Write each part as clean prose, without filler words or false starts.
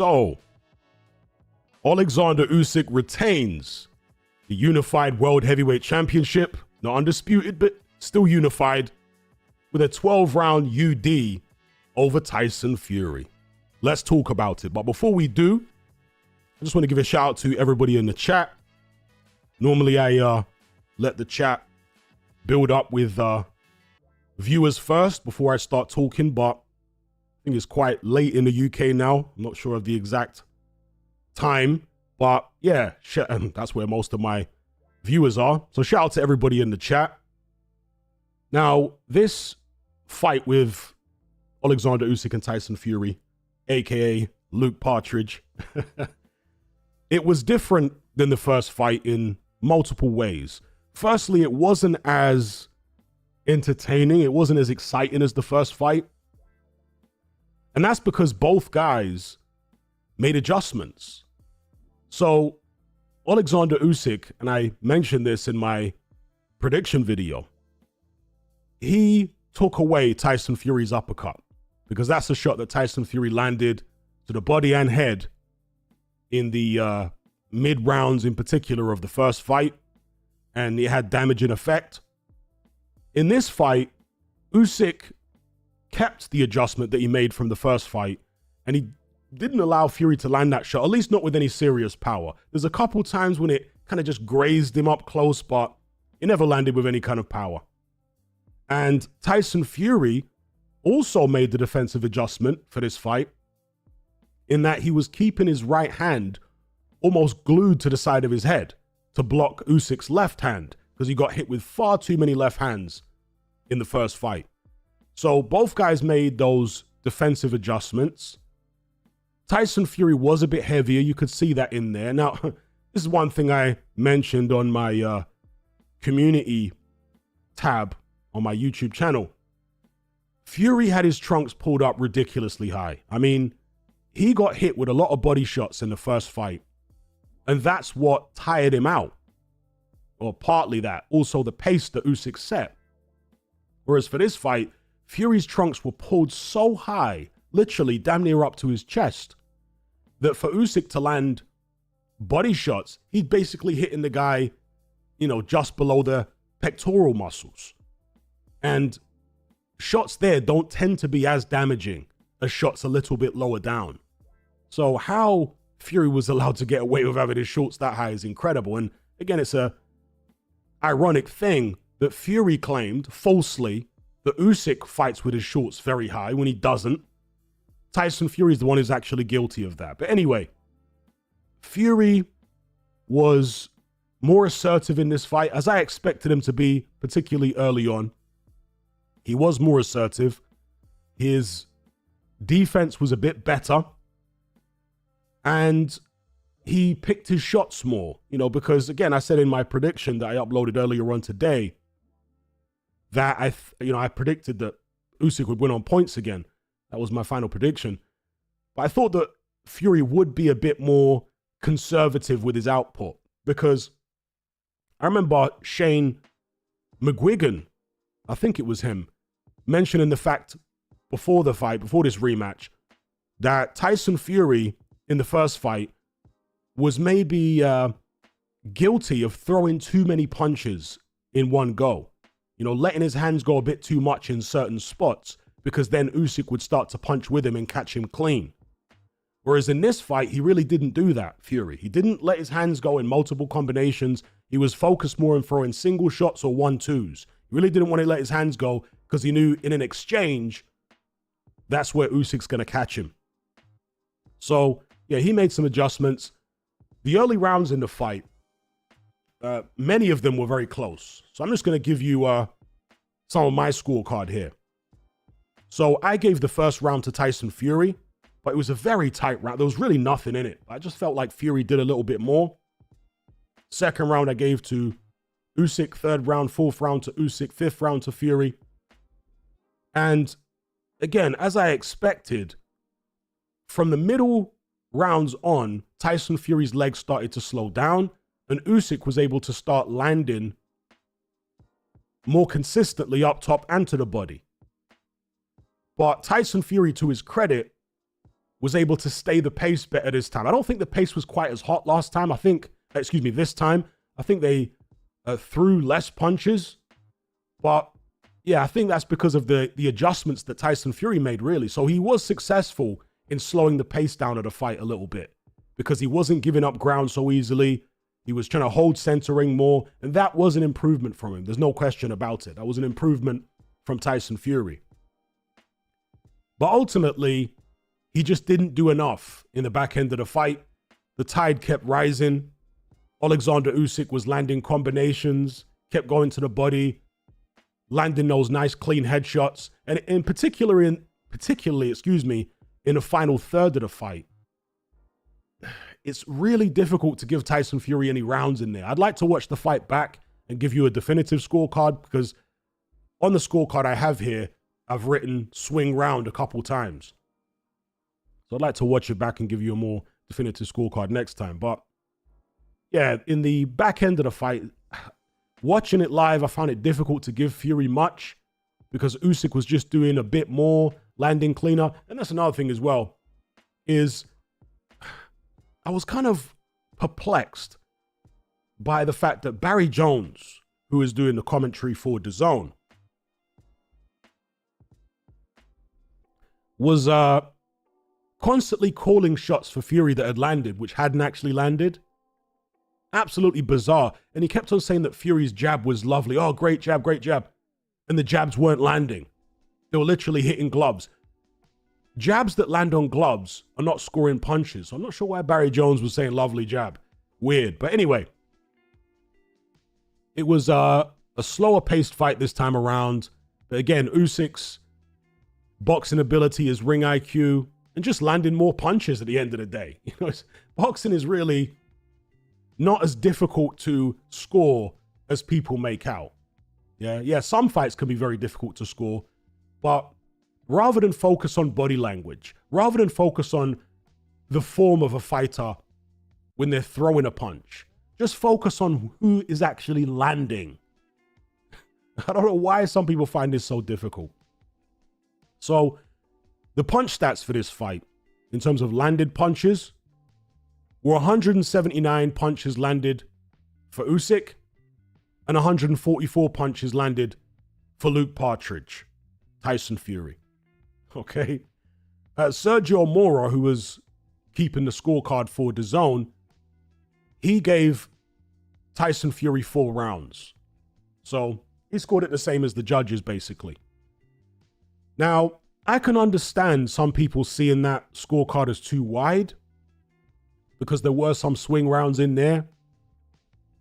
So, Oleksandr Usyk retains the unified World Heavyweight Championship. Not undisputed, but still unified, with a 12-round UD over Tyson Fury. Let's talk about it. But before we do, I just want to give a shout out to everybody in the chat. Normally, I let the chat build up with viewers first before I start talking, but I think it's quite late in the UK now. I'm not sure of the exact time, but yeah, that's where most of my viewers are. So shout out to everybody in the chat. Now, this fight with Oleksandr Usyk and Tyson Fury, aka Luke Partridge, it was different than the first fight in multiple ways. Firstly, it wasn't as entertaining. It wasn't as exciting as the first fight. And that's because both guys made adjustments. So Oleksandr Usyk, and I mentioned this in my prediction video, he took away Tyson Fury's uppercut because that's a shot that Tyson Fury landed to the body and head in the mid-rounds in particular of the first fight, and it had damaging effect. In this fight, Usyk kept the adjustment that he made from the first fight, and he didn't allow Fury to land that shot, at least not with any serious power. There's a couple times when it kind of just grazed him up close, but it never landed with any kind of power. And Tyson Fury also made the defensive adjustment for this fight in that he was keeping his right hand almost glued to the side of his head to block Usyk's left hand because he got hit with far too many left hands in the first fight. So both guys made those defensive adjustments. Tyson Fury was a bit heavier. You could see that in there. Now, this is one thing I mentioned on my community tab on my YouTube channel. Fury had his trunks pulled up ridiculously high. I mean, he got hit with a lot of body shots in the first fight, and that's what tired him out. Or partly that. Also the pace that Usyk set. Whereas for this fight, Fury's trunks were pulled so high, literally damn near up to his chest, that for Usyk to land body shots, he'd basically hitting the guy, you know, just below the pectoral muscles. And shots there don't tend to be as damaging as shots a little bit lower down. So how Fury was allowed to get away with having his shorts that high is incredible. And again, it's a ironic thing that Fury claimed falsely that Usyk fights with his shorts very high when he doesn't. Tyson Fury is the one who's actually guilty of that. But anyway, Fury was more assertive in this fight, as I expected him to be, particularly early on. He was more assertive. His defense was a bit better. And he picked his shots more, you know, because again, I said in my prediction that I uploaded earlier on today that I predicted that Usyk would win on points again. That was my final prediction. But I thought that Fury would be a bit more conservative with his output, because I remember Shane McGuigan, I think it was him, mentioning the fact before the fight, before this rematch, that Tyson Fury in the first fight was maybe guilty of throwing too many punches in one go. You know, letting his hands go a bit too much in certain spots, because then Usyk would start to punch with him and catch him clean. Whereas in this fight, he really didn't do that, Fury. He didn't let his hands go in multiple combinations. He was focused more on throwing single shots or 1-2s. He really didn't want to let his hands go because he knew in an exchange, that's where Usyk's going to catch him. So, yeah, he made some adjustments. The early rounds in the fight, many of them were very close. So I'm just going to give you some of my scorecard here. So I gave the first round to Tyson Fury, but it was a very tight round. There was really nothing in it. I just felt like Fury did a little bit more. Second round I gave to Usyk. Third round, fourth round to Usyk. Fifth round to Fury. And again, as I expected, from the middle rounds on, Tyson Fury's legs started to slow down, and Usyk was able to start landing more consistently up top and to the body. But Tyson Fury, to his credit, was able to stay the pace better this time. I don't think the pace was quite as hot last time. This time, I think they threw less punches. But yeah, I think that's because of the adjustments that Tyson Fury made, really. So he was successful in slowing the pace down of the fight a little bit because he wasn't giving up ground so easily. He was trying to hold centering more, and that was an improvement from him. There's no question about it. That was an improvement from Tyson Fury. But ultimately, he just didn't do enough in the back end of the fight. The tide kept rising. Oleksandr Usyk was landing combinations, kept going to the body, landing those nice clean headshots. And in particularly, in the final third of the fight, it's really difficult to give Tyson Fury any rounds in there. I'd like to watch the fight back and give you a definitive scorecard, because on the scorecard I have here, I've written swing round a couple times. So I'd like to watch it back and give you a more definitive scorecard next time. But yeah, in the back end of the fight, watching it live, I found it difficult to give Fury much because Usyk was just doing a bit more, landing cleaner. And that's another thing as well, is I was kind of perplexed by the fact that Barry Jones, who is doing the commentary for DAZN, was constantly calling shots for Fury that had landed, which hadn't actually landed. Absolutely bizarre. And he kept on saying that Fury's jab was lovely. Oh, great jab, great jab. And the jabs weren't landing. They were literally hitting gloves. Jabs that land on gloves are not scoring punches. So I'm not sure why Barry Jones was saying lovely jab. Weird. But anyway, it was a slower paced fight this time around. But again, Usyk's boxing ability, his ring IQ, and just landing more punches at the end of the day. You know, boxing is really not as difficult to score as people make out. Yeah, some fights can be very difficult to score, but rather than focus on body language, rather than focus on the form of a fighter when they're throwing a punch, just focus on who is actually landing. I don't know why some people find this so difficult. So the punch stats for this fight, in terms of landed punches, were 179 punches landed for Usyk and 144 punches landed for Luke Partridge, Tyson Fury. Okay. Sergio Mora, who was keeping the scorecard for DAZN, he gave Tyson Fury 4 rounds. So he scored it the same as the judges, basically. Now, I can understand some people seeing that scorecard as too wide because there were some swing rounds in there.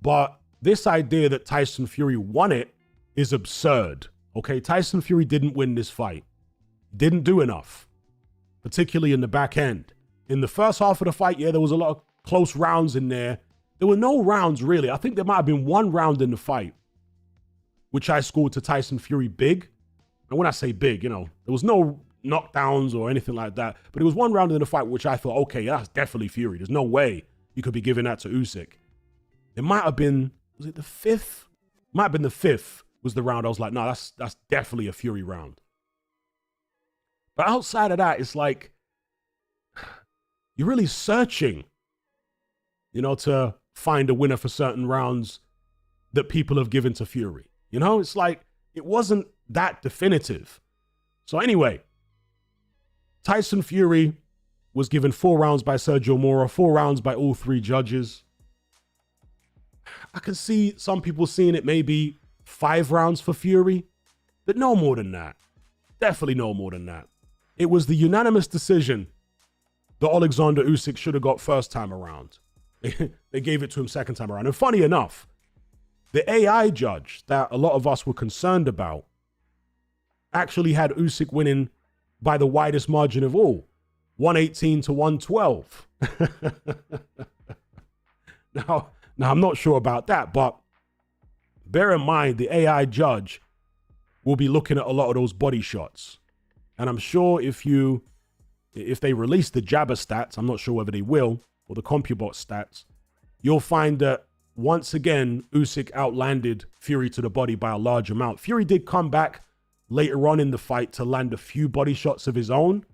But this idea that Tyson Fury won it is absurd. Okay, Tyson Fury didn't win this fight. Didn't do enough, particularly in the back end. In the first half of the fight, yeah, there was a lot of close rounds in there. There were no rounds, really. I think there might have been one round in the fight, which I scored to Tyson Fury big. And when I say big, there was no knockdowns or anything like that. But it was one round in the fight which I thought, okay, that's definitely Fury. There's no way you could be giving that to Usyk. It might have been, was it the fifth? Might have been the fifth was the round. I was like, no, that's definitely a Fury round. But outside of that, it's like, you're really searching, to find a winner for certain rounds that people have given to Fury. It's like, it wasn't that definitive. So anyway, Tyson Fury was given 4 rounds by Sergio Mora, 4 rounds by all 3 judges. I can see some people seeing it maybe 5 rounds for Fury, but no more than that. Definitely no more than that. It was the unanimous decision that Oleksandr Usyk should have got first time around. They gave it to him second time around. And funny enough, the AI judge that a lot of us were concerned about actually had Usyk winning by the widest margin of all, 118 to 112. Now, I'm not sure about that, but bear in mind, the AI judge will be looking at a lot of those body shots. And I'm sure if they release the Jabber stats, I'm not sure whether they will, or the CompuBot stats, you'll find that once again, Usyk outlanded Fury to the body by a large amount. Fury did come back later on in the fight to land a few body shots of his own,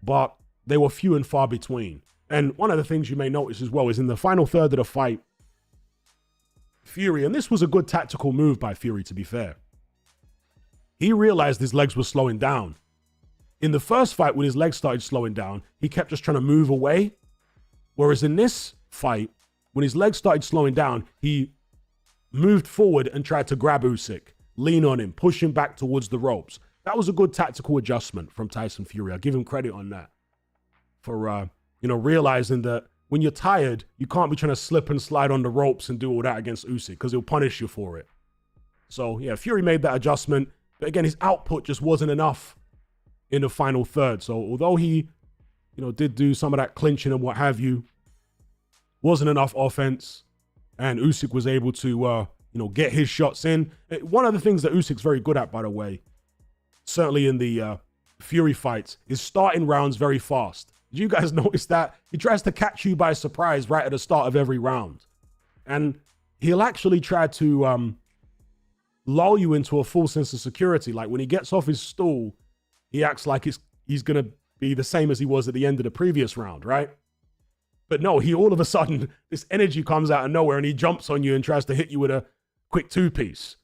but they were few and far between. And one of the things you may notice as well is in the final third of the fight, Fury, and this was a good tactical move by Fury, to be fair, he realized his legs were slowing down. In the first fight, when his legs started slowing down, he kept just trying to move away. Whereas in this fight, when his legs started slowing down, he moved forward and tried to grab Usyk, lean on him, push him back towards the ropes. That was a good tactical adjustment from Tyson Fury. I give him credit on that for, realizing that when you're tired, you can't be trying to slip and slide on the ropes and do all that against Usyk because he'll punish you for it. So, yeah, Fury made that adjustment. But again, his output just wasn't enough in the final third. So although he, did do some of that clinching and what have you, wasn't enough offense. And Usyk was able to, get his shots in. One of the things that Usyk's very good at, by the way, certainly in the Fury fights, is starting rounds very fast. Did you guys notice that? He tries to catch you by surprise right at the start of every round. And he'll actually try to lull you into a full sense of security. Like when he gets off his stool, he acts like he's going to be the same as he was at the end of the previous round, right? But no, he all of a sudden, this energy comes out of nowhere and he jumps on you and tries to hit you with a quick two-piece.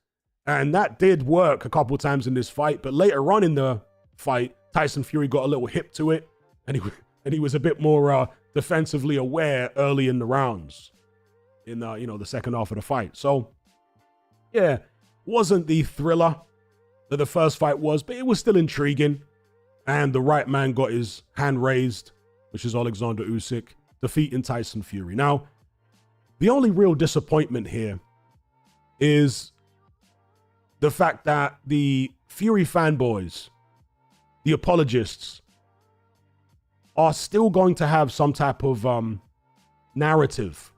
And that did work a couple times in this fight. But later on in the fight, Tyson Fury got a little hip to it. And he was a bit more defensively aware early in the rounds in the second half of the fight. So, yeah, wasn't the thriller that the first fight was, but it was still intriguing. And the right man got his hand raised, which is Oleksandr Usyk, defeating Tyson Fury. Now, the only real disappointment here is the fact that the Fury fanboys, the apologists, are still going to have some type of narrative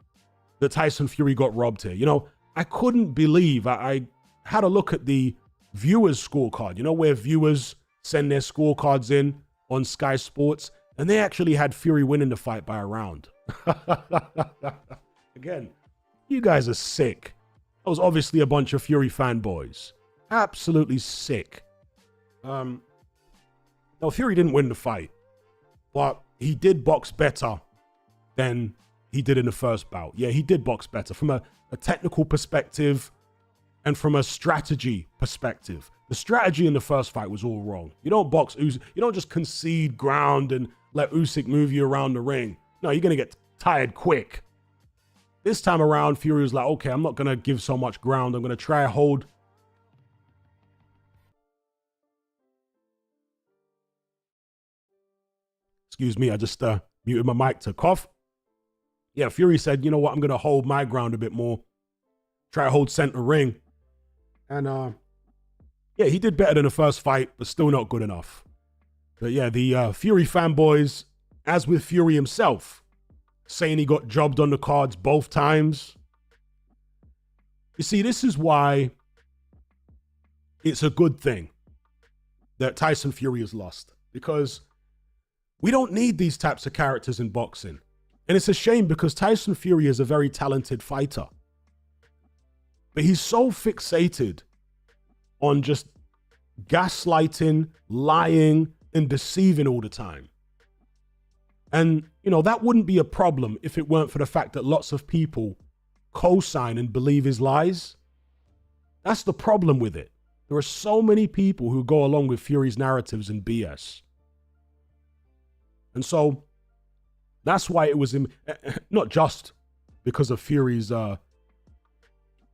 that Tyson Fury got robbed here. I couldn't believe, I had a look at the viewers' scorecard, where viewers send their scorecards in on Sky Sports, and they actually had Fury winning the fight by a round. Again, you guys are sick. That was obviously a bunch of Fury fanboys. Absolutely sick. No, Fury didn't win the fight, but he did box better than he did in the first bout. Yeah, he did box better from a technical perspective and from a strategy perspective. The strategy in the first fight was all wrong. You don't box Usyk. You don't just concede ground and let Usyk move you around the ring. No, you're going to get tired quick. This time around, Fury was like, okay, I'm not going to give so much ground. I'm going to try to hold. Excuse me, I just muted my mic to cough. Yeah, Fury said, you know what, I'm going to hold my ground a bit more. Try to hold center ring. And yeah, he did better than the first fight, but still not good enough. But yeah, the Fury fanboys, as with Fury himself, saying he got jobbed on the cards both times. You see, this is why it's a good thing that Tyson Fury has lost, because we don't need these types of characters in boxing. And it's a shame because Tyson Fury is a very talented fighter. But he's so fixated on just gaslighting, lying, and deceiving all the time. And, that wouldn't be a problem if it weren't for the fact that lots of people co-sign and believe his lies. That's the problem with it. There are so many people who go along with Fury's narratives and BS. And so that's why it was not just because of Fury's,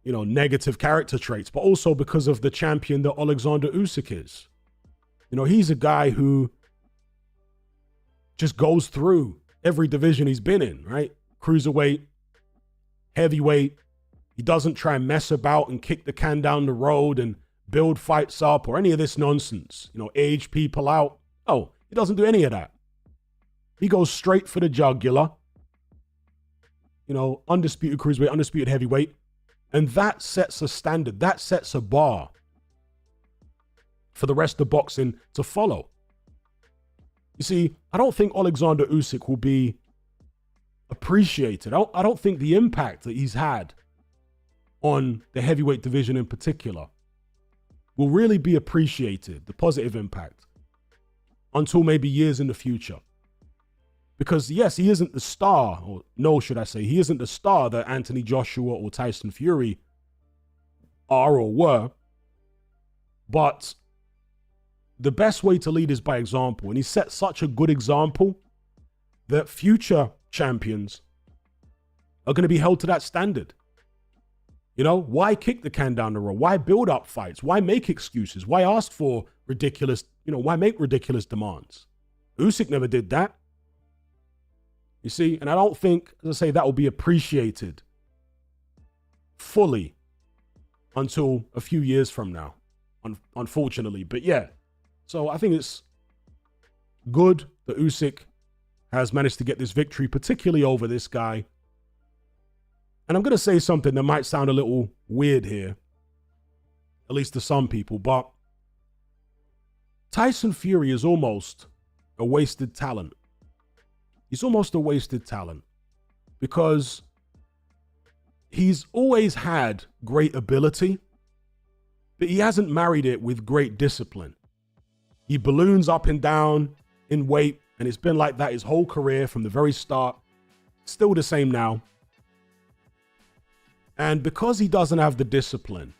negative character traits, but also because of the champion that Oleksandr Usyk is. He's a guy who just goes through every division he's been in, right? Cruiserweight, heavyweight. He doesn't try and mess about and kick the can down the road and build fights up or any of this nonsense. Age people out. Oh, he doesn't do any of that. He goes straight for the jugular. Undisputed cruiserweight, undisputed heavyweight. And that sets a standard. That sets a bar for the rest of boxing to follow. You see, I don't think Oleksandr Usyk will be appreciated. I don't think the impact that he's had on the heavyweight division in particular will really be appreciated, the positive impact, until maybe years in the future. Because yes, he isn't the star, or no, should I say, he isn't the star that Anthony Joshua or Tyson Fury are or were. But the best way to lead is by example. And he set such a good example that future champions are going to be held to that standard. You know, why kick the can down the road? Why build up fights? Why make excuses? Why ask for ridiculous, why make ridiculous demands? Usyk never did that. You see, and I don't think, as I say, that will be appreciated fully until a few years from now, unfortunately. But yeah, so I think it's good that Usyk has managed to get this victory, particularly over this guy. And I'm going to say something that might sound a little weird here, at least to some people, but Tyson Fury is almost a wasted talent. He's almost a wasted talent because he's always had great ability, but he hasn't married it with great discipline. He balloons up and down in weight, and it's been like that his whole career from the very start. Still the same now. And because he doesn't have the discipline,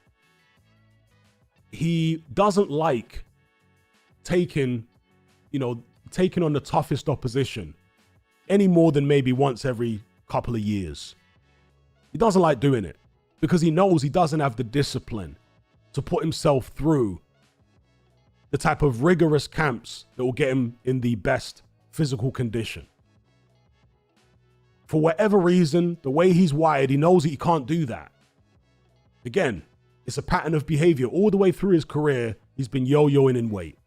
he doesn't like taking on the toughest opposition any more than maybe once every couple of years. He doesn't like doing it because he knows he doesn't have the discipline to put himself through the type of rigorous camps that will get him in the best physical condition. For whatever reason, the way he's wired, he knows that he can't do that. Again, it's a pattern of behavior. All the way through his career, he's been yo-yoing in weight.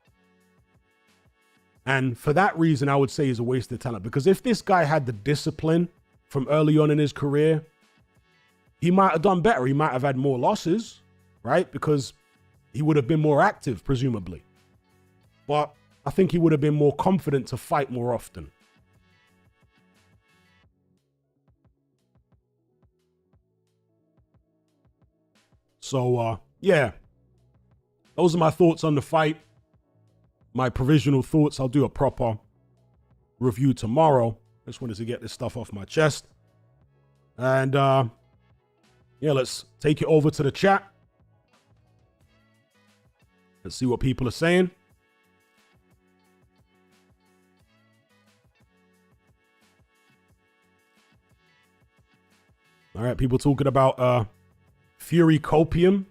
And for that reason, I would say he's a wasted talent. Because if this guy had the discipline from early on in his career, he might have done better. He might have had more losses, right? Because he would have been more active, presumably. But I think he would have been more confident to fight more often. So, yeah, those are my thoughts on the fight. My provisional thoughts. I'll do a proper review tomorrow. Just wanted to get this stuff off my chest. And, yeah, let's take it over to the chat. Let's see what people are saying. All right, people talking about Fury copium.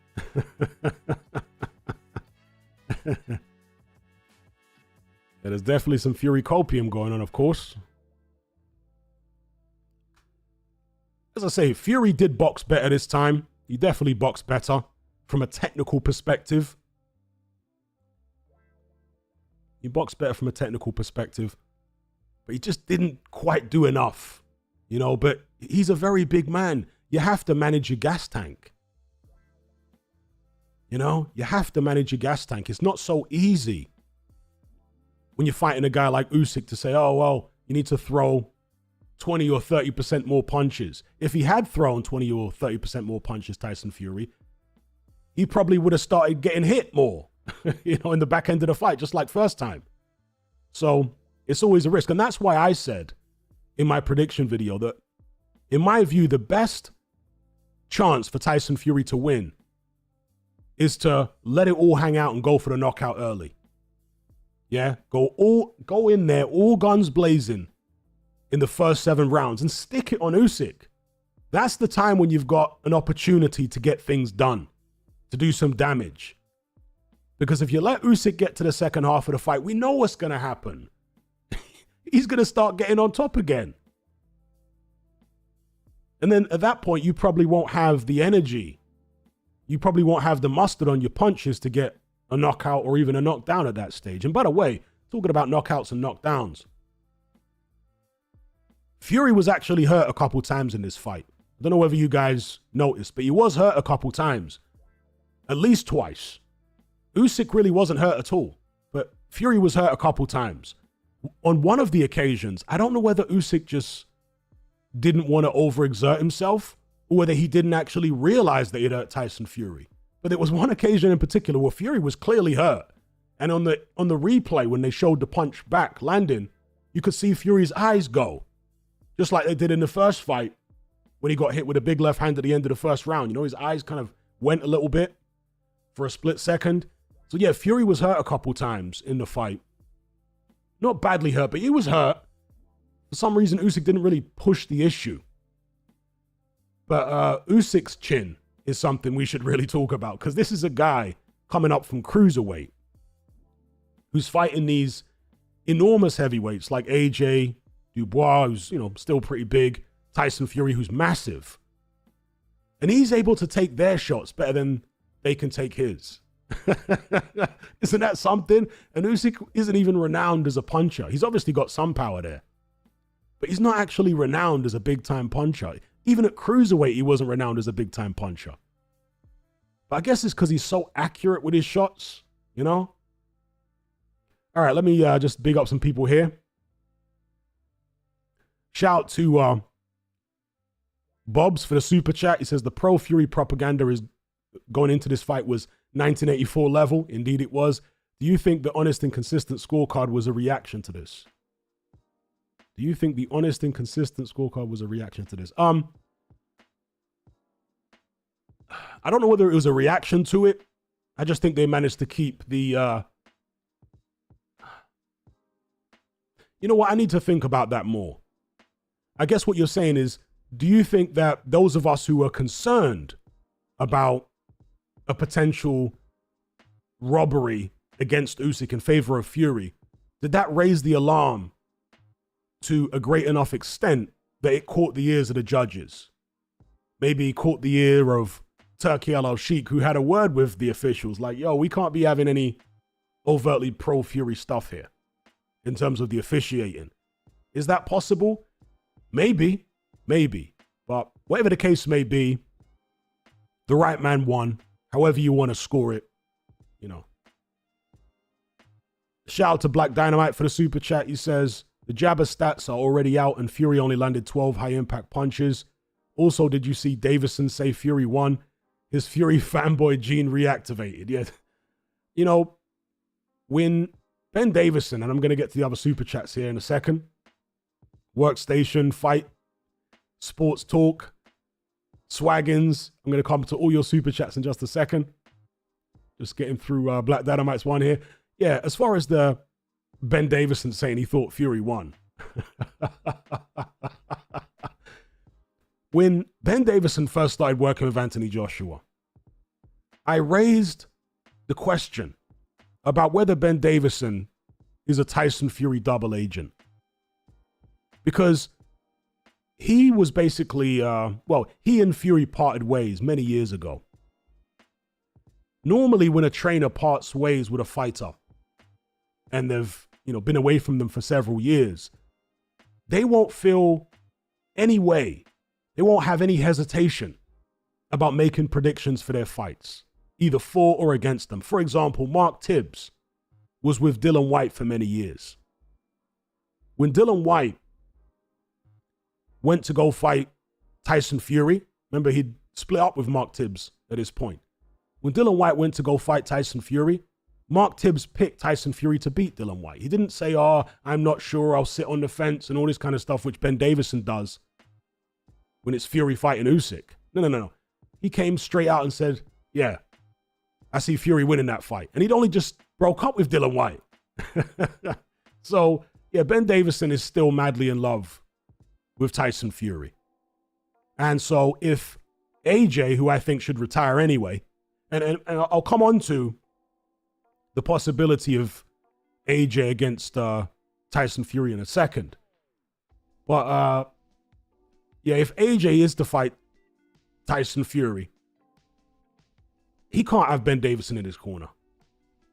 There's definitely some Fury copium going on, of course. As I say, Fury did box better this time. He definitely boxed better from a technical perspective. He boxed better from a technical perspective, but he just didn't quite do enough, but he's a very big man. You have to manage your gas tank. You have to manage your gas tank. It's not so easy when you're fighting a guy like Usyk to say, oh, well, you need to throw 20 or 30% more punches. If he had thrown 20 or 30% more punches, Tyson Fury, he probably would have started getting hit more, in the back end of the fight, just like first time. So it's always a risk. And that's why I said in my prediction video that, in my view, the best chance for Tyson Fury to win is to let it all hang out and go for the knockout early. Yeah, go in there, all guns blazing in the first 7 rounds and stick it on Usyk. That's the time when you've got an opportunity to get things done, to do some damage. Because if you let Usyk get to the second half of the fight, we know what's going to happen. He's going to start getting on top again. And then at that point, you probably won't have the energy. You probably won't have the mustard on your punches to get a knockout or even a knockdown at that stage. And by the way, talking about knockouts and knockdowns, Fury was actually hurt a couple times in this fight. I don't know whether you guys noticed, but he was hurt a couple times. At least twice. Usyk really wasn't hurt at all, but Fury was hurt a couple times. On one of the occasions, I don't know whether Usyk just didn't want to overexert himself or whether he didn't actually realize that he'd hurt Tyson Fury. But there was one occasion in particular where Fury was clearly hurt. And on the replay, when they showed the punch back landing, you could see Fury's eyes go, just like they did in the first fight when he got hit with a big left hand at the end of the first round. You know, his eyes kind of went a little bit for a split second. So yeah, Fury was hurt a couple times in the fight. Not badly hurt, but he was hurt. For some reason, Usyk didn't really push the issue. But Usyk's chin is something we should really talk about, because this is a guy coming up from cruiserweight who's fighting these enormous heavyweights like AJ, Dubois, who's, you know, still pretty big, Tyson Fury, who's massive. And he's able to take their shots better than they can take his. Isn't that something? And Usyk isn't even renowned as a puncher. He's obviously got some power there, but he's not actually renowned as a big-time puncher. Even at cruiserweight, he wasn't renowned as a big-time puncher. But I guess it's because he's so accurate with his shots, you know? All right, let me just big up some people here. Shout out to Bobs for the super chat. He says the pro-Fury propaganda is going into this fight was 1984 level. Indeed it was. Do you think the honest and consistent scorecard was a reaction to this? Do you think the honest and consistent scorecard was a reaction to this? I don't know whether it was a reaction to it. I just think they managed to keep the... You know what? I need to think about that more. I guess what you're saying is, do you think that those of us who are concerned about a potential robbery against Usyk in favor of Fury, did that raise the alarm to a great enough extent that it caught the ears of the judges? Maybe caught the ear of Turki Al-Sheikh, who had a word with the officials like, yo, we can't be having any overtly pro-Fury stuff here in terms of the officiating. Is that possible? Maybe. But whatever the case may be, the right man won. However you want to score it, you know. Shout out to Black Dynamite for the super chat. He says, the jabber stats are already out and Fury only landed 12 high-impact punches. Also, did you see Davidson say Fury won? His Fury fanboy gene reactivated. Yeah. You know, when Ben Davison, and I'm going to get to the other super chats here in a second, Workstation, Fight, Sports Talk, Swaggins. I'm going to come to all your super chats in just a second. Just getting through Black Dynamite's one here. Yeah, as far as the Ben Davison saying he thought Fury won. When Ben Davison first started working with Anthony Joshua, I raised the question about whether Ben Davison is a Tyson Fury double agent. Because he was basically, he and Fury parted ways many years ago. Normally, when a trainer parts ways with a fighter and they've, been away from them for several years, they won't feel any way. They won't have any hesitation about making predictions for their fights, either for or against them. For example, Mark Tibbs was with Dylan White for many years. When Dylan White went to go fight Tyson Fury, remember he'd split up with Mark Tibbs at this point. When Dylan White went to go fight Tyson Fury, Mark Tibbs picked Tyson Fury to beat Dylan White. He didn't say, I'm not sure, I'll sit on the fence and all this kind of stuff, which Ben Davison does when it's Fury fighting Usyk. No. He came straight out and said, yeah, I see Fury winning that fight. And he'd only just broke up with Dylan White. So, yeah, Ben Davison is still madly in love with Tyson Fury. And so if AJ, who I think should retire anyway, and I'll come on to the possibility of AJ against Tyson Fury in a second. But, if AJ is to fight Tyson Fury, he can't have Ben Davison in his corner.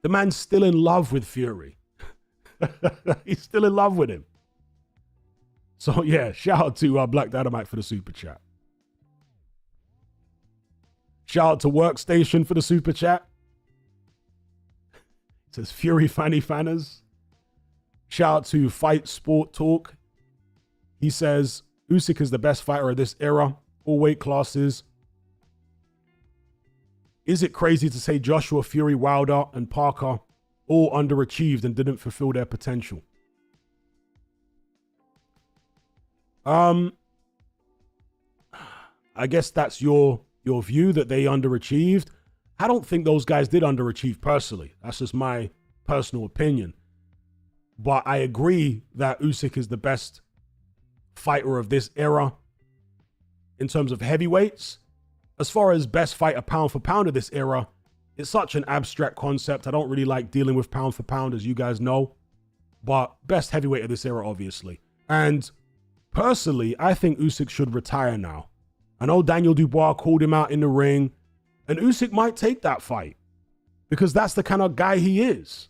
The man's still in love with Fury. He's still in love with him. So, yeah, shout out to Black Dynamite for the super chat. Shout out to Workstation for the super chat. It says Fury Fanny Fanners. Shout out to Fight Sport Talk. He says, Usyk is the best fighter of this era, all weight classes. Is it crazy to say Joshua, Fury, Wilder, and Parker all underachieved and didn't fulfill their potential? I guess that's your view that they underachieved. I don't think those guys did underachieve personally. That's just my personal opinion. But I agree that Usyk is the best fighter of this era in terms of heavyweights. As far as best fighter pound for pound of this era, it's such an abstract concept. I don't really like dealing with pound for pound, as you guys know. But best heavyweight of this era, obviously. And personally, I think Usyk should retire now. I know Daniel Dubois called him out in the ring, and Usyk might take that fight because that's the kind of guy he is.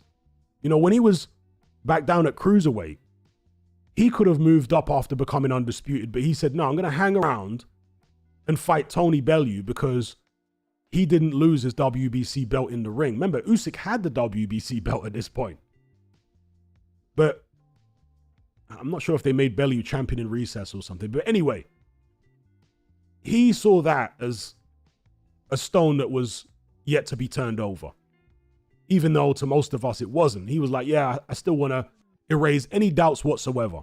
You know, when he was back down at cruiserweight, he could have moved up after becoming undisputed, but he said, no, I'm going to hang around and fight Tony Bellew because he didn't lose his WBC belt in the ring. Remember, Usyk had the WBC belt at this point. But I'm not sure if they made Bellew champion in recess or something. But anyway, he saw that as a stone that was yet to be turned over. Even though to most of us it wasn't. He was like, yeah, I still want to erase any doubts whatsoever.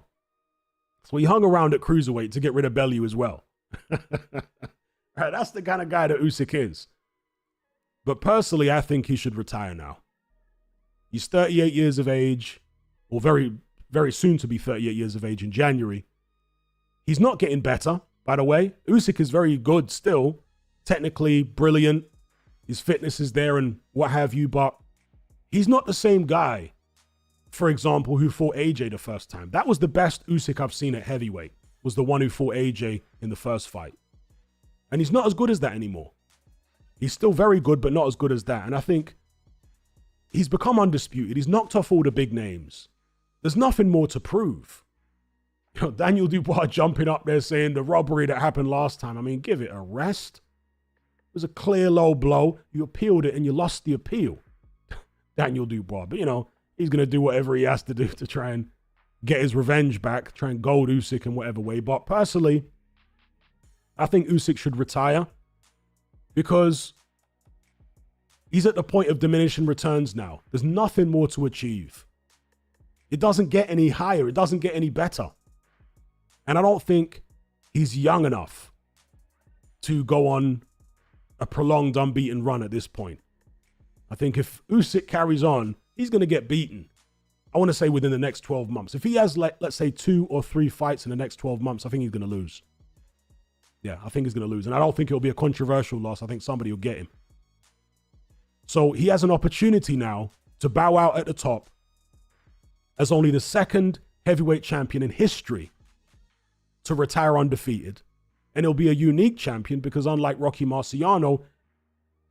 So he hung around at cruiserweight to get rid of Bellew as well. Right, that's the kind of guy that Usyk is. But personally, I think he should retire now. He's 38 years of age, or very, very soon to be 38 years of age in January. He's not getting better, by the way. Usyk is very good still, technically brilliant. His fitness is there and what have you, but he's not the same guy, for example, who fought AJ the first time. That was the best Usyk I've seen at heavyweight, was the one who fought AJ in the first fight. And he's not as good as that anymore. He's still very good, but not as good as that. And I think he's become undisputed. He's knocked off all the big names. There's nothing more to prove. You know, Daniel Dubois jumping up there saying the robbery that happened last time. I mean, give it a rest. It was a clear low blow. You appealed it and you lost the appeal. Daniel Dubois. But, you know, he's going to do whatever he has to do to try and get his revenge back, try and gold Usyk in whatever way. But personally, I think Usyk should retire because he's at the point of diminishing returns now. There's nothing more to achieve. It doesn't get any higher. It doesn't get any better. And I don't think he's young enough to go on a prolonged unbeaten run at this point. I think if Usyk carries on, he's going to get beaten. I want to say within the next 12 months. If he has, like, let's say 2 or 3 fights in the next 12 months, I think he's going to lose. Yeah, I think he's going to lose. And I don't think it'll be a controversial loss. I think somebody will get him. So he has an opportunity now to bow out at the top as only the second heavyweight champion in history to retire undefeated. And he'll be a unique champion because unlike Rocky Marciano,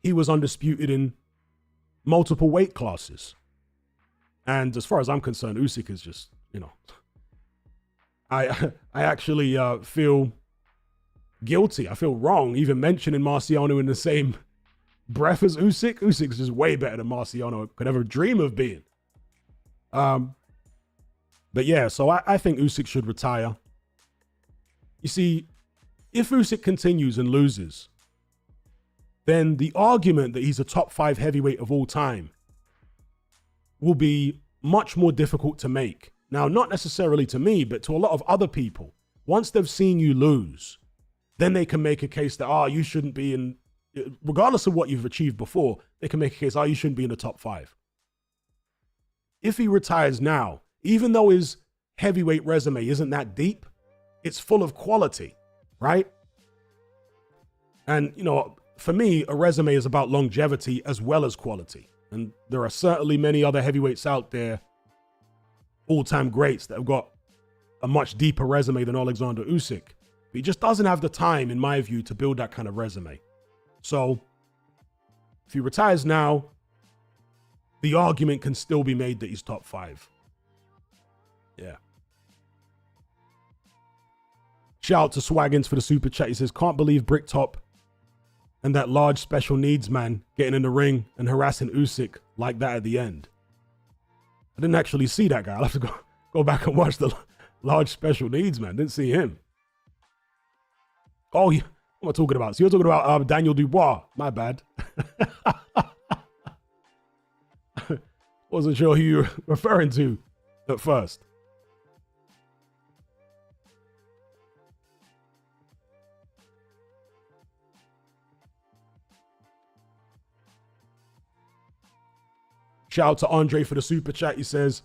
he was undisputed in multiple weight classes. And as far as I'm concerned, Usyk is just, you know, I actually feel guilty. I feel wrong even mentioning Marciano in the same breath as Usyk. Usyk's just way better than Marciano could ever dream of being. But yeah, so I think Usyk should retire. You see, if Usyk continues and loses, then the argument that he's a top 5 heavyweight of all time will be much more difficult to make. Now, not necessarily to me, but to a lot of other people. Once they've seen you lose, then they can make a case that, you shouldn't be in, regardless of what you've achieved before, they can make a case, you shouldn't be in the top 5. If he retires now, even though his heavyweight resume isn't that deep, it's full of quality, right? And, you know, for me, a resume is about longevity as well as quality. And there are certainly many other heavyweights out there, all-time greats, that have got a much deeper resume than Oleksandr Usyk. But he just doesn't have the time, in my view, to build that kind of resume. So if he retires now, the argument can still be made that he's top 5. Yeah. Shout out to Swaggins for the super chat. He says, can't believe Bricktop and that large special needs man getting in the ring and harassing Usyk like that at the end. I didn't actually see that guy. I'll have to go back and watch the large special needs man. Didn't see him. Oh, what am I talking about? So you're talking about Daniel Dubois. My bad. Wasn't sure who you were referring to at first. Shout out to Andre for the super chat. He says,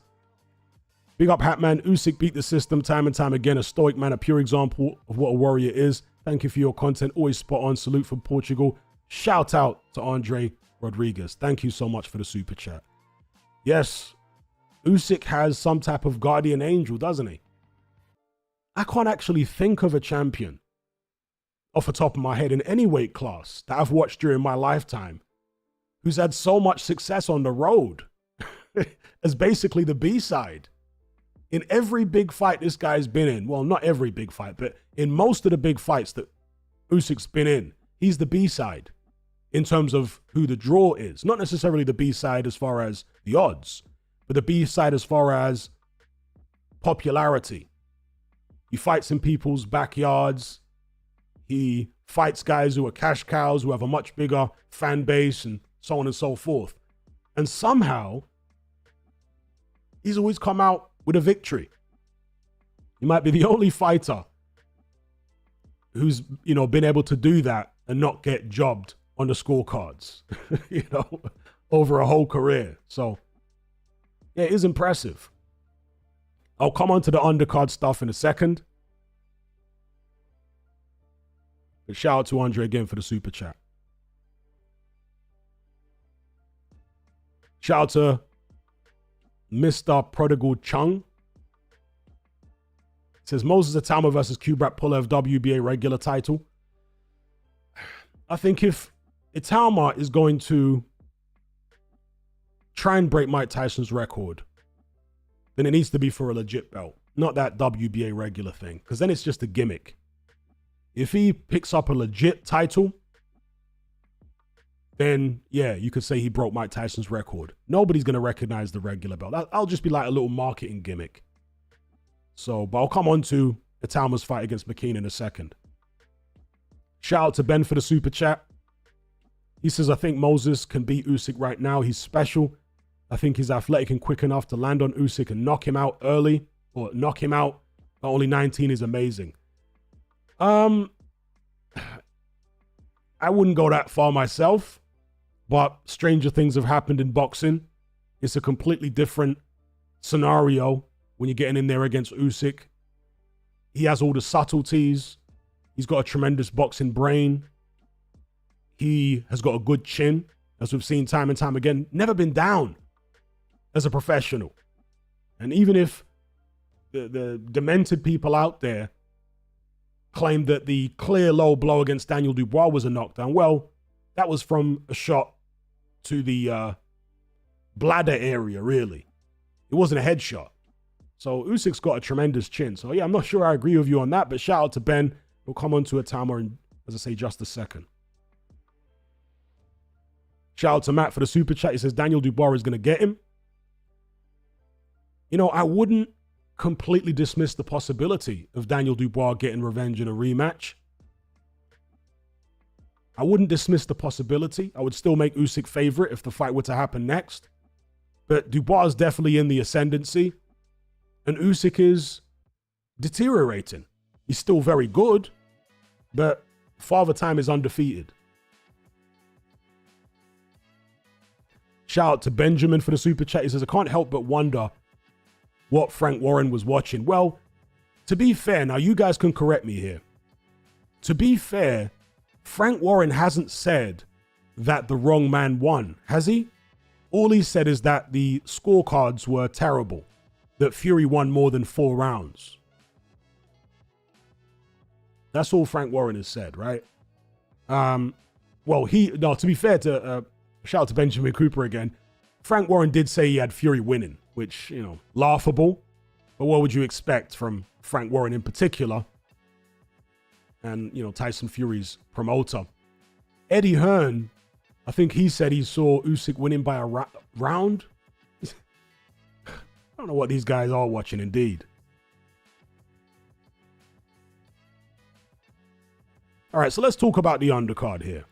big up Hatman. Usyk beat the system time and time again. A stoic man, a pure example of what a warrior is. Thank you for your content. Always spot on. Salute from Portugal. Shout out to Andre Rodriguez. Thank you so much for the super chat. Yes, Usyk has some type of guardian angel, doesn't he? I can't actually think of a champion off the top of my head in any weight class that I've watched during my lifetime who's had so much success on the road as basically the B-side. In every big fight this guy's been in, well, not every big fight, but in most of the big fights that Usyk's been in, he's the B-side in terms of who the draw is. Not necessarily the B-side as far as the odds, but the B-side as far as popularity. He fights in people's backyards. He fights guys who are cash cows, who have a much bigger fan base and so on and so forth. And somehow, he's always come out with a victory. He might be the only fighter who's, been able to do that and not get jobbed on the scorecards, over a whole career. So, yeah, it is impressive. I'll come on to the undercard stuff in a second. But shout out to Andre again for the super chat. Shout out to Mr. Prodigal Chung. It says Moses Itauma versus Kubrat Pulev WBA regular title. I think if Itauma is going to try and break Mike Tyson's record, then it needs to be for a legit belt, not that WBA regular thing, because then it's just a gimmick. If he picks up a legit title, then yeah, you could say he broke Mike Tyson's record. Nobody's going to recognize the regular belt. That'll just be like a little marketing gimmick. So, but I'll come on to Itauma's fight against McKean in a second. Shout out to Ben for the super chat. He says, I think Moses can beat Usyk right now. He's special. I think he's athletic and quick enough to land on Usyk and knock him out early, or knock him out at only 19 is amazing. I wouldn't go that far myself, but stranger things have happened in boxing. It's a completely different scenario when you're getting in there against Usyk. He has all the subtleties. He's got a tremendous boxing brain. He has got a good chin, as we've seen time and time again. Never been down as a professional. And even if the demented people out there claimed that the clear low blow against Daniel Dubois was a knockdown, well, that was from a shot to the bladder area, really. It wasn't a headshot. So Usyk's got a tremendous chin. So yeah, I'm not sure I agree with you on that, but shout out to Ben. We'll come on to Itauma in, as I say, just a second. Shout out to Matt for the super chat. He says Daniel Dubois is going to get him. I wouldn't completely dismiss the possibility of Daniel Dubois getting revenge in a rematch. I wouldn't dismiss the possibility. I would still make Usyk favorite if the fight were to happen next. But Dubois is definitely in the ascendancy. And Usyk is deteriorating. He's still very good, but Father Time is undefeated. Shout out to Benjamin for the super chat. He says, I can't help but wonder what Frank Warren was watching. Well, to be fair, now you guys can correct me here. To be fair, Frank Warren hasn't said that the wrong man won, has he? All he said is that the scorecards were terrible, that Fury won more than 4 rounds. That's all Frank Warren has said, right? To be fair to, shout out to Benjamin Cooper again, Frank Warren did say he had Fury winning, which, laughable. But what would you expect from Frank Warren in particular? And, Tyson Fury's promoter. Eddie Hearn, I think he said he saw Usyk winning by a round. I don't know what these guys are watching, indeed. All right, so let's talk about the undercard here.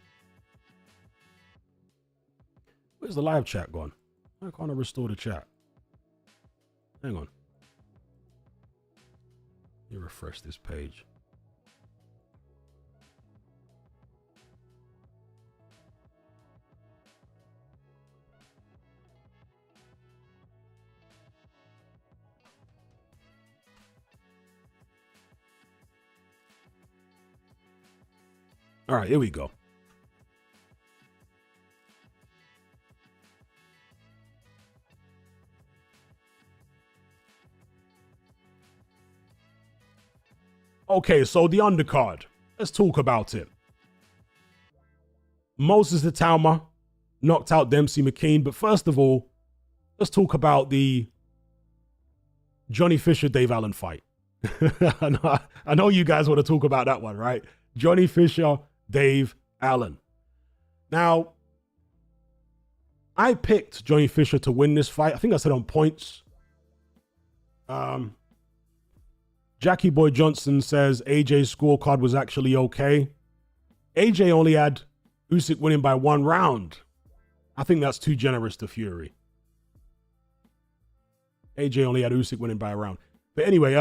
Where's the live chat gone? Why can't I restore the chat? Hang on. Let me refresh this page. All right, here we go. Okay, so the undercard. Let's talk about it. Moses Itauma knocked out Dempsey McKean, but first of all, let's talk about the Johnny Fisher-Dave Allen fight. I know you guys want to talk about that one, right? Johnny Fisher, Dave Allen. Now, I picked Johnny Fisher to win this fight. I think I said on points. Jackie Boy Johnson says AJ's scorecard was actually okay. AJ only had Usyk winning by 1 round. I think that's too generous to Fury. AJ only had Usyk winning by a round. But anyway,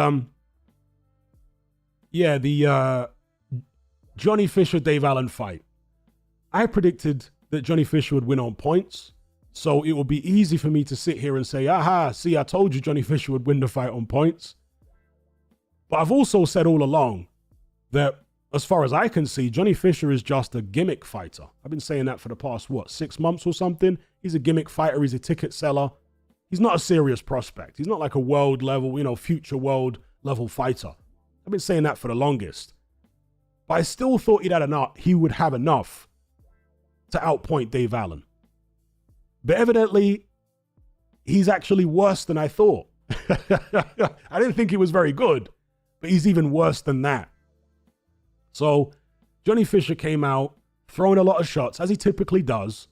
yeah, the Johnny Fisher-Dave Allen fight. I predicted that Johnny Fisher would win on points. So it will be easy for me to sit here and say, aha, see, I told you Johnny Fisher would win the fight on points. But I've also said all along that as far as I can see, Johnny Fisher is just a gimmick fighter. I've been saying that for the past, 6 months or something? He's a gimmick fighter. He's a ticket seller. He's not a serious prospect. He's not like a world level, future world level fighter. I've been saying that for the longest. But I still thought he would have enough to outpoint Dave Allen. But evidently, he's actually worse than I thought. I didn't think he was very good, but he's even worse than that. So Johnny Fisher came out, throwing a lot of shots, as he typically does.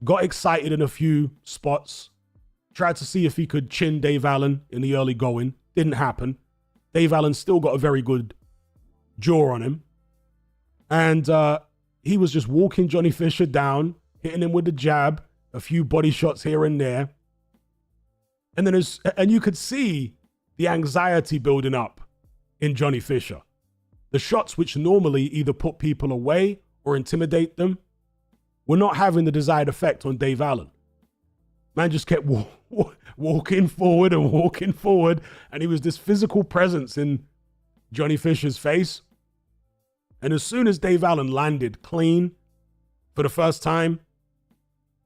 Got excited in a few spots. Tried to see if he could chin Dave Allen in the early going. Didn't happen. Dave Allen still got a very good jaw on him. And he was just walking Johnny Fisher down, hitting him with the jab, a few body shots here and there. And then you could see the anxiety building up in Johnny Fisher. The shots which normally either put people away or intimidate them were not having the desired effect on Dave Allen. Man just kept walking forward and walking forward, and he was this physical presence in Johnny Fisher's face. And as soon as Dave Allen landed clean for the first time,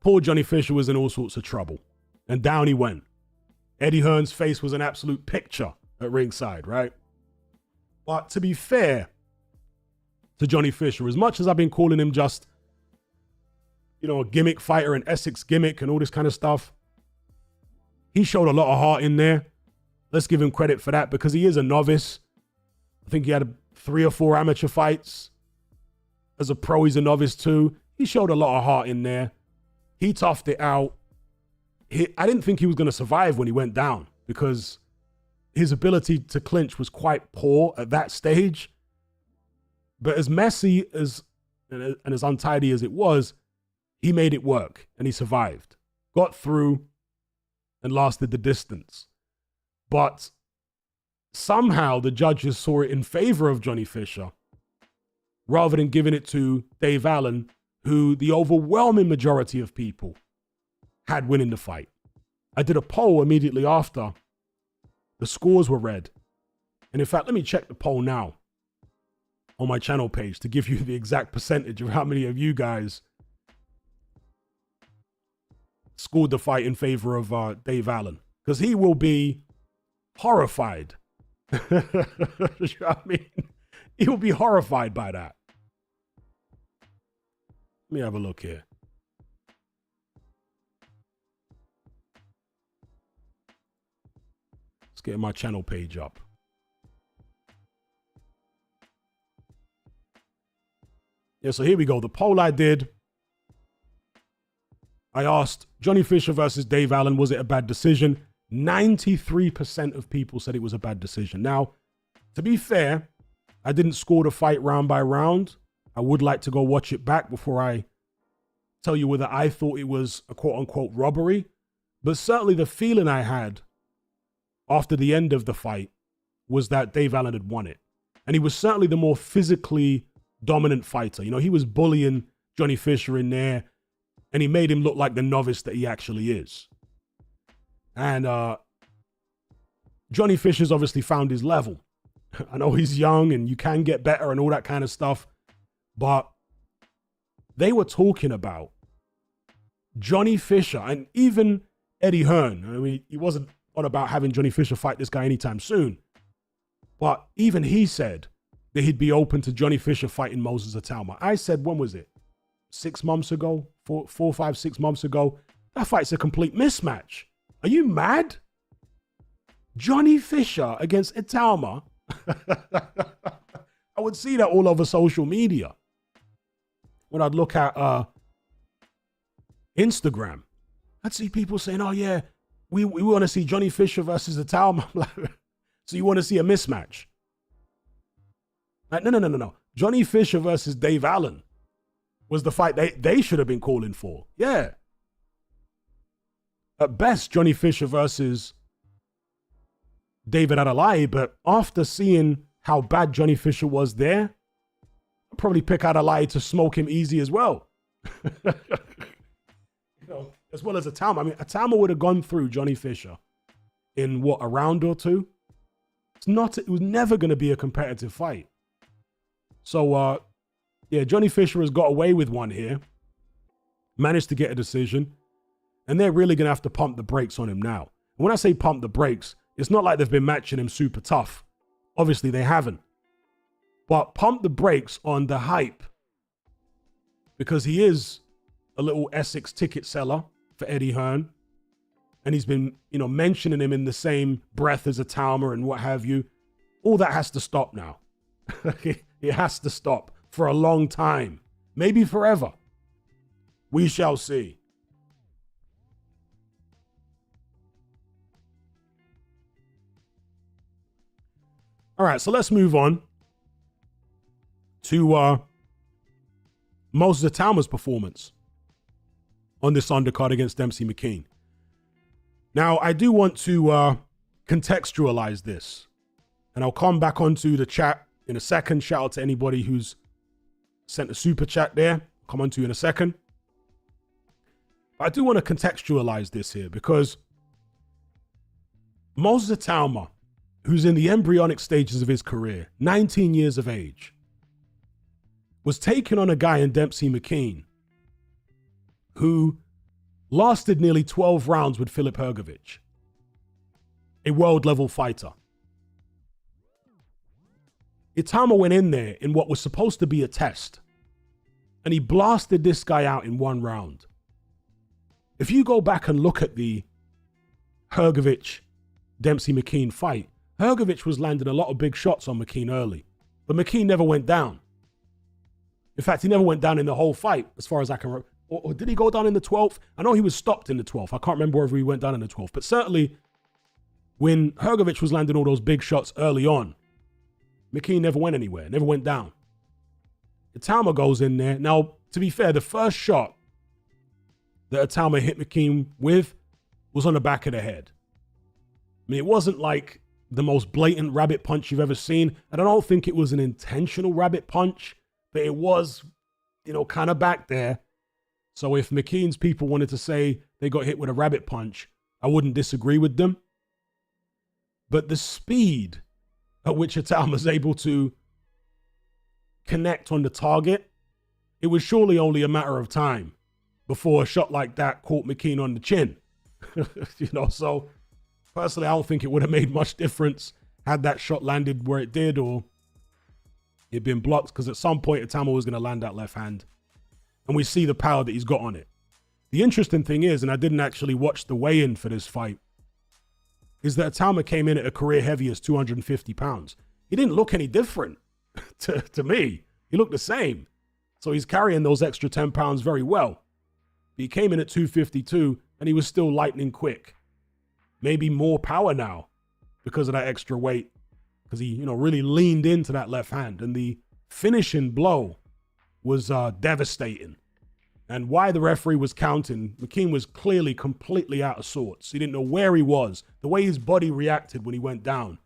poor Johnny Fisher was in all sorts of trouble. And down he went. Eddie Hearn's face was an absolute picture at ringside, right? But to be fair to Johnny Fisher, as much as I've been calling him just, a gimmick fighter, an Essex gimmick and all this kind of stuff, he showed a lot of heart in there. Let's give him credit for that because he is a novice. I think he had 3 or 4 amateur fights. As a pro, he's a novice too. He showed a lot of heart in there. He toughed it out. I didn't think he was going to survive when he went down because his ability to clinch was quite poor at that stage. But as messy and as untidy as it was, he made it work and he survived. Got through and lasted the distance. But somehow the judges saw it in favor of Johnny Fisher rather than giving it to Dave Allen, who the overwhelming majority of people had winning the fight. I did a poll immediately after the scores were read. And in fact, let me check the poll now on my channel page to give you the exact percentage of how many of you guys scored the fight in favor of Dave Allen. Because he will be horrified. You know what I mean? He will be horrified by that. Let me have a look here. Let's get my channel page up. Yeah, so here we go. The poll I did, I asked Johnny Fisher versus Dave Allen, was it a bad decision? 93% of people said it was a bad decision. Now, to be fair, I didn't score the fight round by round. I would like to go watch it back before I tell you whether I thought it was a quote-unquote robbery. But certainly the feeling I had after the end of the fight was that Dave Allen had won it. And he was certainly the more physically dominant fighter. He was bullying Johnny Fisher in there, and he made him look like the novice that he actually is. And Johnny Fisher's obviously found his level. I know he's young and you can get better and all that kind of stuff. But they were talking about Johnny Fisher and even Eddie Hearn. I mean, he wasn't on about having Johnny Fisher fight this guy anytime soon. But even he said that he'd be open to Johnny Fisher fighting Moses Itauma. I said, when was it? 6 months ago? 4, 5, 6 months ago? That fight's a complete mismatch. Are you mad? Johnny Fisher against Itauma? I would see that all over social media. When I'd look at Instagram, I'd see people saying, oh yeah, we want to see Johnny Fisher versus Itauma. So you want to see a mismatch? Like, no. Johnny Fisher versus Dave Allen was the fight they should have been calling for. Yeah. At best, Johnny Fisher versus David Adelaide, but after seeing how bad Johnny Fisher was there, I'd probably pick Adelaide to smoke him easy as well. As well as Itauma. I mean, Itauma would have gone through Johnny Fisher in a round or two. It was never going to be a competitive fight. So, yeah, Johnny Fisher has got away with one here. Managed to get a decision. And they're really going to have to pump the brakes on him now. And when I say pump the brakes, it's not like they've been matching him super tough. Obviously, they haven't. But pump the brakes on the hype. Because he is a little Essex ticket seller for Eddie Hearn. And he's been, mentioning him in the same breath as Itauma and what have you. All that has to stop now. It has to stop for a long time. Maybe forever. We shall see. All right, so let's move on to Moses Itauma's performance on this undercard against Dempsey McKean. Now, I do want to contextualize this, and I'll come back onto the chat in a second. Shout out to anybody who's sent a super chat there. I'll come onto in a second. I do want to contextualize this here because Moses Itauma, who's in the embryonic stages of his career, 19 years of age, was taking on a guy in Dempsey McKean who lasted nearly 12 rounds with Filip Hrgović, a world-level fighter. Itauma went in there in what was supposed to be a test, and he blasted this guy out in 1 round. If you go back and look at the Hrgović-Dempsey McKean fight, Hrgović was landing a lot of big shots on McKean early, but McKean never went down. In fact, he never went down in the whole fight, as far as I can remember. Or did he go down in the 12th? I know he was stopped in the 12th. I can't remember whether he went down in the 12th. But certainly, when Hrgović was landing all those big shots early on, McKean never went anywhere, never went down. Itauma goes in there. Now, to be fair, the first shot that Itauma hit McKean with was on the back of the head. I mean, it wasn't like the most blatant rabbit punch you've ever seen. And I don't think it was an intentional rabbit punch, but it was, kind of back there. So if McKean's people wanted to say they got hit with a rabbit punch, I wouldn't disagree with them. But the speed at which Itauma was able to connect on the target, it was surely only a matter of time before a shot like that caught McKean on the chin. So personally, I don't think it would have made much difference had that shot landed where it did or it been blocked, because at some point Itauma was going to land that left hand. And we see the power that he's got on it. The interesting thing is, and I didn't actually watch the weigh-in for this fight, is that Itauma came in at a career heavy as 250 pounds. He didn't look any different to me. He looked the same. So he's carrying those extra 10 pounds very well. But he came in at 252 and he was still lightning quick. Maybe more power now because of that extra weight. Because he, really leaned into that left hand. And the finishing blow was devastating. And why the referee was counting, McKean was clearly completely out of sorts. He didn't know where he was. The way his body reacted when he went down.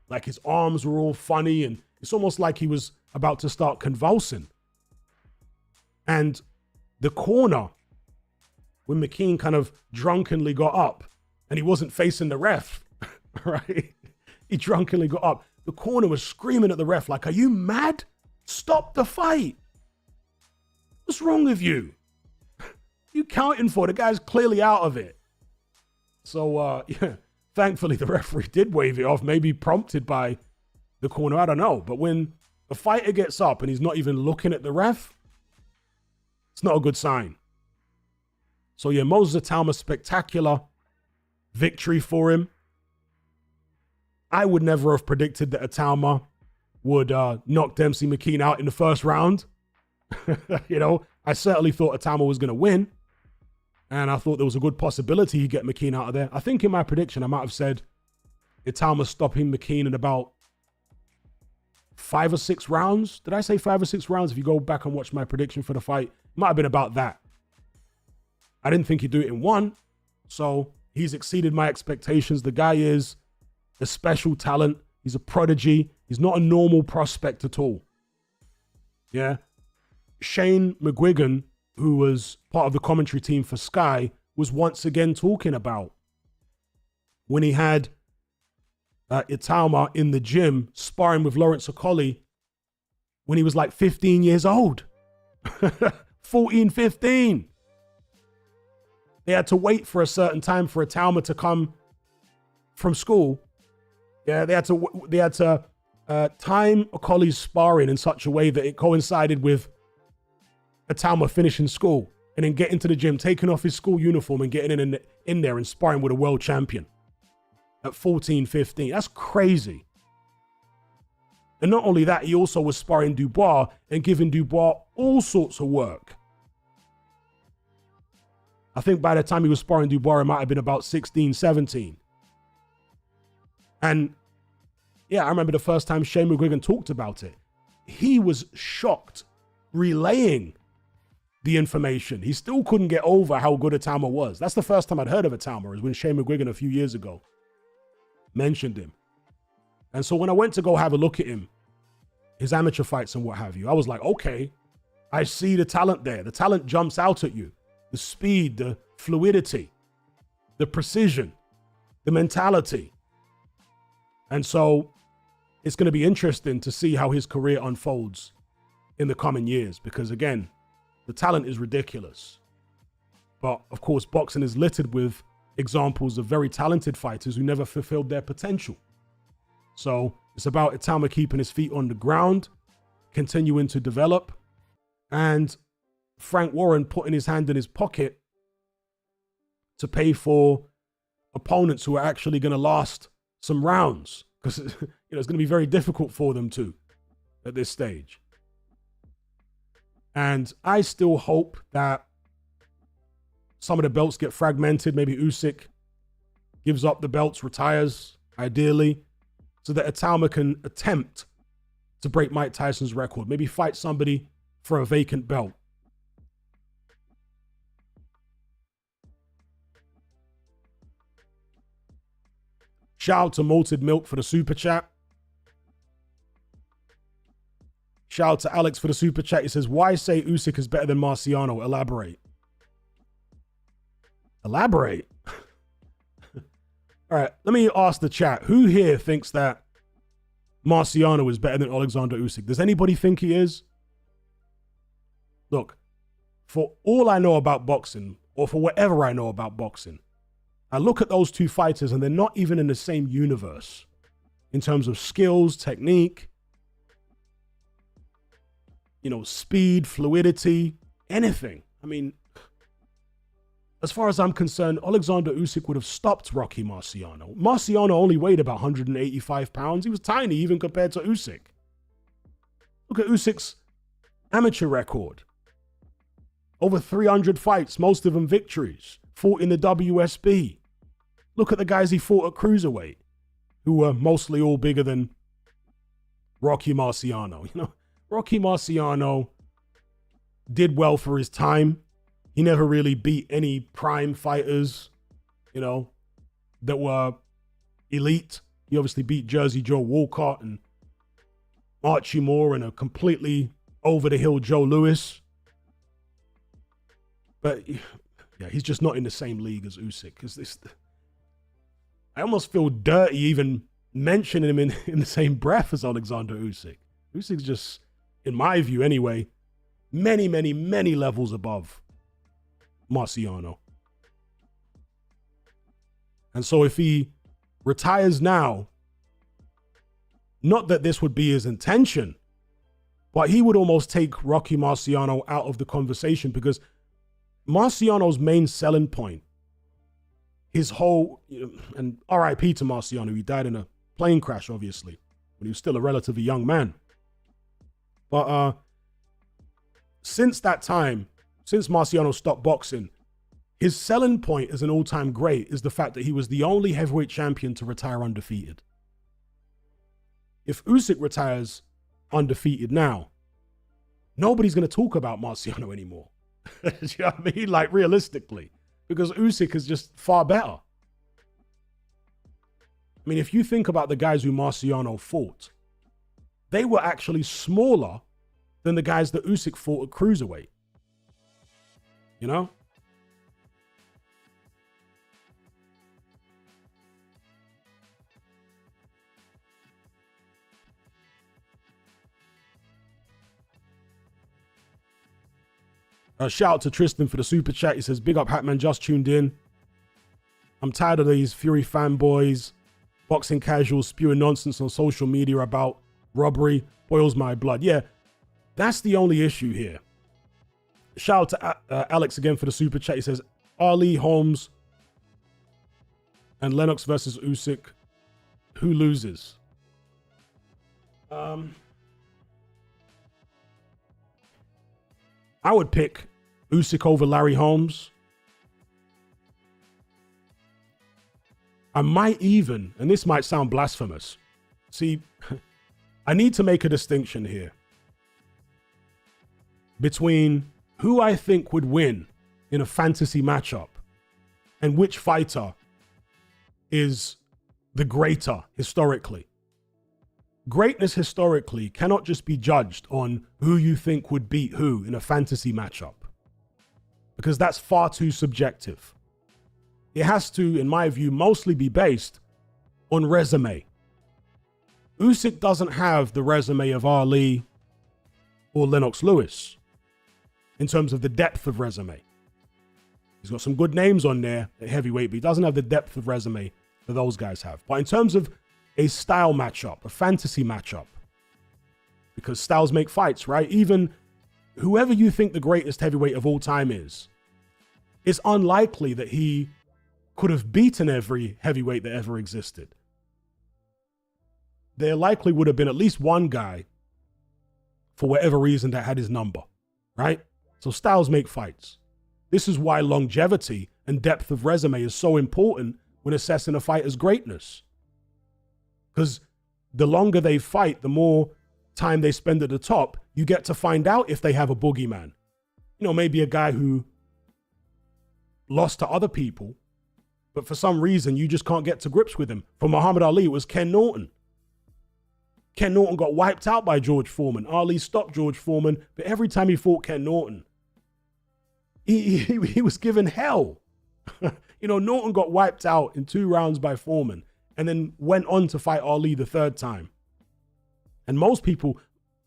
Like his arms were all funny and it's almost like he was about to start convulsing. And the corner, when McKean kind of drunkenly got up and he wasn't facing the ref, right? He drunkenly got up. The corner was screaming at the ref like, are you mad? Stop the fight. What's wrong with you? You counting for? The guy's clearly out of it. So, yeah, thankfully the referee did wave it off, maybe prompted by the corner. I don't know. But when the fighter gets up and he's not even looking at the ref, it's not a good sign. So, yeah, Moses Itauma, spectacular victory for him. I would never have predicted that Itauma would knock Dempsey McKean out in the first round. You know, I certainly thought Itauma was going to win. And I thought there was a good possibility he'd get McKean out of there. I think in my prediction, I might have said Itauma stopping McKean in about 5 or 6 rounds. Did I say 5 or 6 rounds? If you go back and watch my prediction for the fight, it might have been about that. I didn't think he'd do it in 1. So he's exceeded my expectations. The guy is a special talent. He's a prodigy. He's not a normal prospect at all. Yeah. Shane McGuigan, who was part of the commentary team for Sky, was once again talking about when he had Itauma in the gym sparring with Lawrence Okolie when he was like 15 years old. 14, 15. They had to wait for a certain time for Itauma to come from school. Yeah, they had to time Okolie's sparring in such a way that it coincided with Itauma finishing school and then getting to the gym, taking off his school uniform and getting in there and sparring with a world champion at 14, 15. That's crazy. And not only that, he also was sparring Dubois and giving Dubois all sorts of work. I think by the time he was sparring Dubois, it might have been about 16, 17. And yeah, I remember the first time Shane McGuigan talked about it. He was shocked, relaying the information. He still couldn't get over how good Itauma was. That's the first time I'd heard of Itauma, is when Shane McGuigan a few years ago mentioned him. And so when I went to go have a look at him, his amateur fights and what have you, I was like, okay, I see the talent there. The talent jumps out at you. The speed, the fluidity, the precision, the mentality. And so it's going to be interesting to see how his career unfolds in the coming years, because again, the talent is ridiculous. But of course, boxing is littered with examples of very talented fighters who never fulfilled their potential. So it's about Itauma keeping his feet on the ground, continuing to develop, and Frank Warren putting his hand in his pocket to pay for opponents who are actually going to last some rounds, because it's going to be very difficult for them to at this stage. And I still hope that some of the belts get fragmented. Maybe Usyk gives up the belts, retires, ideally, so that Itauma can attempt to break Mike Tyson's record. Maybe fight somebody for a vacant belt. Shout out to Malted Milk for the super chat. Shout out to Alex for the super chat. He says, why say Usyk is better than Marciano? Elaborate. Elaborate. All right, let me ask the chat. Who here thinks that Marciano is better than Oleksandr Usyk? Does anybody think he is? Look, for all I know about boxing, or for whatever I know about boxing, I look at those two fighters and they're not even in the same universe in terms of skills, technique, speed, fluidity, anything. I mean, as far as I'm concerned, Oleksandr Usyk would have stopped Rocky Marciano. Marciano only weighed about 185 pounds. He was tiny even compared to Usyk. Look at Usyk's amateur record. Over 300 fights, most of them victories. Fought in the WSB. Look at the guys he fought at cruiserweight, who were mostly all bigger than Rocky Marciano. Rocky Marciano did well for his time. He never really beat any prime fighters, that were elite. He obviously beat Jersey Joe Walcott and Archie Moore and a completely over-the-hill Joe Louis. But yeah, he's just not in the same league as Usyk. I almost feel dirty even mentioning him in the same breath as Oleksandr Usyk. Usyk's just, in my view anyway, many, many, many levels above Marciano. And so if he retires now, not that this would be his intention, but he would almost take Rocky Marciano out of the conversation, because Marciano's main selling point, his whole, and RIP to Marciano, he died in a plane crash, obviously, when he was still a relatively young man. But since that time, since Marciano stopped boxing, his selling point as an all-time great is the fact that he was the only heavyweight champion to retire undefeated. If Usyk retires undefeated now, nobody's going to talk about Marciano anymore. You know what I mean? Like, realistically, because Usyk is just far better. I mean, if you think about the guys who Marciano fought, they were actually smaller than the guys that Usyk fought at cruiserweight. You know? Shout out to Tristan for the super chat. He says, big up Hatman, just tuned in. I'm tired of these Fury fanboys, boxing casuals spewing nonsense on social media about robbery. Boils my blood. Yeah, that's the only issue here. Shout out to Alex again for the super chat. He says, Ali, Holmes, and Lennox versus Usyk. Who loses? I would pick Usyk over Larry Holmes. I might even, and this might sound blasphemous. See, I need to make a distinction here between who I think would win in a fantasy matchup and which fighter is the greater historically. Greatness historically cannot just be judged on who you think would beat who in a fantasy matchup, because that's far too subjective. It has to, in my view, mostly be based on resume. Usyk doesn't have the resume of Ali or Lennox Lewis in terms of the depth of resume. He's got some good names on there at heavyweight, but he doesn't have the depth of resume that those guys have. But in terms of a style matchup, a fantasy matchup, because styles make fights, right? Even whoever you think the greatest heavyweight of all time is, it's unlikely that he could have beaten every heavyweight that ever existed. There likely would have been at least one guy, for whatever reason, that had his number, right? So styles make fights. This is why longevity and depth of resume is so important when assessing a fighter's greatness. Because the longer they fight, the more time they spend at the top, you get to find out if they have a boogeyman. You know, maybe a guy who lost to other people, but for some reason, you just can't get to grips with him. For Muhammad Ali, it was Ken Norton. Ken Norton got wiped out by George Foreman. Ali stopped George Foreman, but every time he fought Ken Norton, he was given hell. You know, Norton got wiped out in 2 rounds by Foreman, and then went on to fight Ali the 3rd time. And most people,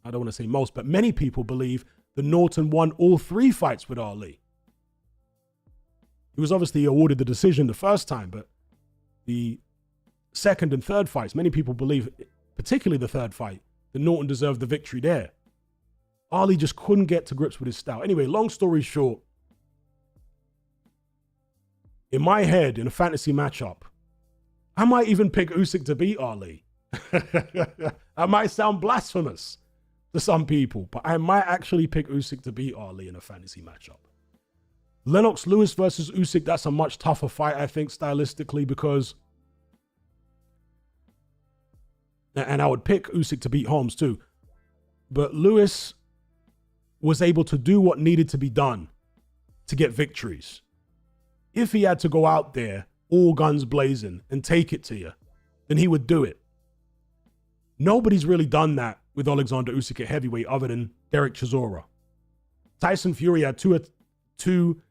I don't want to say most, but many people believe that Norton won all 3 fights with Ali. He was obviously awarded the decision the 1st time, but the 2nd and 3rd fights, many people believe, particularly the 3rd fight, that Norton deserved the victory there. Ali just couldn't get to grips with his style. Anyway, long story short, in my head, in a fantasy matchup, I might even pick Usyk to beat Ali. That might sound blasphemous to some people, but I might actually pick Usyk to beat Ali in a fantasy matchup. Lennox Lewis versus Usyk, that's a much tougher fight, I think, stylistically, because, and I would pick Usyk to beat Holmes too, but Lewis was able to do what needed to be done to get victories. If he had to go out there all guns blazing and take it to you, then he would do it. Nobody's really done that with Oleksandr Usyk at heavyweight other than Derek Chisora. Tyson Fury had two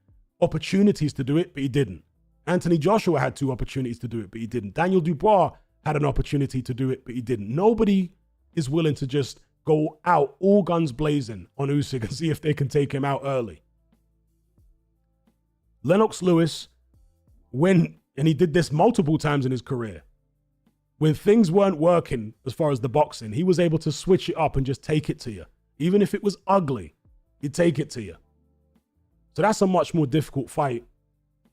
opportunities to do it, but he didn't. Anthony Joshua had 2 opportunities to do it, but he didn't. Daniel Dubois had an opportunity to do it, but he didn't. Nobody is willing to just go out all guns blazing on Usyk and see if they can take him out early. Lennox Lewis, and he did this multiple times in his career, when things weren't working as far as the boxing, he was able to switch it up and just take it to you. Even if it was ugly, he'd take it to you. So that's a much more difficult fight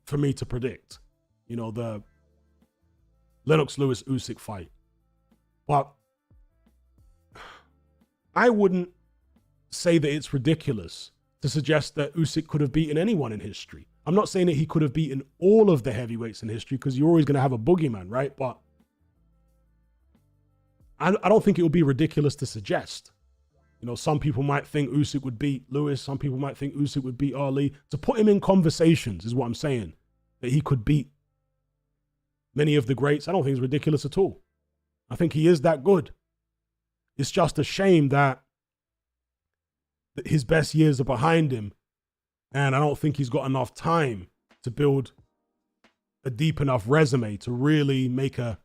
for me to predict. You know, the Lennox Lewis Usyk fight. But I wouldn't say that it's ridiculous to suggest that Usyk could have beaten anyone in history. I'm not saying that he could have beaten all of the heavyweights in history, because you're always going to have a boogeyman, right? But I don't think it would be ridiculous to suggest. You know, some people might think Usyk would beat Lewis. Some people might think Usyk would beat Ali. To put him in conversations is what I'm saying. That he could beat many of the greats, I don't think it's ridiculous at all. I think he is that good. It's just a shame that his best years are behind him, and I don't think he's got enough time to build a deep enough resume to really make a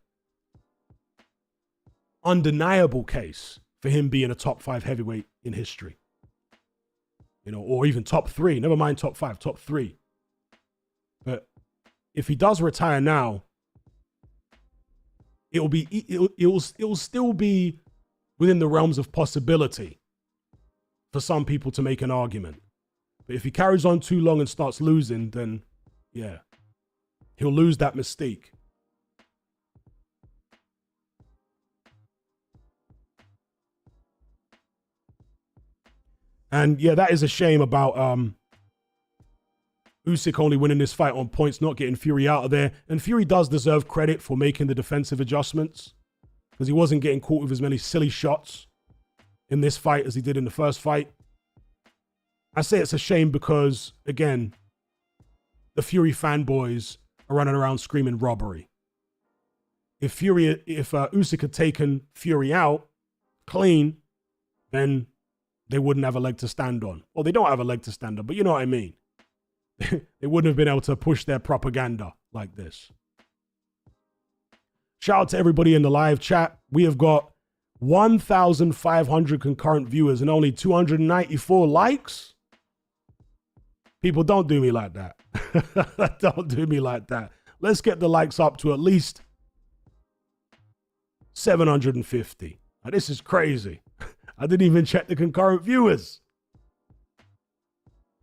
undeniable case for him being a top 5 heavyweight in history. You know, or even top 3, never mind top 5, top 3. But if he does retire now, it'll still be within the realms of possibility for some people to make an argument. But if he carries on too long and starts losing, then yeah, he'll lose that mystique. And yeah, that is a shame about Usyk only winning this fight on points, not getting Fury out of there. And Fury does deserve credit for making the defensive adjustments, because he wasn't getting caught with as many silly shots in this fight as he did in the first fight. I say it's a shame because, again, the Fury fanboys are running around screaming robbery. If Usyk had taken Fury out clean, then they wouldn't have a leg to stand on. Well, they don't have a leg to stand on, but you know what I mean. They wouldn't have been able to push their propaganda like this. Shout out to everybody in the live chat. We have got 1,500 concurrent viewers and only 294 likes. People, don't do me like that. Don't do me like that. Let's get the likes up to at least 750. Now, this is crazy. I didn't even check the concurrent viewers.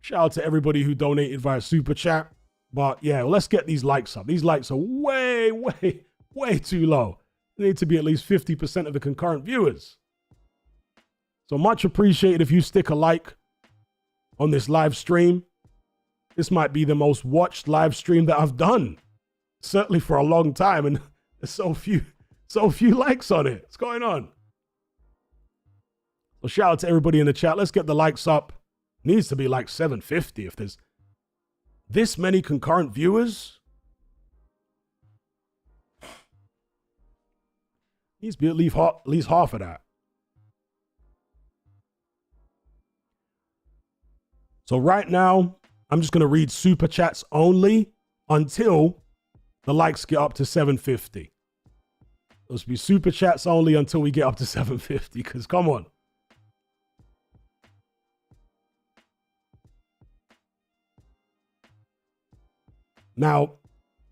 Shout out to everybody who donated via Super Chat. But yeah, well, let's get these likes up. These likes are way, way, way too low. They need to be at least 50% of the concurrent viewers. So much appreciated if you stick a like on this live stream. This might be the most watched live stream that I've done, certainly for a long time, and there's so few likes on it. What's going on? Well, shout out to everybody in the chat. Let's get the likes up. Needs to be like 750 if there's this many concurrent viewers. Needs to be at least half of that. So right now, I'm just going to read super chats only until the likes get up to 750. Those will be super chats only until we get up to 750, because come on. Now,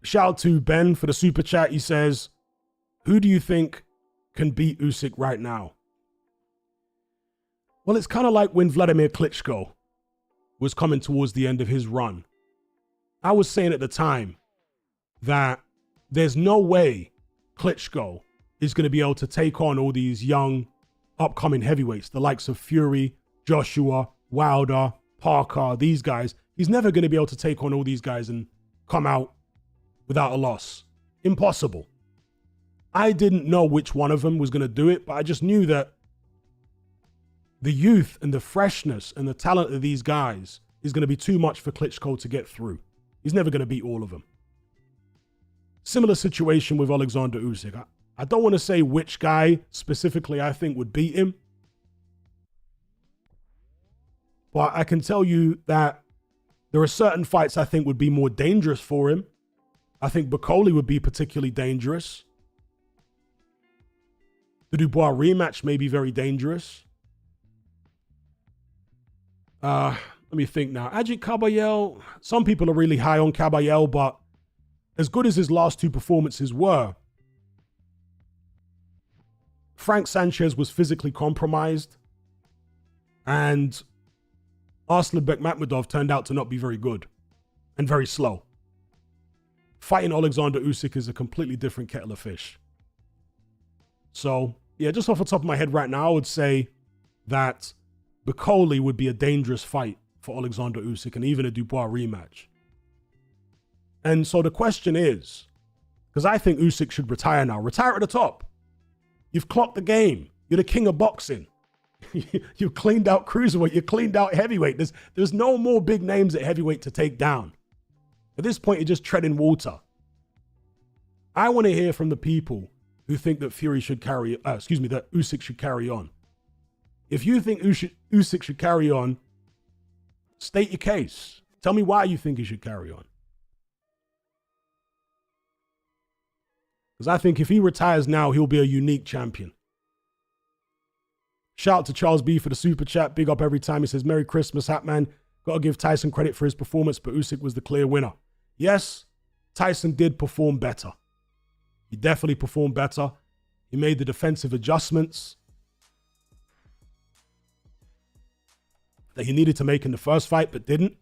shout out to Ben for the super chat. He says, who do you think can beat Usyk right now? Well, it's kind of like when Vladimir Klitschko was coming towards the end of his run. I was saying at the time that there's no way Klitschko is going to be able to take on all these young upcoming heavyweights, the likes of Fury, Joshua, Wilder, Parker, these guys. He's never going to be able to take on all these guys and come out without a loss. Impossible. I didn't know which one of them was going to do it, but I just knew that the youth and the freshness and the talent of these guys is going to be too much for Klitschko to get through. He's never going to beat all of them. Similar situation with Oleksandr Usyk. I don't want to say which guy specifically I think would beat him, but I can tell you that there are certain fights I think would be more dangerous for him. I think Bakoli would be particularly dangerous. The Dubois rematch may be very dangerous. Let me think now. Ajit Kabayel, some people are really high on Kabayel, but as good as his last two performances were, Frank Sanchez was physically compromised, and Arslan Bekmambetov turned out to not be very good and very slow. Fighting Oleksandr Usyk is a completely different kettle of fish. So, yeah, just off the top of my head right now, I would say that Bacoli would be a dangerous fight for Oleksandr Usyk and even a Dubois rematch. And so the question is, because I think Usyk should retire now. Retire at the top. You've clocked the game. You're the king of boxing. You've cleaned out cruiserweight. You cleaned out heavyweight. There's no more big names at heavyweight to take down. At this point, you're just treading water. I want to hear from the people who think that that Usyk should carry on. If you think Usyk should carry on, state your case. Tell me why you think he should carry on. Because I think if he retires now, he'll be a unique champion. Shout out to Charles B for the super chat. Big up every time. He says, Merry Christmas, Hatman. Got to give Tyson credit for his performance, but Usyk was the clear winner. Yes, Tyson did perform better. He definitely performed better. He made the defensive adjustments that he needed to make in the first fight, but didn't.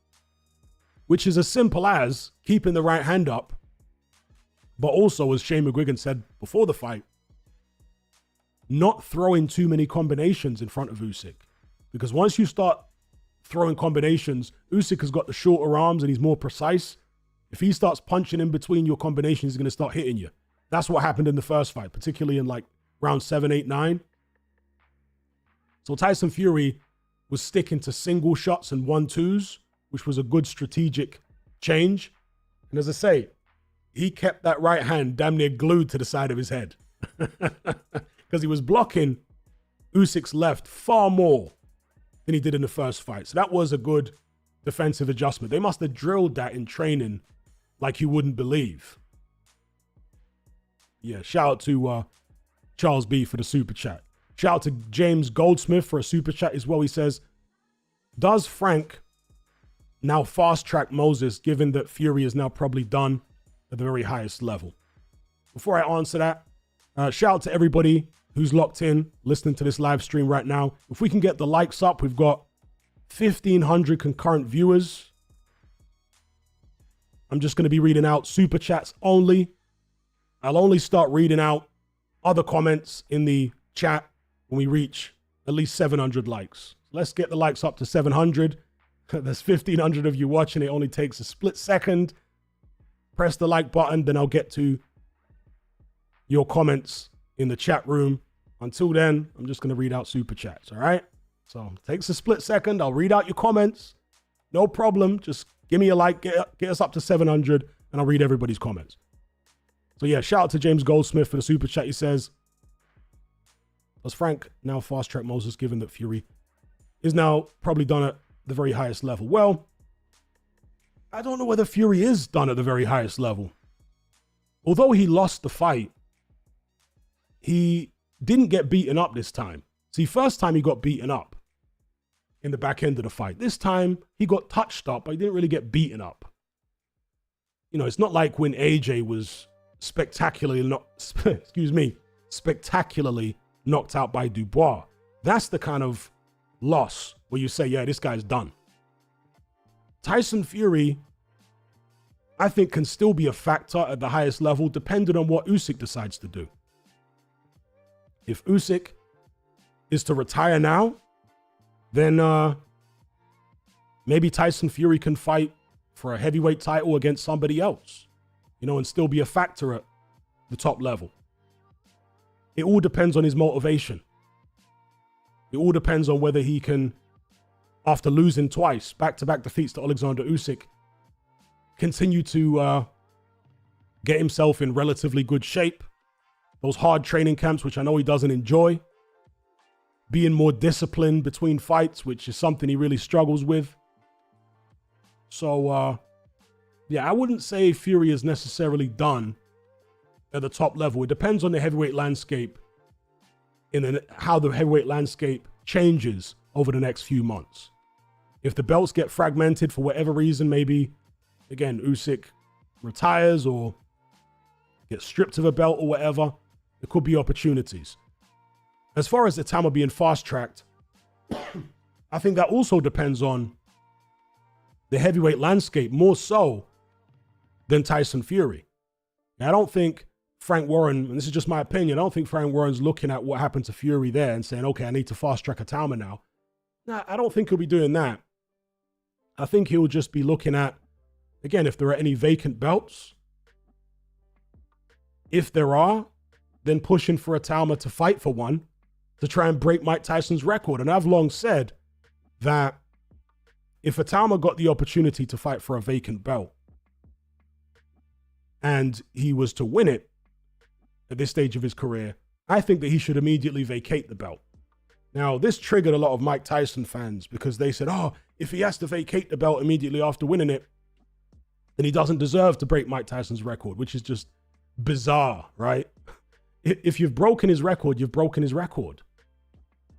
Which is as simple as keeping the right hand up, but also, as Shane McGuigan said before the fight, not throwing too many combinations in front of Usyk. Because once you start throwing combinations, Usyk has got the shorter arms and he's more precise. If he starts punching in between your combinations, he's going to start hitting you. That's what happened in the first fight, particularly in like round 7, 8, 9. So Tyson Fury was sticking to single shots and 1-2s, which was a good strategic change. And as I say, he kept that right hand damn near glued to the side of his head because he was blocking Usyk's left far more than he did in the first fight. So that was a good defensive adjustment. They must have drilled that in training like you wouldn't believe. Yeah, shout out to Charles B for the super chat. Shout out to James Goldsmith for a super chat as well. He says, does Frank now fast track Moses given that Fury is now probably done at the very highest level? Before I answer that, shout out to everybody who's locked in, listening to this live stream right now. If we can get the likes up, we've got 1,500 concurrent viewers. I'm just going to be reading out super chats only. I'll only start reading out other comments in the chat when we reach at least 700 likes. Let's get the likes up to 700. There's 1,500 of you watching. It only takes a split second. Press the like button, then I'll get to your comments in the chat room. Until then, I'm just going to read out super chats, all right? So it takes a split second. I'll read out your comments. No problem. Just give me a like, get us up to 700, and I'll read everybody's comments. So yeah, shout out to James Goldsmith for the super chat. He says, does Frank now fast track Moses given that Fury is now probably done at the very highest level? Well, I don't know whether Fury is done at the very highest level. Although he lost the fight, he didn't get beaten up this time. See, first time he got beaten up in the back end of the fight. This time he got touched up, but he didn't really get beaten up. You know, it's not like when AJ was spectacularly knocked out by Dubois. That's the kind of loss where you say, yeah, this guy's done. Tyson Fury, I think, can still be a factor at the highest level, depending on what Usyk decides to do. If Usyk is to retire now, then maybe Tyson Fury can fight for a heavyweight title against somebody else, you know, and still be a factor at the top level. It all depends on his motivation. It all depends on whether he can, after losing twice, back-to-back defeats to Oleksandr Usyk, continue to get himself in relatively good shape. Those hard training camps, which I know he doesn't enjoy. Being more disciplined between fights, which is something he really struggles with. So, yeah, I wouldn't say Fury is necessarily done at the top level. It depends on the heavyweight landscape how the heavyweight landscape changes over the next few months. If the belts get fragmented for whatever reason, maybe, again, Usyk retires or gets stripped of a belt or whatever, there could be opportunities. As far as Itauma being fast-tracked, I think that also depends on the heavyweight landscape more so than Tyson Fury. Now, I don't think Frank Warren, and this is just my opinion, I don't think Frank Warren's looking at what happened to Fury there and saying, okay, I need to fast-track Itauma now. Nah, I don't think he'll be doing that. I think he'll just be looking at, again, if there are any vacant belts. If there are, then pushing for Itauma to fight for one to try and break Mike Tyson's record. And I've long said that if Itauma got the opportunity to fight for a vacant belt and he was to win it at this stage of his career, I think that he should immediately vacate the belt. Now, this triggered a lot of Mike Tyson fans because they said, oh, if he has to vacate the belt immediately after winning it, then he doesn't deserve to break Mike Tyson's record, which is just bizarre, right? If you've broken his record, you've broken his record.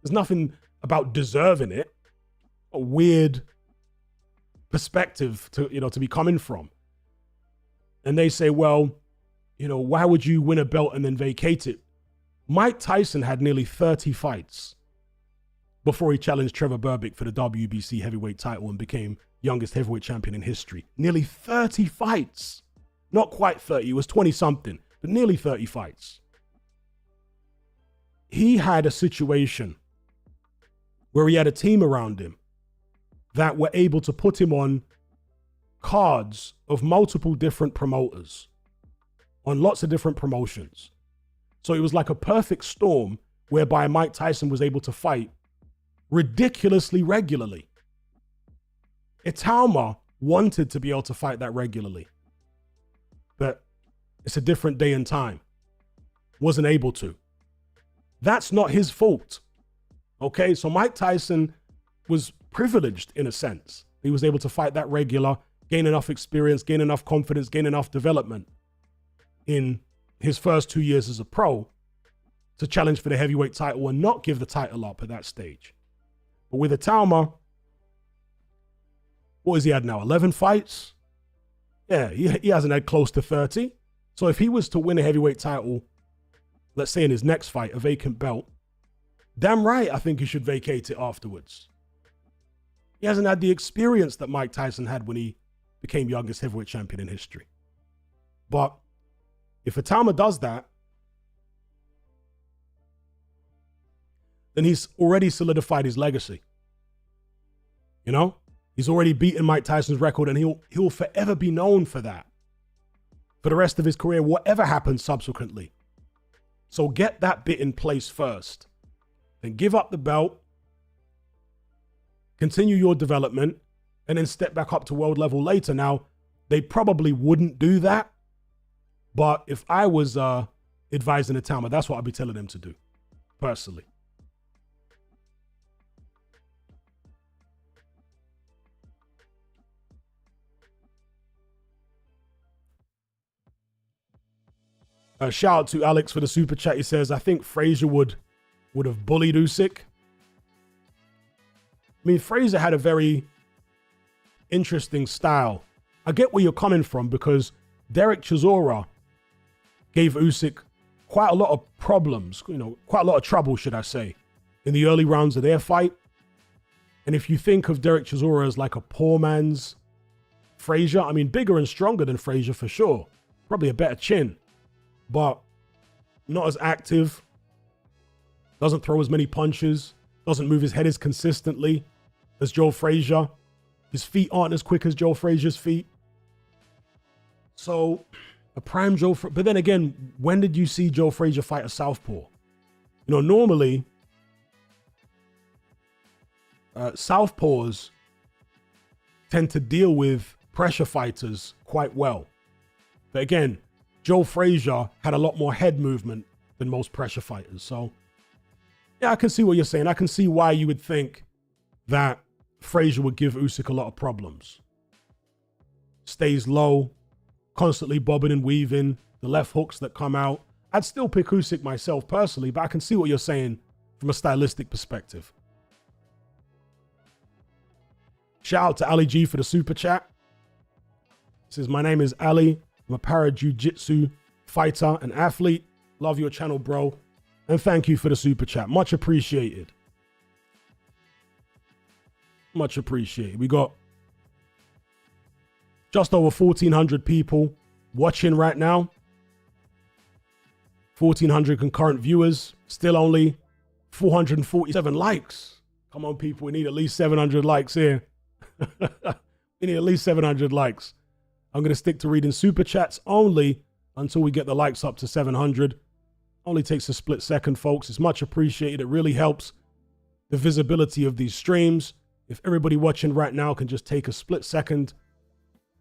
There's nothing about deserving it. A weird perspective to be coming from. And they say, well, why would you win a belt and then vacate it? Mike Tyson had nearly 30 fights before he challenged Trevor Berbick for the WBC heavyweight title and became youngest heavyweight champion in history. Nearly 30 fights. Not quite 30, it was 20-something, but nearly 30 fights. He had a situation where he had a team around him that were able to put him on cards of multiple different promoters, on lots of different promotions. So it was like a perfect storm whereby Mike Tyson was able to fight ridiculously regularly. Itauma wanted to be able to fight that regularly, but it's a different day and time. Wasn't able to. That's not his fault. Okay, so Mike Tyson was privileged in a sense. He was able to fight that regular, gain enough experience, gain enough confidence, gain enough development in his first 2 years as a pro to challenge for the heavyweight title and not give the title up at that stage. But with Itauma, what has he had now? 11 fights? Yeah, he hasn't had close to 30. So if he was to win a heavyweight title, let's say in his next fight, a vacant belt, damn right, I think he should vacate it afterwards. He hasn't had the experience that Mike Tyson had when he became youngest heavyweight champion in history. But if Itauma does that, then he's already solidified his legacy. He's already beaten Mike Tyson's record, and he'll forever be known for that for the rest of his career, whatever happens subsequently. So get that bit in place first. Then give up the belt, continue your development, and then step back up to world level later. Now, they probably wouldn't do that, but if I was advising Itauma, that's what I'd be telling them to do, personally. Shout out to Alex for the super chat. He says, I think Frazier would have bullied Usyk. I mean, Frazier had a very interesting style. I get where you're coming from because Derek Chisora gave Usyk quite a lot of problems, quite a lot of trouble, should I say, in the early rounds of their fight. And if you think of Derek Chisora as like a poor man's Frazier, I mean, bigger and stronger than Frazier for sure. Probably a better chin, but not as active. Doesn't throw as many punches. Doesn't move his head as consistently as Joe Frazier. His feet aren't as quick as Joe Frazier's feet. So, a prime Joe... But then again, when did you see Joe Frazier fight a southpaw? Normally, southpaws tend to deal with pressure fighters quite well. But again, Joe Frazier had a lot more head movement than most pressure fighters. So, yeah, I can see what you're saying. I can see why you would think that Frazier would give Usyk a lot of problems. Stays low, constantly bobbing and weaving, the left hooks that come out. I'd still pick Usyk myself personally, but I can see what you're saying from a stylistic perspective. Shout out to Ali G for the super chat. He says, my name is Ali. I'm a para-jiu-jitsu fighter and athlete. Love your channel, bro. And thank you for the super chat. Much appreciated. Much appreciated. We got just over 1,400 people watching right now. 1,400 concurrent viewers. Still only 447 likes. Come on, people. We need at least 700 likes here. We need at least 700 likes. I'm going to stick to reading super chats only until we get the likes up to 700. Only takes a split second, folks. It's much appreciated. It really helps the visibility of these streams. If everybody watching right now can just take a split second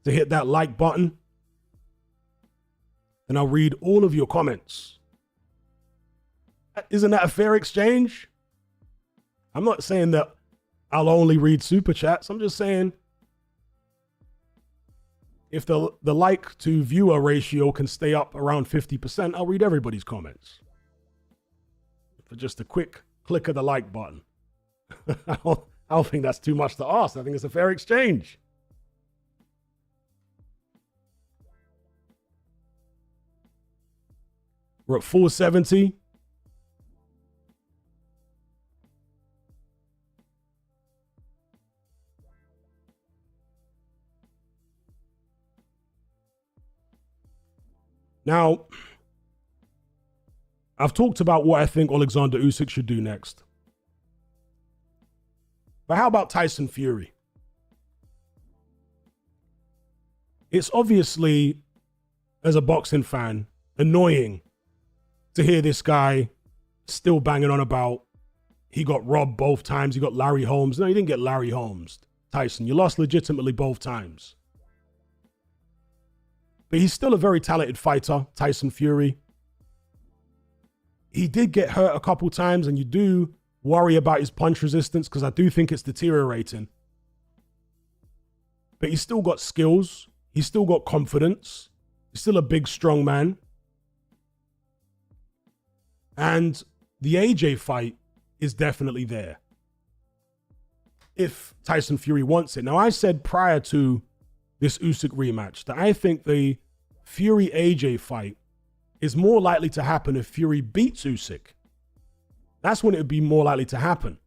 to hit that like button, then I'll read all of your comments. Isn't that a fair exchange? I'm not saying that I'll only read super chats. I'm just saying if the like to viewer ratio can stay up around 50%, I'll read everybody's comments. For just a quick click of the like button. I don't think that's too much to ask. I think it's a fair exchange. We're at 470. Now, I've talked about what I think Oleksandr Usyk should do next. But how about Tyson Fury? It's obviously, as a boxing fan, annoying to hear this guy still banging on about he got robbed both times. He got Larry Holmes. No, you didn't get Larry Holmes, Tyson. You lost legitimately both times. But he's still a very talented fighter, Tyson Fury. He did get hurt a couple times, and you do worry about his punch resistance because I do think it's deteriorating. But he's still got skills. He's still got confidence. He's still a big, strong man. And the AJ fight is definitely there if Tyson Fury wants it. Now, I said prior to this Usyk rematch that I think the Fury-AJ fight is more likely to happen if Fury beats Usyk. That's when it would be more likely to happen,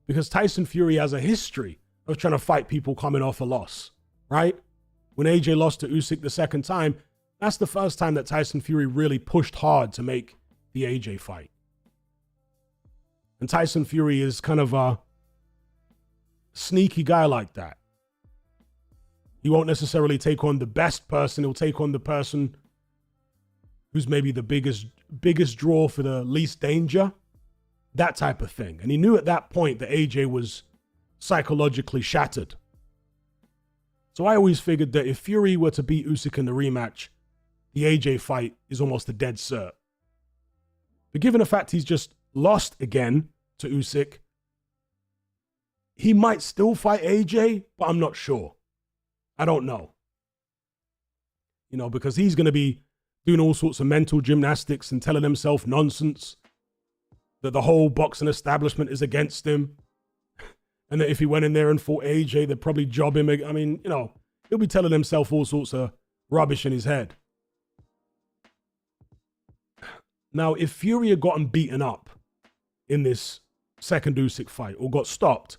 because Tyson Fury has a history of trying to fight people coming off a loss, right? When AJ lost to Usyk the second time, that's the first time that Tyson Fury really pushed hard to make the AJ fight. And Tyson Fury is kind of a sneaky guy like that. He won't necessarily take on the best person. He'll take on the person who's maybe the biggest draw for the least danger. That type of thing. And he knew at that point that AJ was psychologically shattered. So I always figured that if Fury were to beat Usyk in the rematch, the AJ fight is almost a dead cert. But given the fact he's just lost again to Usyk, he might still fight AJ, but I'm not sure. I don't know. You know, because he's going to be doing all sorts of mental gymnastics and telling himself nonsense that the whole boxing establishment is against him. And that if he went in there and fought AJ, they'd probably job him. I mean, you know, he'll be telling himself all sorts of rubbish in his head. Now, if Fury had gotten beaten up in this second Usyk fight or got stopped,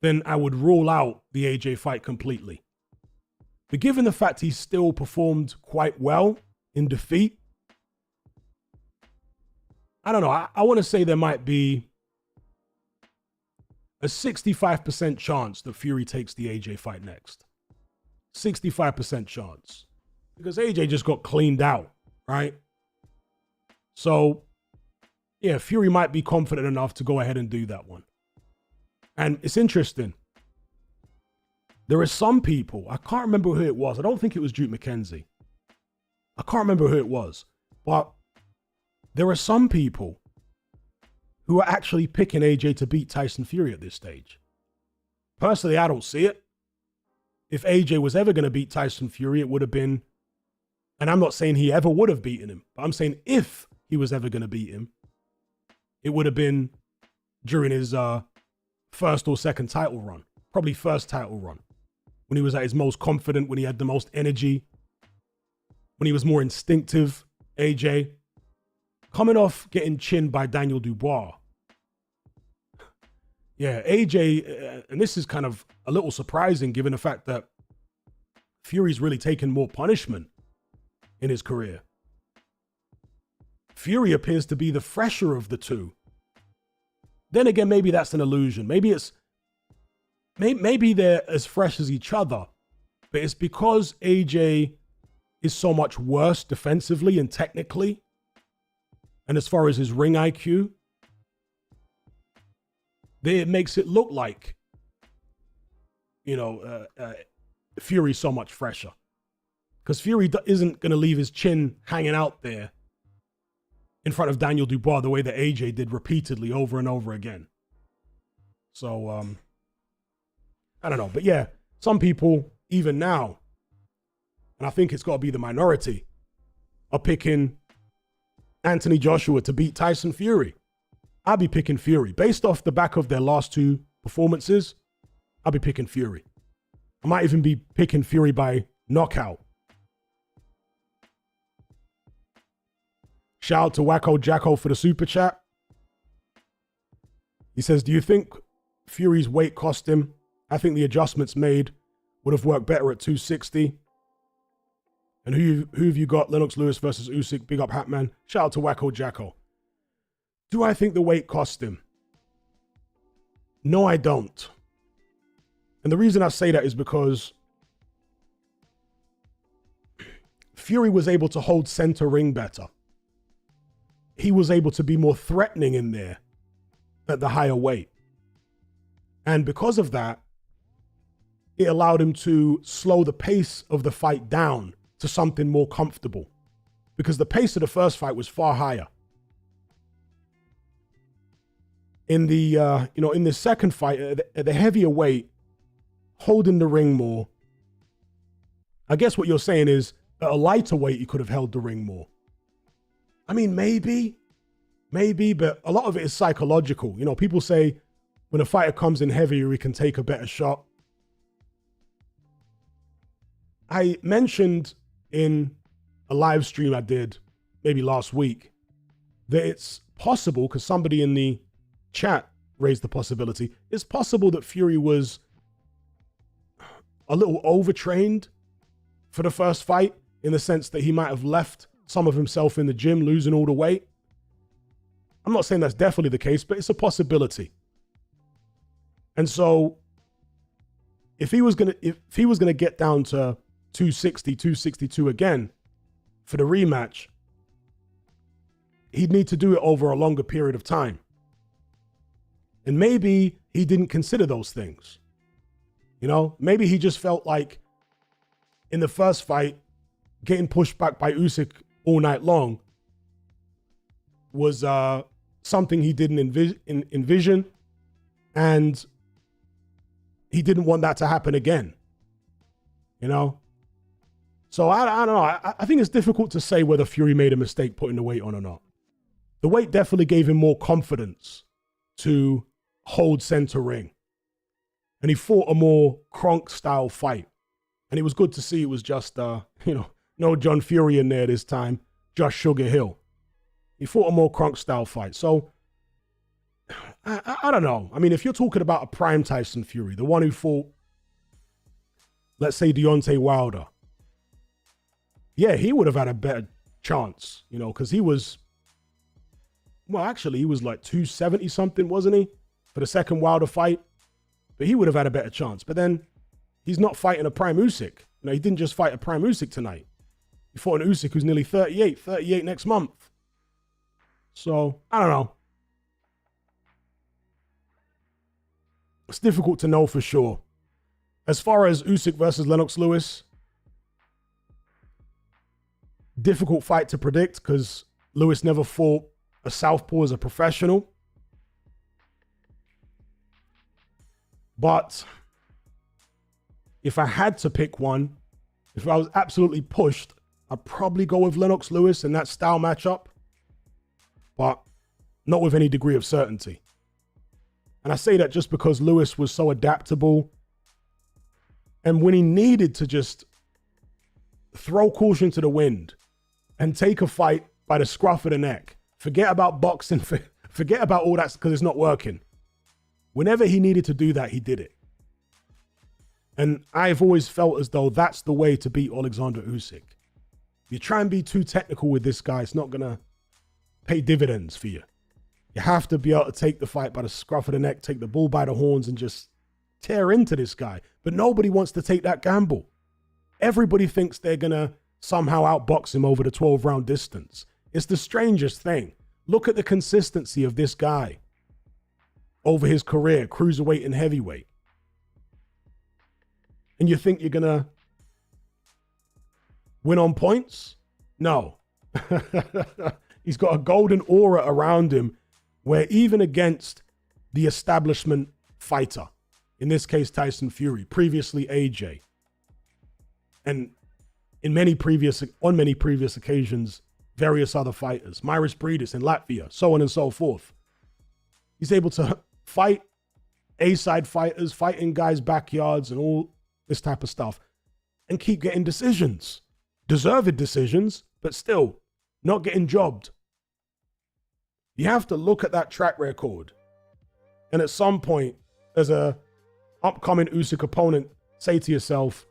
then I would rule out the AJ fight completely. But given the fact he still performed quite well in defeat, I don't know. I want to say there might be a 65% chance that Fury takes the AJ fight next. 65% chance. Because AJ just got cleaned out, right? So, yeah, Fury might be confident enough to go ahead and do that one. And it's interesting. There are some people, I can't remember who it was. I don't think it was Duke McKenzie. I can't remember who it was. But there are some people who are actually picking AJ to beat Tyson Fury at this stage. Personally, I don't see it. If AJ was ever going to beat Tyson Fury, it would have been And I'm not saying he ever would have beaten him, but I'm saying if he was ever going to beat him, it would have been during his first or second title run. Probably first title run. When he was at his most confident, when he had the most energy, when he was more instinctive, AJ. Coming off getting chinned by Daniel Dubois. Yeah, AJ, and this is kind of a little surprising given the fact that Fury's really taken more punishment in his career. Fury appears to be the fresher of the two. Then again, maybe that's an illusion. Maybe they're as fresh as each other, but it's because AJ is so much worse defensively and technically, and as far as his ring IQ, it makes it look like, Fury's so much fresher. Because Fury isn't going to leave his chin hanging out there in front of Daniel Dubois the way that AJ did repeatedly over and over again. So, I don't know. But yeah, some people, even now, and I think it's got to be the minority, are picking Anthony Joshua to beat Tyson Fury. I'll be picking Fury. Based off the back of their last two performances, I'll be picking Fury. I might even be picking Fury by knockout. Shout out to Wacko Jacko for the super chat. He says, do you think Fury's weight cost him? I think the adjustments made would have worked better at 260. And who have you got? Lennox Lewis versus Usyk. Big up Hatman. Shout out to Wacko Jacko. Do I think the weight cost him? No, I don't. And the reason I say that is because Fury was able to hold center ring better. He was able to be more threatening in there at the higher weight. And because of that, it allowed him to slow the pace of the fight down to something more comfortable. Because the pace of the first fight was far higher. In the, in the second fight, at the heavier weight, holding the ring more. I guess what you're saying is at a lighter weight, he could have held the ring more. I mean, maybe, but a lot of it is psychological. People say when a fighter comes in heavier, he can take a better shot. I mentioned in a live stream I did maybe last week that it's possible, because somebody in the chat raised the possibility, it's possible that Fury was a little overtrained for the first fight, in the sense that he might have left some of himself in the gym, losing all the weight. I'm not saying that's definitely the case, but it's a possibility. And so if he was gonna get down to 260, 262 again for the rematch, he'd need to do it over a longer period of time. And maybe he didn't consider those things. Maybe he just felt like in the first fight, getting pushed back by Usyk all night long was something he didn't envision, and he didn't want that to happen again. So I don't know. I think it's difficult to say whether Fury made a mistake putting the weight on or not. The weight definitely gave him more confidence to hold center ring. And he fought a more Kronk-style fight. And it was good to see it was just, no John Fury in there this time, just Sugar Hill. He fought a more Kronk-style fight. So, I don't know. I mean, if you're talking about a prime Tyson Fury, the one who fought, let's say, Deontay Wilder, yeah, he would have had a better chance, because he was, he was like 270 something, wasn't he? For the second Wilder fight. But he would have had a better chance. But then he's not fighting a prime Usyk. He didn't just fight a prime Usyk tonight. He fought an Usyk who's nearly 38 next month. So, I don't know. It's difficult to know for sure. As far as Usyk versus Lennox Lewis, difficult fight to predict because Lewis never fought a southpaw as a professional. But if I had to pick one, if I was absolutely pushed I'd probably go with Lennox Lewis in that style matchup, but not with any degree of certainty. And I say that just because Lewis was so adaptable. And when he needed to just throw caution to the wind and take a fight by the scruff of the neck, forget about boxing, forget about all that because it's not working. Whenever he needed to do that, he did it. And I've always felt as though that's the way to beat Oleksandr Usyk. If you try and be too technical with this guy, it's not going to pay dividends for you. You have to be able to take the fight by the scruff of the neck, take the bull by the horns and just tear into this guy. But nobody wants to take that gamble. Everybody thinks they're going to somehow outbox him over the 12-round distance. It's the strangest thing. Look at the consistency of this guy over his career, cruiserweight and heavyweight. And you think you're going to win on points? No. He's got a golden aura around him where even against the establishment fighter, in this case Tyson Fury, previously AJ, and on many previous occasions, various other fighters, Myris Breedis in Latvia, so on and so forth. He's able to fight A-side fighters, fight in guys' backyards and all this type of stuff, and keep getting decisions. Deserved decisions, but still not getting jobbed. You have to look at that track record. And at some point, as a upcoming Usyk opponent, say to yourself,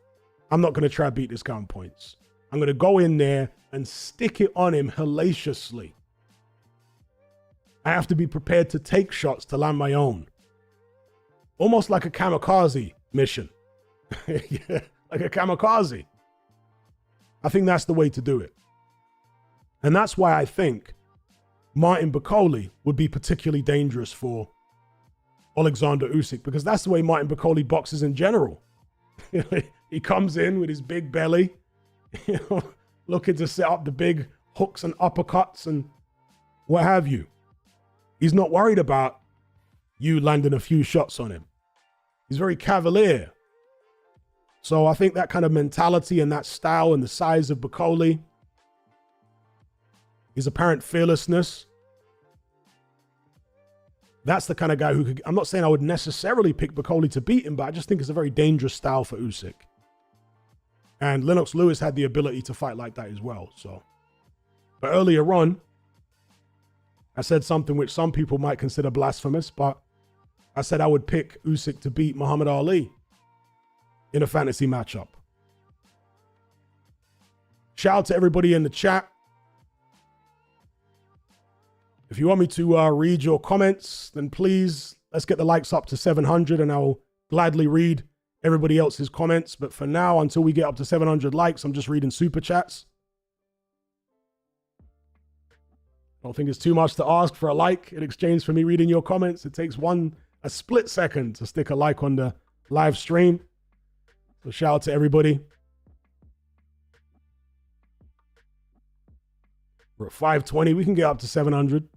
I'm not going to try to beat this guy on points. I'm going to go in there and stick it on him hellaciously. I have to be prepared to take shots to land my own. Almost like a kamikaze mission. Yeah, like a kamikaze. I think that's the way to do it. And that's why I think Martin Bakole would be particularly dangerous for Oleksandr Usyk, because that's the way Martin Bakole boxes in general. He comes in with his big belly, looking to set up the big hooks and uppercuts and what have you. He's not worried about you landing a few shots on him. He's very cavalier. So I think that kind of mentality and that style and the size of Bakole, his apparent fearlessness, that's the kind of guy who could, I'm not saying I would necessarily pick Bakole to beat him, but I just think it's a very dangerous style for Usyk. And Lennox Lewis had the ability to fight like that as well. So, but earlier on, I said something which some people might consider blasphemous, but I said I would pick Usyk to beat Muhammad Ali in a fantasy matchup. Shout out to everybody in the chat. If you want me to read your comments, then please, let's get the likes up to 700 and I'll gladly read everybody else's comments. But for now, until we get up to 700 likes, I'm just reading super chats. I don't think it's too much to ask for a like in exchange for me reading your comments. It takes a split second to stick a like on the live stream. So shout out to everybody. We're at 520. We can get up to 700.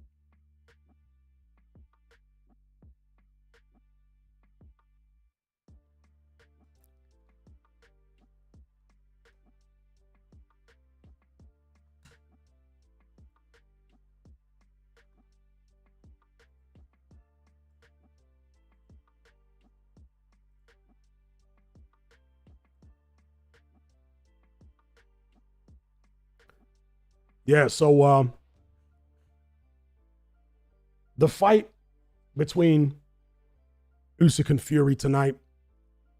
Yeah, so the fight between Usyk and Fury tonight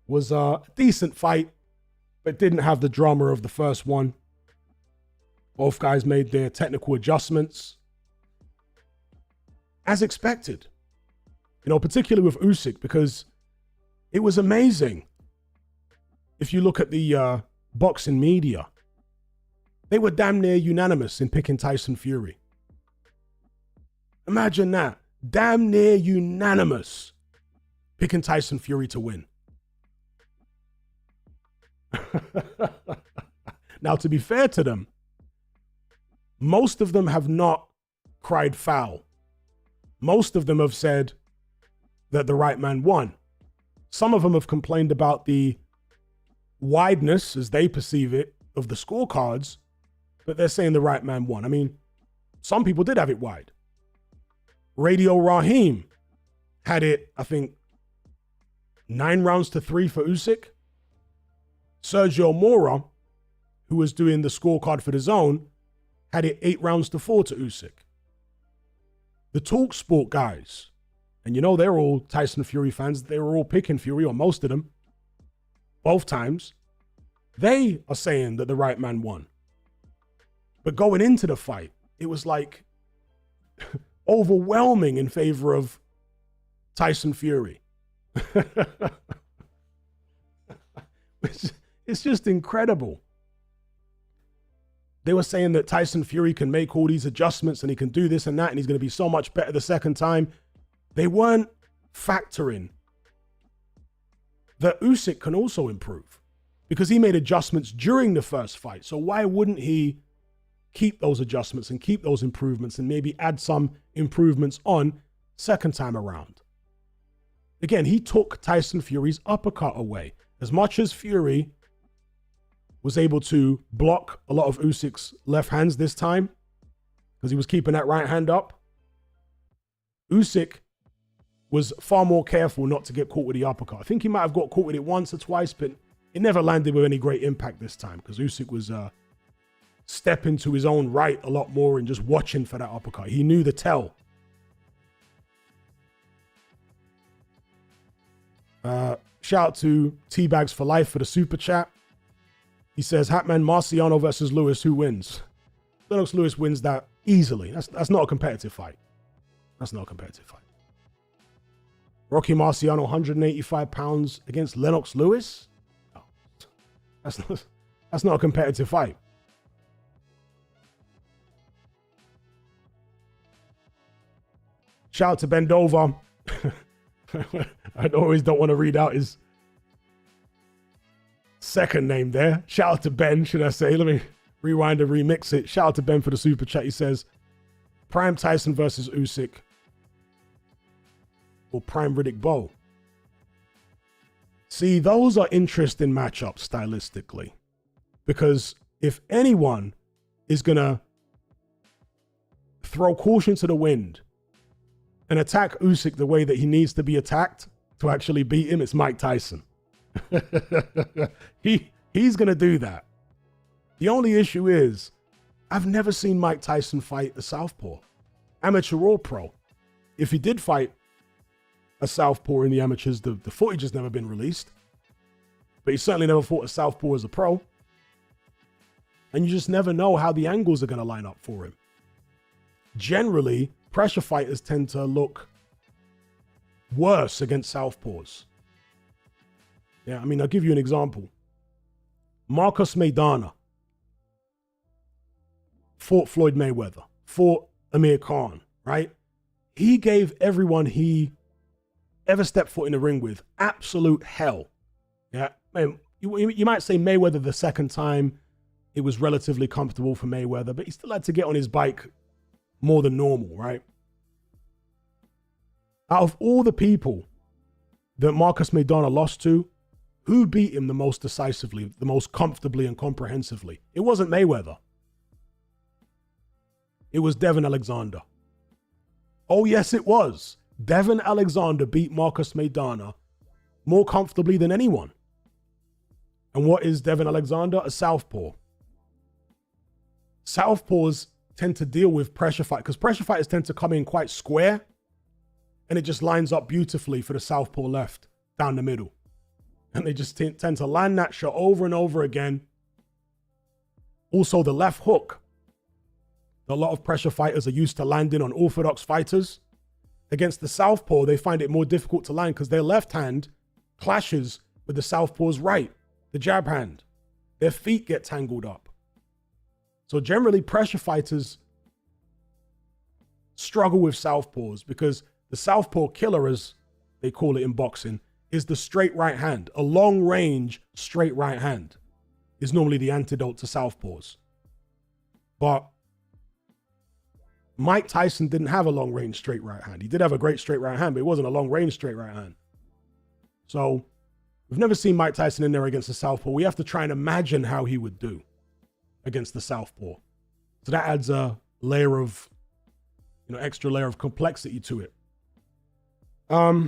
was a decent fight, but didn't have the drama of the first one. Both guys made their technical adjustments, as expected. You know, particularly with Usyk, because it was amazing. If you look at the boxing media, they were damn near unanimous in picking Tyson Fury. Imagine that. Damn near unanimous picking Tyson Fury to win. Now, to be fair to them, most of them have not cried foul. Most of them have said that the right man won. Some of them have complained about the wideness, as they perceive it, of the scorecards, but they're saying the right man won. I mean, some people did have it wide. Radio Raheem had it, I think, 9 rounds to 3 for Usyk. Sergio Mora, who was doing the scorecard for the zone, had it 8 rounds to 4 to Usyk. The TalkSport guys, and you know they're all Tyson Fury fans, they were all picking Fury, or most of them, both times. They are saying that the right man won. But going into the fight, it was like overwhelming in favor of Tyson Fury. It's just incredible. They were saying that Tyson Fury can make all these adjustments and he can do this and that and he's going to be so much better the second time. They weren't factoring that Usyk can also improve because he made adjustments during the first fight. So why wouldn't he keep those adjustments and keep those improvements and maybe add some improvements on second time around? Again, he took Tyson Fury's uppercut away. As much as Fury was able to block a lot of Usyk's left hands this time, because he was keeping that right hand up, Usyk was far more careful not to get caught with the uppercut. I think he might have got caught with it once or twice, but it never landed with any great impact this time, because Usyk was stepping to his own right a lot more and just watching for that uppercut. He knew the tell. Shout out to Teabags for Life for the super chat. He says, Hatman, Marciano versus Lewis, who wins? Lennox Lewis wins that easily. That's not a competitive fight. That's not a competitive fight. Rocky Marciano, 185 pounds against Lennox Lewis? No. That's not a competitive fight. Shout out to Bendova. I always don't want to read out his second name there. Shout out to Ben, should I say. Let me rewind and remix it. Shout out to Ben for the super chat. He says, Prime Tyson versus Usyk or Prime Riddick Bowe. See, those are interesting matchups stylistically, because if anyone is going to throw caution to the wind and attack Usyk the way that he needs to be attacked to actually beat him, it's Mike Tyson. He's going to do that. The only issue is, I've never seen Mike Tyson fight a southpaw, amateur or pro. If he did fight a southpaw in the amateurs, the footage has never been released. But he certainly never fought a southpaw as a pro. And you just never know how the angles are going to line up for him. Generally, pressure fighters tend to look worse against southpaws. Yeah, I mean, I'll give you an example. Marcos Maidana fought Floyd Mayweather, fought Amir Khan, right? He gave everyone he ever stepped foot in the ring with absolute hell. Yeah, man, you might say Mayweather the second time, it was relatively comfortable for Mayweather, but he still had to get on his bike more than normal, right? Out of all the people that Marcos Maidana lost to, who beat him the most decisively, the most comfortably and comprehensively? It wasn't Mayweather. It was Devin Alexander. Oh, yes, it was. Devin Alexander beat Marcos Maidana more comfortably than anyone. And what is Devin Alexander? A southpaw. Southpaws tend to deal with pressure fight, because pressure fighters tend to come in quite square, and it just lines up beautifully for the southpaw left down the middle. And they just tend to land that shot over and over again. Also, the left hook. A lot of pressure fighters are used to landing on orthodox fighters. Against the southpaw, they find it more difficult to land because their left hand clashes with the southpaw's right, the jab hand. Their feet get tangled up. So generally, pressure fighters struggle with southpaws because the southpaw killer, as they call it in boxing, is the straight right hand. A long range straight right hand is normally the antidote to southpaws. But Mike Tyson didn't have a long range straight right hand. He did have a great straight right hand, but it wasn't a long range straight right hand. So we've never seen Mike Tyson in there against the southpaw. We have to try and imagine how he would do against the southpaw. So that adds a layer of, extra layer of complexity to it. I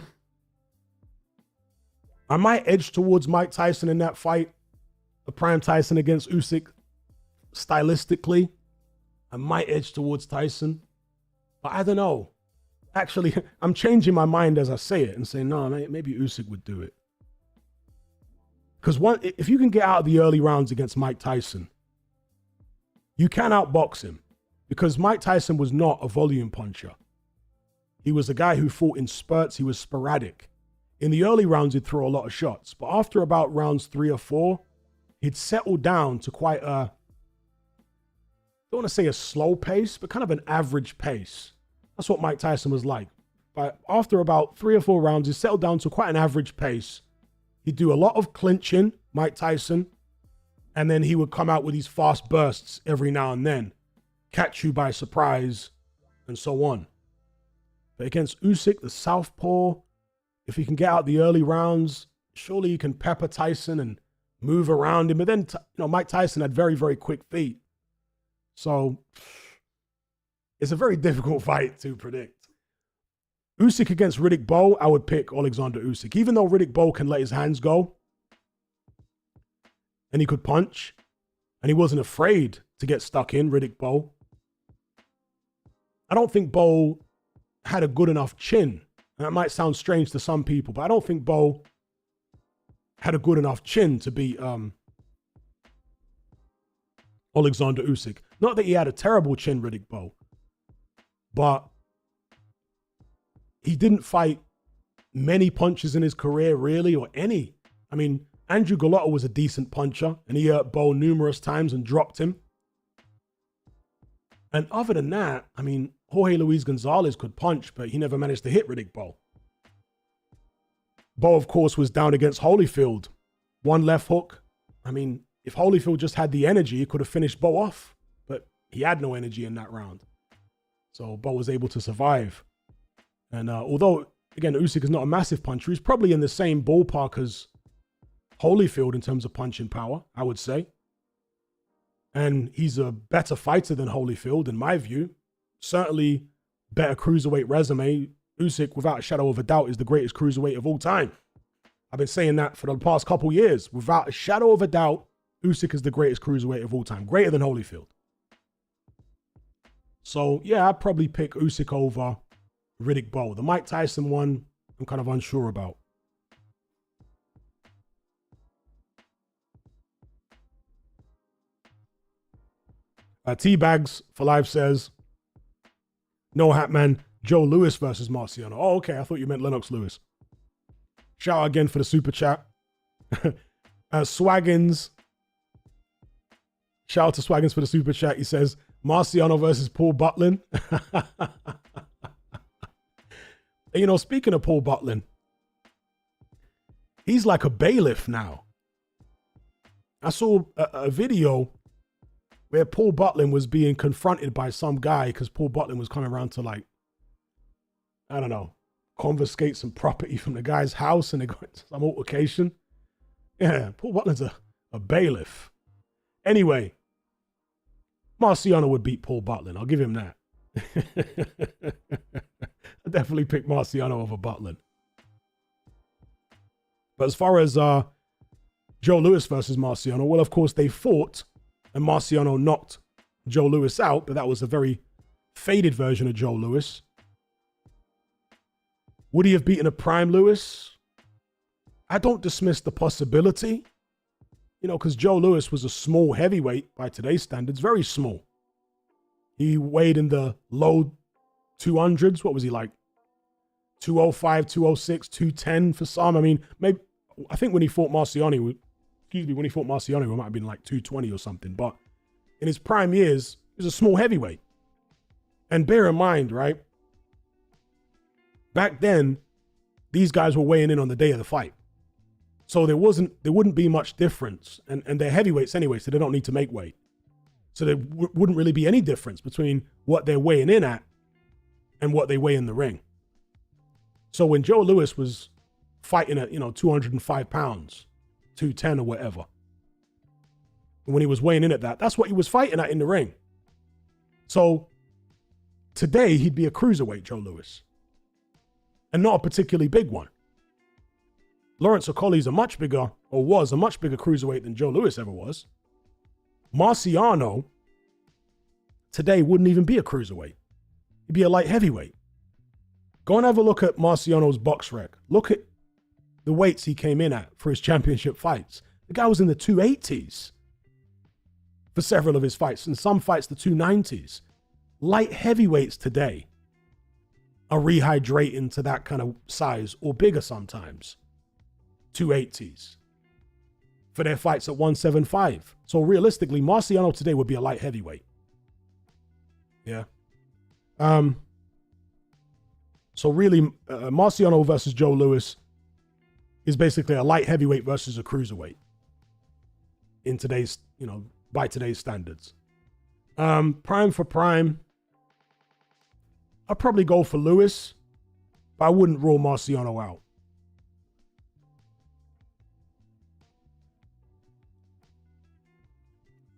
might edge towards Mike Tyson in that fight, the prime Tyson against Usyk. Stylistically, I might edge towards Tyson, but I don't know. Actually, I'm changing my mind as I say it and saying, no, maybe Usyk would do it. Because if you can get out of the early rounds against Mike Tyson, you can outbox him. Because Mike Tyson was not a volume puncher. He was a guy who fought in spurts. He was sporadic. In the early rounds, he'd throw a lot of shots. But after about rounds 3 or 4, he'd settled down to quite a, I don't want to say a slow pace, but kind of an average pace. That's what Mike Tyson was like. But after about 3 or 4 rounds, he settled down to quite an average pace. He'd do a lot of clinching, Mike Tyson, and then he would come out with these fast bursts every now and then, catch you by surprise, and so on. But against Usyk, the southpaw, if he can get out the early rounds, surely he can pepper Tyson and move around him. But then, Mike Tyson had very, very quick feet. So it's a very difficult fight to predict. Usyk against Riddick Bowe, I would pick Oleksandr Usyk. Even though Riddick Bowe can let his hands go, and he could punch, and he wasn't afraid to get stuck in, Riddick Bowe. I don't think Bowe had a good enough chin. And that might sound strange to some people, but I don't think Bowe had a good enough chin to beat Oleksandr Usyk. Not that he had a terrible chin, Riddick Bowe, but he didn't fight many punches in his career, really, or any. I mean, Andrew Golotto was a decent puncher, and he hurt Bowe numerous times and dropped him. And other than that, I mean, Jorge Luis Gonzalez could punch, but he never managed to hit Riddick Bowe. Bowe, of course, was down against Holyfield. One left hook. I mean, if Holyfield just had the energy, he could have finished Bowe off, but he had no energy in that round. So Bowe was able to survive. And although, again, Usyk is not a massive puncher, he's probably in the same ballpark as Holyfield in terms of punching power, I would say. And he's a better fighter than Holyfield, in my view. Certainly better cruiserweight resume. Usyk, without a shadow of a doubt, is the greatest cruiserweight of all time. I've been saying that for the past couple years. Without a shadow of a doubt, Usyk is the greatest cruiserweight of all time. Greater than Holyfield. So, yeah, I'd probably pick Usyk over Riddick Bowe. The Mike Tyson one, I'm kind of unsure about. T-Bags for Life says, no hat man, Joe Louis versus Marciano. Oh, okay. I thought you meant Lennox Lewis. Shout out again for the super chat. Swaggins. Shout out to Swaggins for the super chat. He says, Marciano versus Paul Butlin. Speaking of Paul Butlin, he's like a bailiff now. I saw a video where Paul Butlin was being confronted by some guy because Paul Butlin was coming around to confiscate some property from the guy's house, and they got into some altercation. Yeah, Paul Butlin's a bailiff. Anyway, Marciano would beat Paul Butlin. I'll give him that. I definitely pick Marciano over Butlin. But as far as Joe Louis versus Marciano, well, of course, they fought, and Marciano knocked Joe Louis out, but that was a very faded version of Joe Louis. Would he have beaten a prime Louis? I don't dismiss the possibility, because Joe Louis was a small heavyweight by today's standards, very small. He weighed in the low 200s. What was he like? 205, 206, 210 for some. I mean, I think when he fought Marciano, it might have been like 220 or something. But in his prime years, he was a small heavyweight. And bear in mind, right? Back then, these guys were weighing in on the day of the fight. So there wouldn't be much difference. And they're heavyweights anyway, so they don't need to make weight. So there wouldn't really be any difference between what they're weighing in at and what they weigh in the ring. So when Joe Louis was fighting at, 205 pounds, 210 or whatever, and when he was weighing in at that, that's what he was fighting at in the ring. So today he'd be a cruiserweight, Joe Louis, and not a particularly big one. Lawrence Okolie's a much bigger, or was a much bigger cruiserweight than Joe Louis ever was. Marciano today wouldn't even be a cruiserweight. He'd be a light heavyweight. Go and have a look at Marciano's box rec. Look at the weights he came in at for his championship fights. The guy was in the 280s for several of his fights, and some fights the 290s. Light heavyweights today are rehydrating to that kind of size or bigger sometimes. 280s for their fights at 175. So realistically, Marciano today would be a light heavyweight. Yeah. So really, Marciano versus Joe Louis is basically a light heavyweight versus a cruiserweight in today's, by today's standards. Prime for prime, I'd probably go for Louis, but I wouldn't rule Marciano out.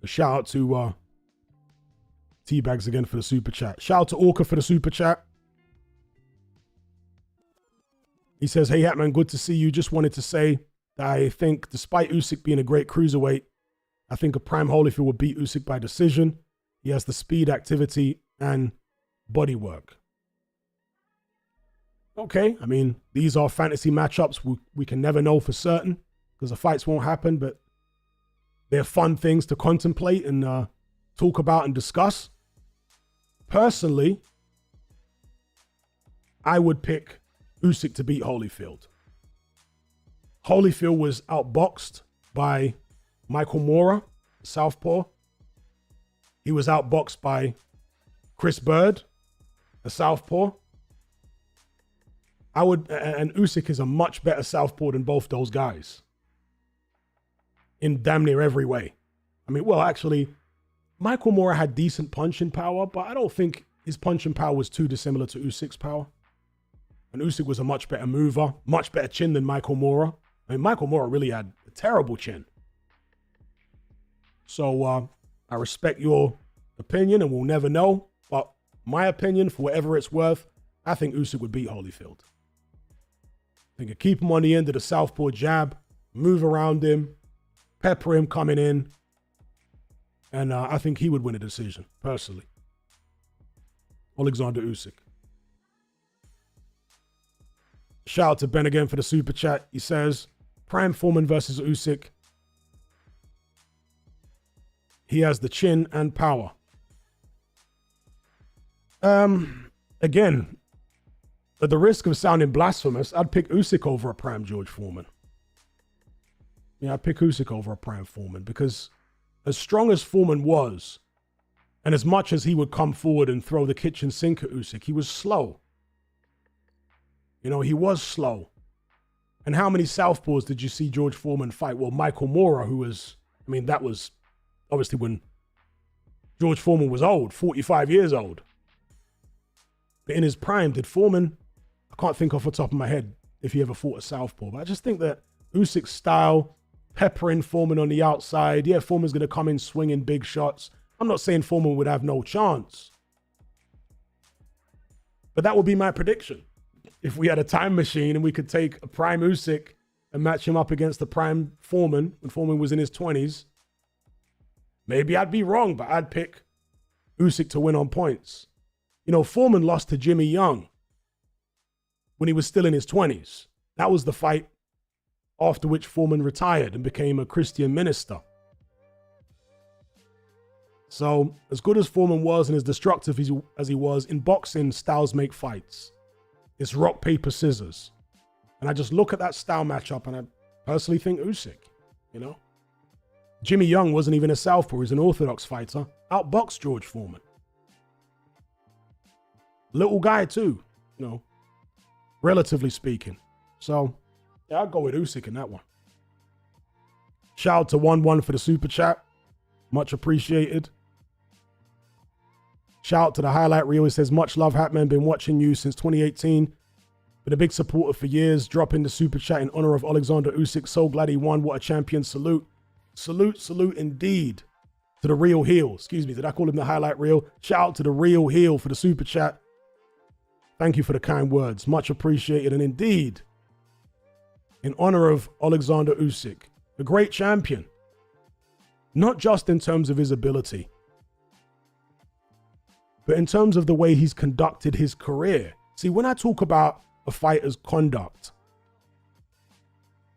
A shout out to T-Bags again for the super chat. Shout out to Orca for the super chat. He says, hey, Hatman, good to see you. Just wanted to say that I think despite Usyk being a great cruiserweight, I think a prime Holyfield will beat Usyk by decision. He has the speed, activity, and body work. Okay, I mean, these are fantasy matchups. We can never know for certain because the fights won't happen, but they're fun things to contemplate and talk about and discuss. Personally, I would pick Usyk to beat Holyfield. Holyfield was outboxed by Michael Moorer, southpaw. He was outboxed by Chris Bird, a southpaw. And Usyk is a much better southpaw than both those guys in damn near every way. I mean, well, actually, Michael Moorer had decent punching power, but I don't think his punching power was too dissimilar to Usyk's power. And Usyk was a much better mover, much better chin than Michael Moorer. I mean, Michael Moorer really had a terrible chin. So I respect your opinion, and we'll never know. But my opinion, for whatever it's worth, I think Usyk would beat Holyfield. I think he'd keep him on the end of the southpaw jab, move around him, pepper him coming in, and I think he would win a decision, personally. Oleksandr Usyk. Shout out to Ben again for the super chat. He says, prime Foreman versus Usyk. He has the chin and power. Again, at the risk of sounding blasphemous, I'd pick Usyk over a prime George Foreman. Yeah, I'd pick Usyk over a prime Foreman because as strong as Foreman was, and as much as he would come forward and throw the kitchen sink at Usyk, he was slow. He was slow. And how many southpaws did you see George Foreman fight? Well, Michael Moorer, that was obviously when George Foreman was old, 45 years old. But in his prime, did Foreman, I can't think off the top of my head if he ever fought a southpaw, but I just think that Usyk's style, peppering Foreman on the outside, yeah, Foreman's going to come in swinging big shots. I'm not saying Foreman would have no chance, but that would be my prediction. If we had a time machine and we could take a prime Usyk and match him up against the prime Foreman when Foreman was in his 20s, maybe I'd be wrong, but I'd pick Usyk to win on points. Foreman lost to Jimmy Young when he was still in his 20s. That was the fight after which Foreman retired and became a Christian minister. So as good as Foreman was and as destructive as he was, in boxing, styles make fights. It's rock, paper, scissors. And I just look at that style matchup and I personally think Usyk, Jimmy Young wasn't even a southpaw, he was an orthodox fighter. Outboxed George Foreman. Little guy too, relatively speaking. So, yeah, I'd go with Usyk in that one. Shout out to 1-1 for the super chat. Much appreciated. Shout out to the highlight reel. It says, much love, Hatman. Been watching you since 2018. Been a big supporter for years. Dropping the super chat in honor of Alexander Usyk. So glad he won. What a champion. Salute. Salute, salute indeed. to the Real Heel. Excuse me, did I call him the highlight reel? Shout out to the Real Heel for the super chat. Thank you for the kind words. Much appreciated. And indeed, in honor of Oleksandr Usyk, a great champion, not just in terms of his ability, but in terms of the way he's conducted his career. See, when I talk about a fighter's conduct,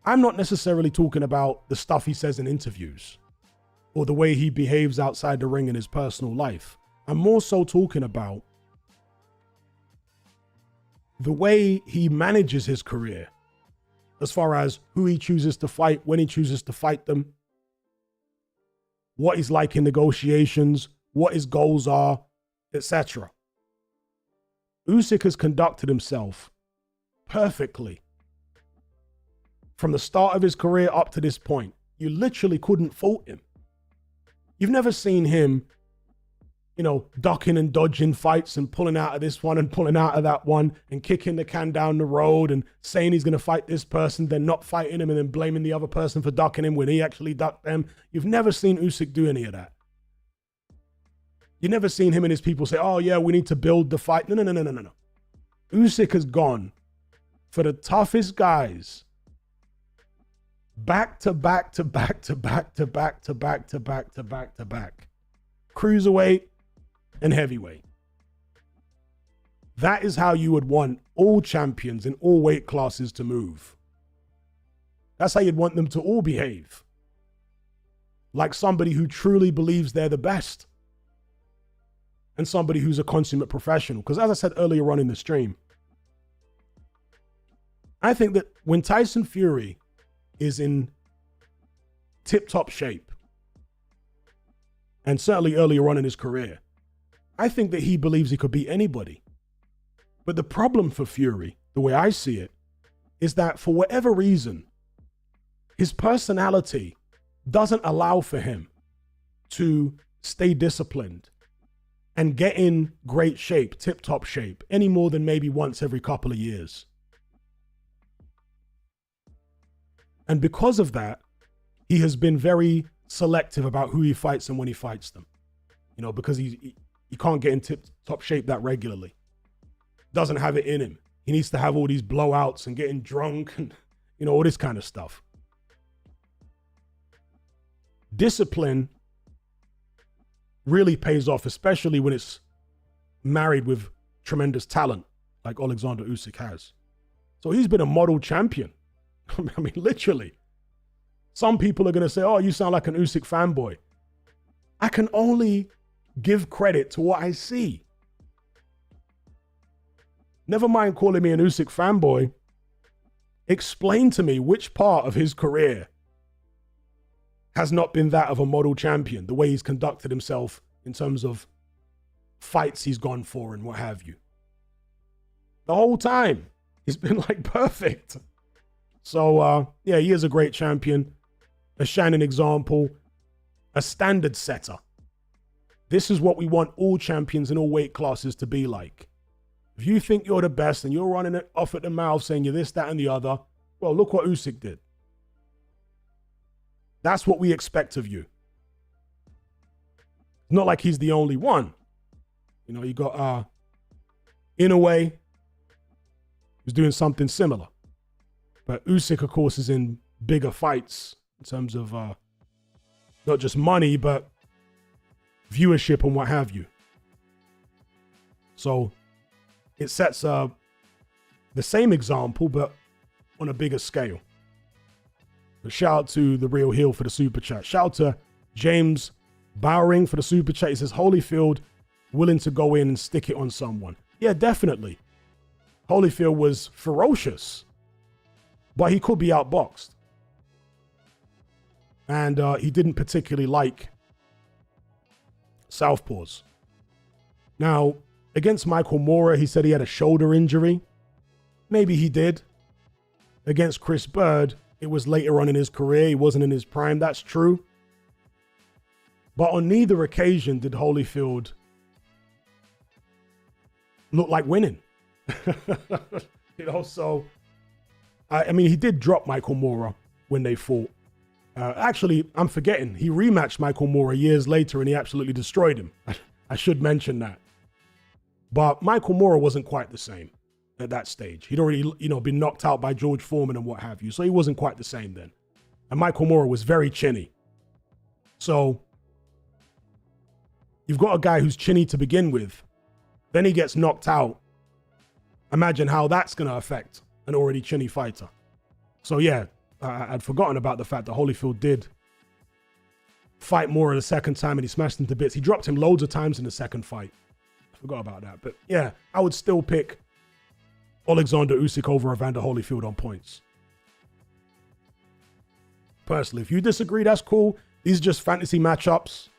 I'm not necessarily talking about the stuff he says in interviews or the way he behaves outside the ring in his personal life. I'm more so talking about the way he manages his career, as far as who he chooses to fight, when he chooses to fight them, what he's like in negotiations, what his goals are, etc. Usyk has conducted himself perfectly from the start of his career up to this point. You literally couldn't fault him. You've never seen him, ducking and dodging fights and pulling out of this one and pulling out of that one and kicking the can down the road and saying he's going to fight this person, then not fighting him and then blaming the other person for ducking him when he actually ducked them. You've never seen Usyk do any of that. You've never seen him and his people say, oh yeah, we need to build the fight. No. Usyk has gone for the toughest guys back to back to back to back to back to back to back to back to back. Cruiserweight and heavyweight. That is how you would want all champions in all weight classes to move. That's how you'd want them to all behave. Like somebody who truly believes they're the best. And somebody who's a consummate professional. Because as I said earlier on in the stream, I think that when Tyson Fury is in tip-top shape, and certainly earlier on in his career, I think that he believes he could beat anybody. But the problem for Fury, the way I see it, is that for whatever reason, his personality doesn't allow for him to stay disciplined and get in great shape, tip-top shape, any more than maybe once every couple of years. And because of that, he has been very selective about who he fights and when he fights them. Because he can't get in tip-top shape that regularly. Doesn't have it in him. He needs to have all these blowouts and getting drunk and, all this kind of stuff. Discipline really pays off, especially when it's married with tremendous talent like Oleksandr Usyk has. So he's been a model champion. I mean, literally. Some people are going to say, oh, you sound like an Usyk fanboy. I can only give credit to what I see. Never mind calling me an Usyk fanboy. Explain to me which part of his career has not been that of a model champion, the way he's conducted himself in terms of fights he's gone for and what have you. The whole time, he's been like perfect. So, yeah, he is a great champion, a shining example, a standard setter. This is what we want all champions in all weight classes to be like. If you think you're the best and you're running it off at the mouth saying you're this, that, and the other, well, look what Usyk did. That's what we expect of you. Not like he's the only one. You got Inoue, who's doing something similar. But Usyk, of course, is in bigger fights in terms of not just money, but viewership and what have you. So it sets the same example, but on a bigger scale. But shout out to the Real Heel for the super chat. Shout out to James Bowering for the super chat. He says, Holyfield willing to go in and stick it on someone. Yeah, definitely. Holyfield was ferocious, but he could be outboxed. And he didn't particularly like southpaws. Now, against Michael Moorer, he said he had a shoulder injury. Maybe he did. Against Chris Bird, it was later on in his career. He wasn't in his prime. That's true. But on neither occasion did Holyfield look like winning. So, I mean, he did drop Michael Moorer when they fought. Actually, I'm forgetting. He rematched Michael Moorer years later and he absolutely destroyed him. I should mention that. But Michael Moorer wasn't quite the same at that stage. He'd already, been knocked out by George Foreman and what have you. So he wasn't quite the same then. And Michael Moorer was very chinny. So you've got a guy who's chinny to begin with. Then he gets knocked out. Imagine how that's going to affect an already chinny fighter. So yeah, I'd forgotten about the fact that Holyfield did fight Moorer the second time and he smashed him to bits. He dropped him loads of times in the second fight. I forgot about that. But yeah, I would still pick Oleksandr Usyk over Evander Holyfield on points. Personally, if you disagree, that's cool. These are just fantasy matchups.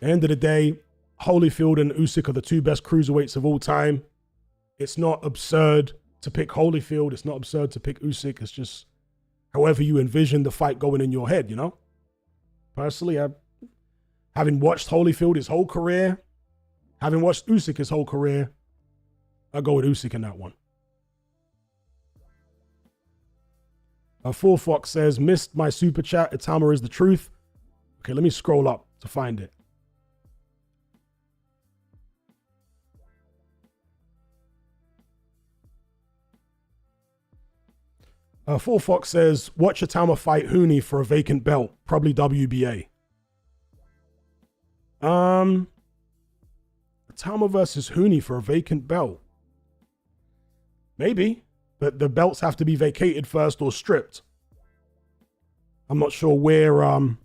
At the end of the day, Holyfield and Usyk are the two best cruiserweights of all time. It's not absurd to pick Holyfield. It's not absurd to pick Usyk. It's just however you envision the fight going in your head, Personally, having watched Holyfield his whole career, having watched Usyk his whole career, I'll go with Usyk in that one. Full Fox says, missed my super chat. Itauma is the truth. Okay, let me scroll up to find it. Full Fox says, watch Itauma fight Hooney for a vacant belt, probably WBA. Itauma versus Hooney for a vacant belt. Maybe, but the belts have to be vacated first or stripped. I'm not sure where, in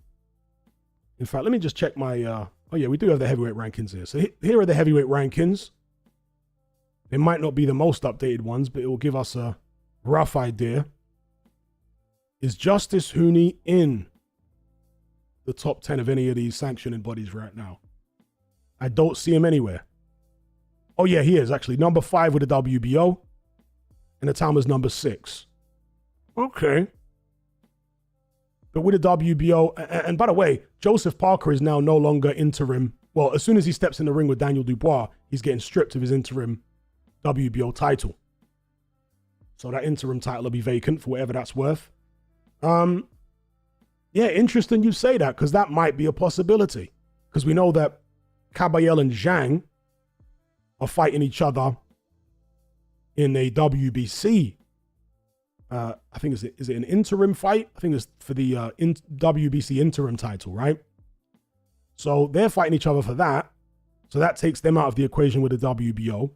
fact, let me just check my, oh yeah, we do have the heavyweight rankings here. So here are the heavyweight rankings. They might not be the most updated ones, but it will give us a rough idea. Is Justice Hooney in the top 10 of any of these sanctioning bodies right now? I don't see him anywhere. Oh yeah, he is actually. Number 5 with the WBO. And Itauma's number 6. Okay. But with the WBO, and by the way, Joseph Parker is now no longer interim. Well, as soon as he steps in the ring with Daniel Dubois, he's getting stripped of his interim WBO title. So that interim title will be vacant for whatever that's worth. Yeah, interesting you say that, because that might be a possibility. Because we know that Kabayel and Zhang are fighting each other in a WBC. I think is it an interim fight? I think it's for the WBC interim title, right? So they're fighting each other for that. So that takes them out of the equation with the WBO.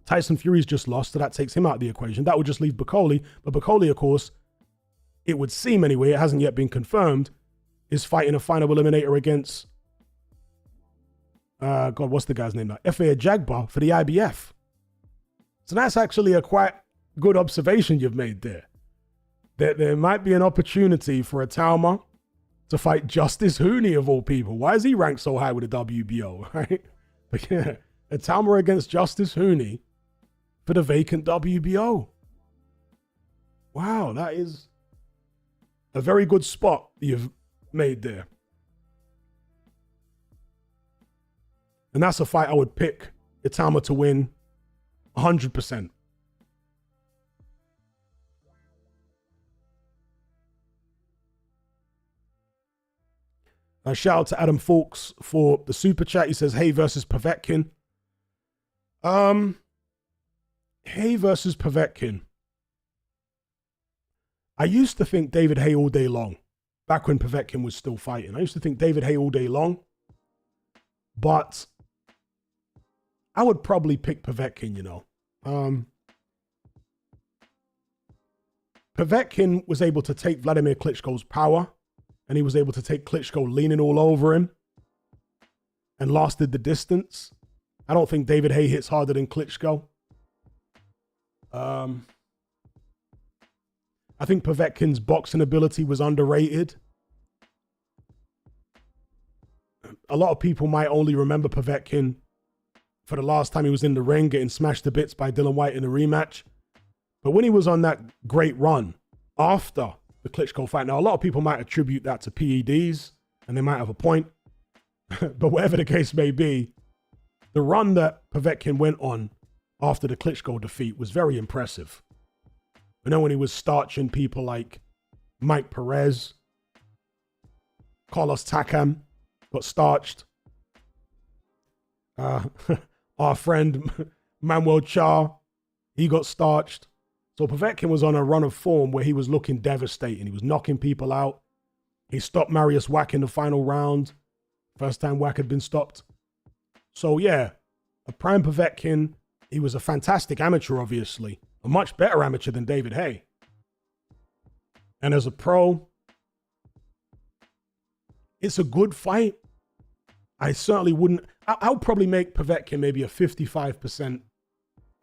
Tyson Fury's just lost, so that takes him out of the equation. That would just leave Bakoli. But Bakoli, of course, it would seem anyway, it hasn't yet been confirmed, is fighting a final eliminator against, God, what's the guy's name now? Efe Ajagba for the IBF. So that's actually a quite good observation you've made there. That there might be an opportunity for Itauma to fight Justice Hooney of all people. Why is he ranked so high with the WBO, right? But yeah, Itauma against Justice Hooney for the vacant WBO. Wow, that is a very good spot you've made there. And that's a fight I would pick Itauma to win 100%. Shout out to Adam Fawkes for the super chat. He says, Hay versus Povetkin. Hay versus Povetkin. I used to think David Hay all day long, back when Povetkin was still fighting. I used to think David Hay all day long, but I would probably pick Povetkin, Povetkin was able to take Vladimir Klitschko's power, and he was able to take Klitschko leaning all over him and lasted the distance. I don't think David Hay hits harder than Klitschko. I think Povetkin's boxing ability was underrated. A lot of people might only remember Povetkin for the last time he was in the ring getting smashed to bits by Dillian Whyte in a rematch. But when he was on that great run after the Klitschko fight, now a lot of people might attribute that to PEDs, and they might have a point. But whatever the case may be, the run that Povetkin went on after the Klitschko defeat was very impressive. When he was starching people like Mike Perez. Carlos Takam got starched. Our friend Manuel Char, he got starched. So Povetkin was on a run of form where he was looking devastating. He was knocking people out. He stopped Mariusz Wach in the final round. First time Wach had been stopped. So yeah, a prime Povetkin. He was a fantastic amateur, obviously. A much better amateur than David Haye. And as a pro, it's a good fight. I certainly wouldn't. I'll probably make Povetkin maybe a 55%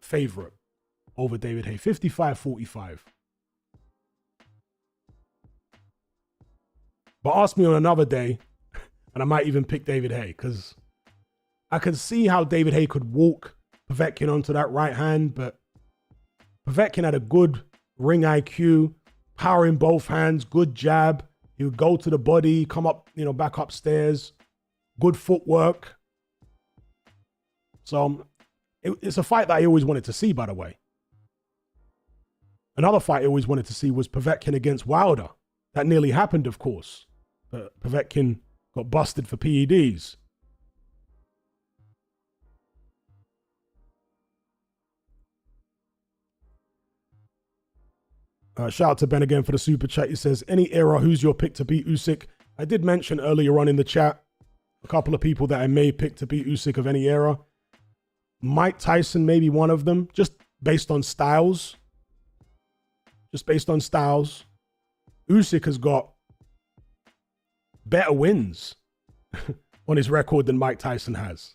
favorite over David Haye. 55-45. But ask me on another day, and I might even pick David Haye, because I could see how David Haye could walk Povetkin onto that right hand, but Povetkin had a good ring IQ, power in both hands, good jab. He would go to the body, come up, back upstairs, good footwork. So it's a fight that I always wanted to see, by the way. Another fight I always wanted to see was Povetkin against Wilder. That nearly happened, of course. But Povetkin got busted for PEDs. Shout out to Ben again for the super chat. He says, any era, who's your pick to beat Usyk? I did mention earlier on in the chat a couple of people that I may pick to beat Usyk of any era. Mike Tyson may be one of them, just based on styles. Usyk has got better wins on his record than Mike Tyson has.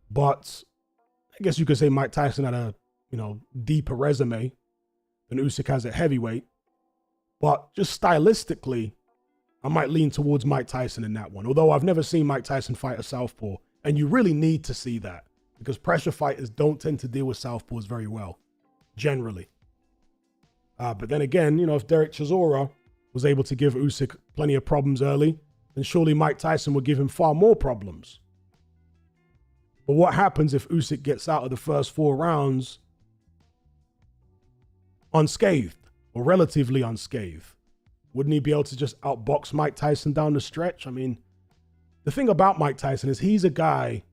But I guess you could say Mike Tyson had a, deeper resume than Usyk has at heavyweight. But just stylistically, I might lean towards Mike Tyson in that one. Although I've never seen Mike Tyson fight a southpaw. And you really need to see that, because pressure fighters don't tend to deal with southpaws very well, generally. But then again, if Derek Chisora was able to give Usyk plenty of problems early, then surely Mike Tyson would give him far more problems. But what happens if Usyk gets out of the first 4 rounds unscathed, or relatively unscathed? Wouldn't he be able to just outbox Mike Tyson down the stretch? I mean, the thing about Mike Tyson is he's a guy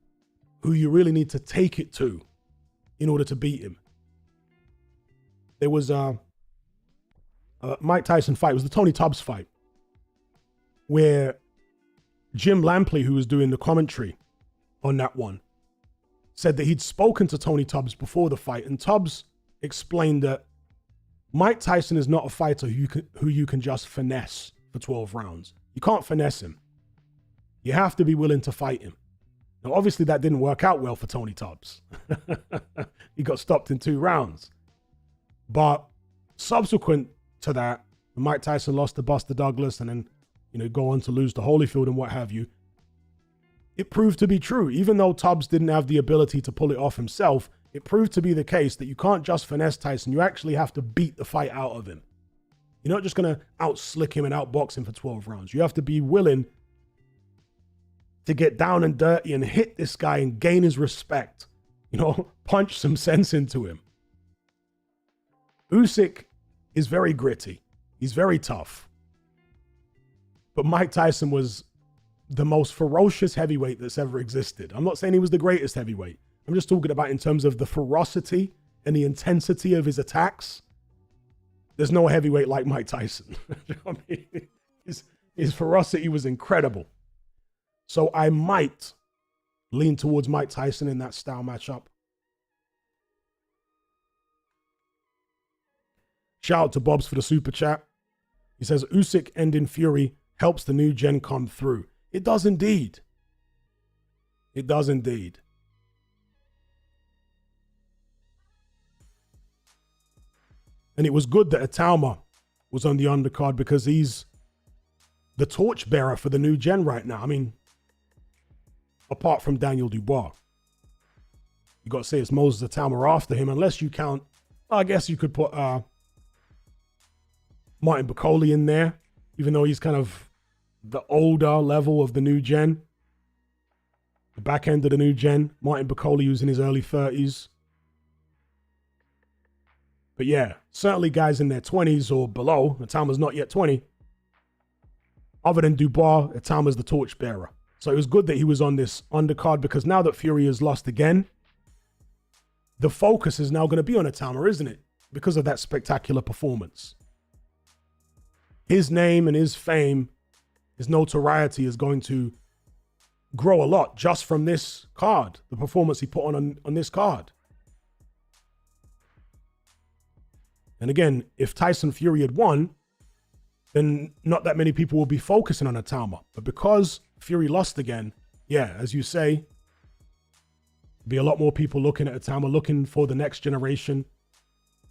who you really need to take it to in order to beat him. There was a Mike Tyson fight. It was the Tony Tubbs fight, where Jim Lampley, who was doing the commentary on that one, said that he'd spoken to Tony Tubbs before the fight, and Tubbs explained that Mike Tyson is not a fighter who you can just finesse for 12 rounds. You can't finesse him. You have to be willing to fight him. Now, obviously, that didn't work out well for Tony Tubbs. He got stopped in 2 rounds. But subsequent to that, when Mike Tyson lost to Buster Douglas and then, go on to lose to Holyfield and what have you, it proved to be true. Even though Tubbs didn't have the ability to pull it off himself, it proved to be the case that you can't just finesse Tyson. You actually have to beat the fight out of him. You're not just going to out-slick him and outbox him for 12 rounds. You have to be willing to get down and dirty and hit this guy and gain his respect. Punch some sense into him. Usyk is very gritty. He's very tough. But Mike Tyson was the most ferocious heavyweight that's ever existed. I'm not saying he was the greatest heavyweight. I'm just talking about in terms of the ferocity and the intensity of his attacks. There's no heavyweight like Mike Tyson. His ferocity was incredible. So I might lean towards Mike Tyson in that style matchup. Shout out to Bobs for the super chat. He says, Usyk ending Fury helps the new gen come through. It does indeed. It does indeed. And it was good that Itauma was on the undercard, because he's the torchbearer for the new gen right now. I mean, apart from Daniel Dubois. You got to say it's Moses Itauma after him, unless you count, I guess you could put Martin Bakole in there, even though he's kind of the older level of the new gen. The back end of the new gen. Martin Bakole, who's in his early 30s. But yeah, certainly guys in their 20s or below, Itauma's not yet 20. Other than Dubois, Itauma's the torchbearer. So it was good that he was on this undercard, because now that Fury has lost again, the focus is now going to be on Itauma, isn't it? Because of that spectacular performance. His name and his fame, his notoriety is going to grow a lot just from this card, the performance he put on this card. And again, if Tyson Fury had won, then not that many people will be focusing on Itauma. But because Fury lost again, yeah, as you say, be a lot more people looking at Itauma, looking for the next generation,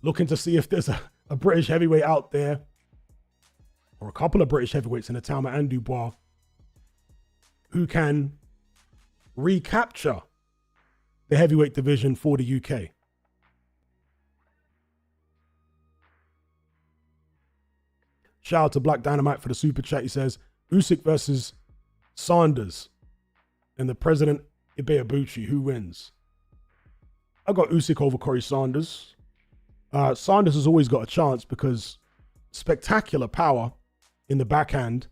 looking to see if there's a British heavyweight out there, or a couple of British heavyweights in Itauma and Dubois, who can recapture the heavyweight division for the UK. Shout out to Black Dynamite for the super chat. He says, Usyk versus Sanders and the President Ibeabuchi, who wins? I got Usyk over Corey Sanders. Sanders has always got a chance because spectacular power in the backhand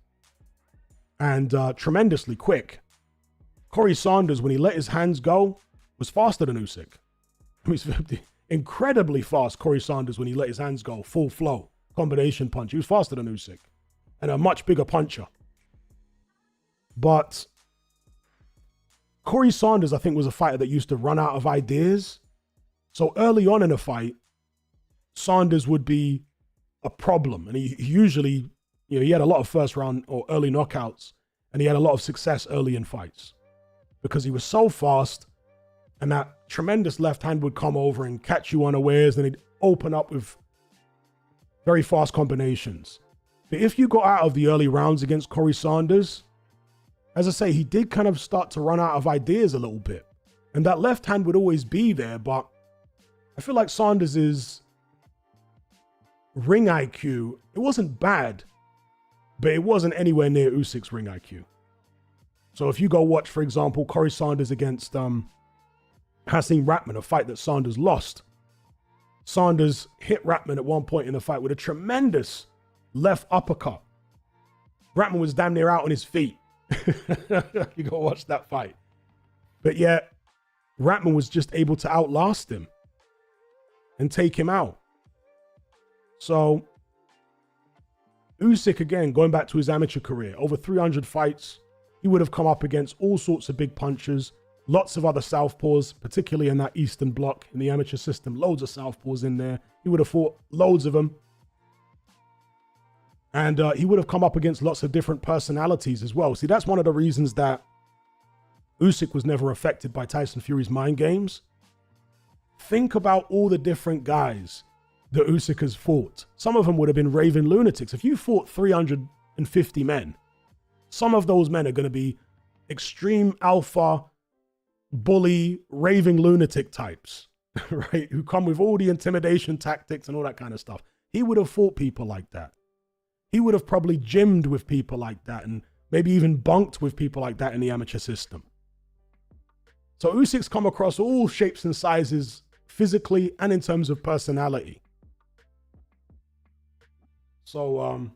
and tremendously quick. Corey Sanders, when he let his hands go, was faster than Usyk. He's incredibly fast, Corey Sanders, when he let his hands go, full flow, combination punch. He was faster than Usyk and a much bigger puncher. But Corey Sanders, I think, was a fighter that used to run out of ideas. So early on in a fight, Sanders would be a problem. And he usually, he had a lot of first round or early knockouts, and he had a lot of success early in fights because he was so fast, and that tremendous left hand would come over and catch you unawares, and he'd open up with very fast combinations. But if you got out of the early rounds against Corey Sanders, as I say, he did kind of start to run out of ideas a little bit. And that left hand would always be there, but I feel like Sanders' ring IQ, it wasn't bad, but it wasn't anywhere near Usyk's ring IQ. So if you go watch, for example, Corey Sanders against Hasim Ratman, a fight that Sanders lost, Sanders hit Ratman at one point in the fight with a tremendous left uppercut. Ratman was damn near out on his feet. You go watch that fight. But yet, Ratman was just able to outlast him and take him out. So, Usyk, again, going back to his amateur career, over 300 fights, he would have come up against all sorts of big punchers, lots of other southpaws, particularly in that Eastern Bloc in the amateur system, loads of southpaws in there. He would have fought loads of them. And he would have come up against lots of different personalities as well. See, that's one of the reasons that Usyk was never affected by Tyson Fury's mind games. Think about all the different guys that Usyk has fought. Some of them would have been raving lunatics. If you fought 350 men, some of those men are going to be extreme alpha, bully, raving lunatic types, right? Who come with all the intimidation tactics and all that kind of stuff. He would have fought people like that. He would have probably gymmed with people like that and maybe even bunked with people like that in the amateur system. So Usyk's come across all shapes and sizes physically and in terms of personality. So,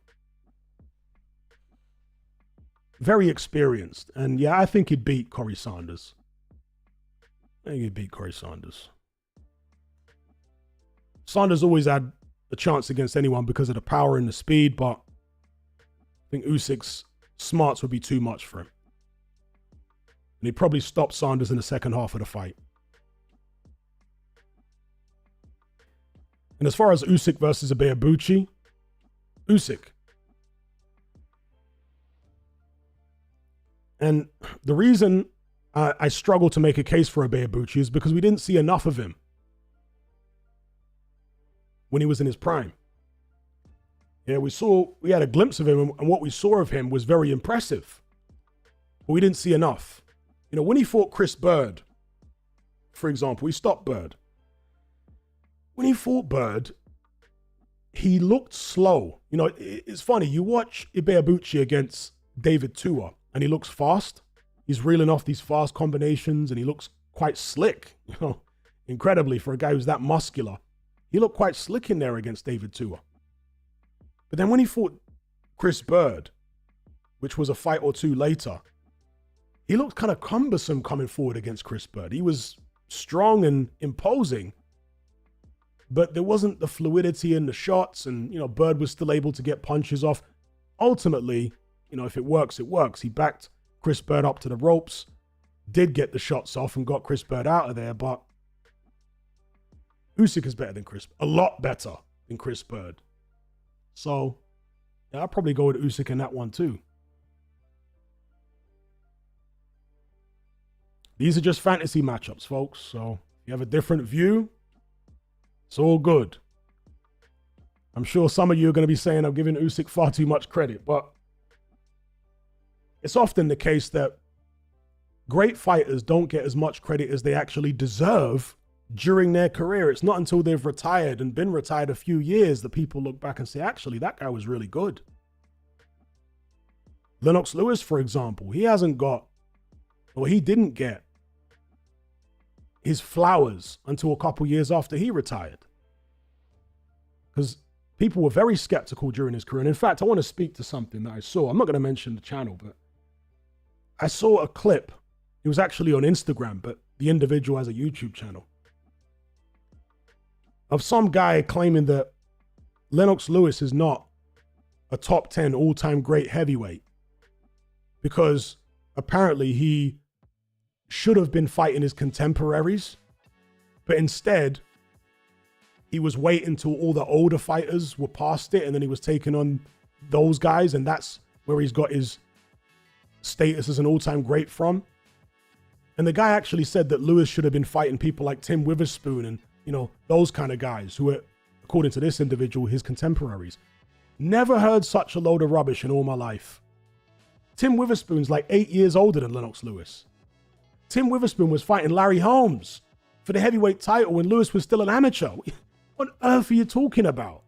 very experienced. And yeah, I think he'd beat Corey Sanders. Sanders always had a chance against anyone because of the power and the speed, but I think Usyk's smarts would be too much for him. And he'd probably stop Sanders in the second half of the fight. And as far as Usyk versus Ibeabuchi, Usyk. And the reason I struggle to make a case for Ibeabuchi is because we didn't see enough of him when he was in his prime. Yeah, we had a glimpse of him, and what we saw of him was very impressive. But we didn't see enough. When he fought Chris Bird, for example, he stopped Bird. When he fought Bird, he looked slow. It's funny. You watch Ibeabuchi against David Tua, and he looks fast. He's reeling off these fast combinations, and he looks quite slick, incredibly for a guy who's that muscular. He looked quite slick in there against David Tua. But then when he fought Chris Bird, which was a fight or two later, he looked kind of cumbersome coming forward against Chris Bird. He was strong and imposing, but there wasn't the fluidity in the shots, and, you know, Bird was still able to get punches off. Ultimately, you know, if it works, it works. He backed Chris Bird up to the ropes, did get the shots off and got Chris Bird out of there, but Usyk is better than a lot better than Chris Bird. So, yeah, I'll probably go with Usyk in that one too. These are just fantasy matchups, folks. So if you have a different view, it's all good. I'm sure some of you are going to be saying I'm giving Usyk far too much credit, but it's often the case that great fighters don't get as much credit as they actually deserve during their career. It's not until they've retired and been retired a few years that people look back and say, actually, that guy was really good. Lennox Lewis, for example, he didn't get his flowers until a couple years after he retired. Because people were very skeptical during his career. And in fact, I want to speak to something that I saw. I'm not going to mention the channel, but I saw a clip. It was actually on Instagram, but the individual has a YouTube channel, of some guy claiming that Lennox Lewis is not a top 10 all-time great heavyweight because apparently he should have been fighting his contemporaries, but instead he was waiting till all the older fighters were past it, and then he was taking on those guys, and that's where he's got his status as an all-time great from. And the guy actually said that Lewis should have been fighting people like Tim Witherspoon and, you know, those kind of guys who were, according to this individual, his contemporaries. Never heard such a load of rubbish in all my life. Tim Witherspoon's like 8 years older than Lennox Lewis. Tim Witherspoon was fighting Larry Holmes for the heavyweight title when Lewis was still an amateur. What on earth are you talking about?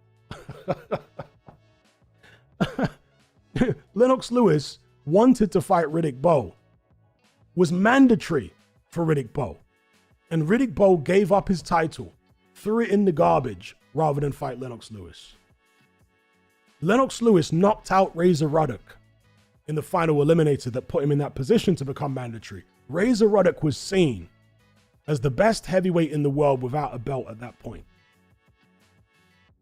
Lennox Lewis wanted to fight Riddick Bowe, was mandatory for Riddick Bowe. And Riddick Bowe gave up his title, threw it in the garbage, rather than fight Lennox Lewis. Lennox Lewis knocked out Razor Ruddock in the final eliminator that put him in that position to become mandatory. Razor Ruddock was seen as the best heavyweight in the world without a belt at that point.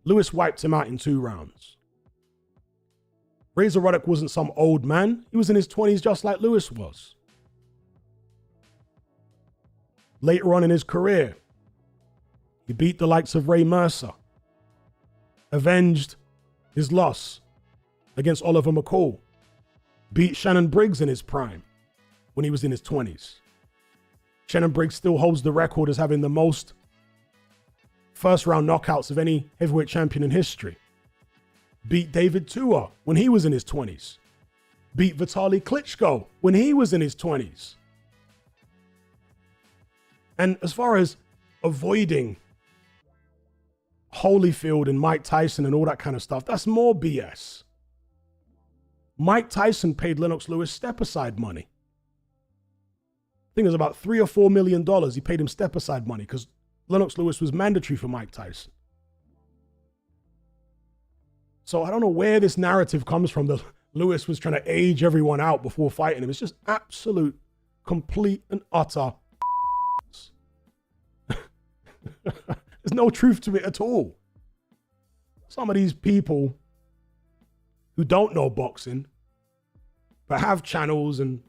Lewis wiped him out in 2 rounds. Razor Ruddock wasn't some old man. He was in his 20s just like Lewis was. Later on in his career, he beat the likes of Ray Mercer, avenged his loss against Oliver McCall, beat Shannon Briggs in his prime when he was in his 20s. Shannon Briggs still holds the record as having the most first-round knockouts of any heavyweight champion in history. Beat David Tua when he was in his 20s. Beat Vitaly Klitschko when he was in his 20s. And as far as avoiding Holyfield and Mike Tyson and all that kind of stuff, that's more BS. Mike Tyson paid Lennox Lewis step-aside money. I think it was about $3 or $4 million. He paid him step-aside money because Lennox Lewis was mandatory for Mike Tyson. So I don't know where this narrative comes from that Lewis was trying to age everyone out before fighting him. It's just absolute, complete and utter. There's no truth to it at all. Some of these people who don't know boxing, but have channels and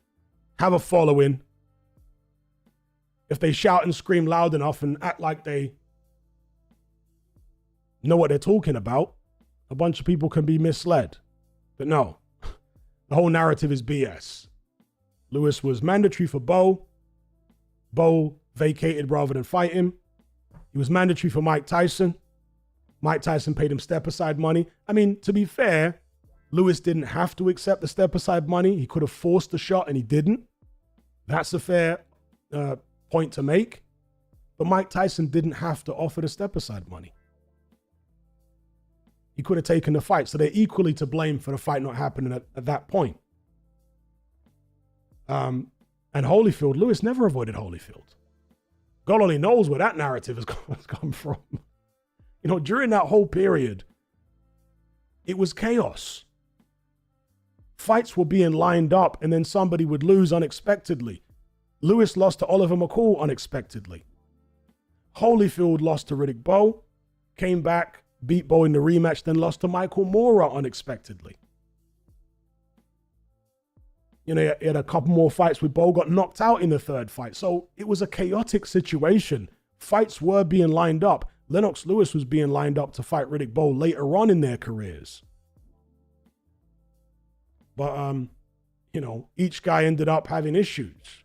have a following, if they shout and scream loud enough and act like they know what they're talking about, a bunch of people can be misled. But no, the whole narrative is BS. Lewis was mandatory for Bowe. Bowe vacated rather than fight him. He was mandatory for Mike Tyson. Mike Tyson paid him step-aside money. I mean, to be fair, Lewis didn't have to accept the step-aside money. He could have forced the shot and he didn't. That's a fair point to make. But Mike Tyson didn't have to offer the step-aside money. He could have taken the fight. So they're equally to blame for the fight not happening at that point. And Holyfield, Lewis never avoided Holyfield. God only knows where that narrative has come from. You know, during that whole period, it was chaos. Fights were being lined up and then somebody would lose unexpectedly. Lewis lost to Oliver McCall unexpectedly. Holyfield lost to Riddick Bowe, came back, beat Bowe in the rematch, then lost to Michael Moorer unexpectedly. You know, he had a couple more fights with Bowe, got knocked out in the third fight. So it was a chaotic situation. Fights were being lined up. Lennox Lewis was being lined up to fight Riddick Bowe later on in their careers. But, you know, each guy ended up having issues.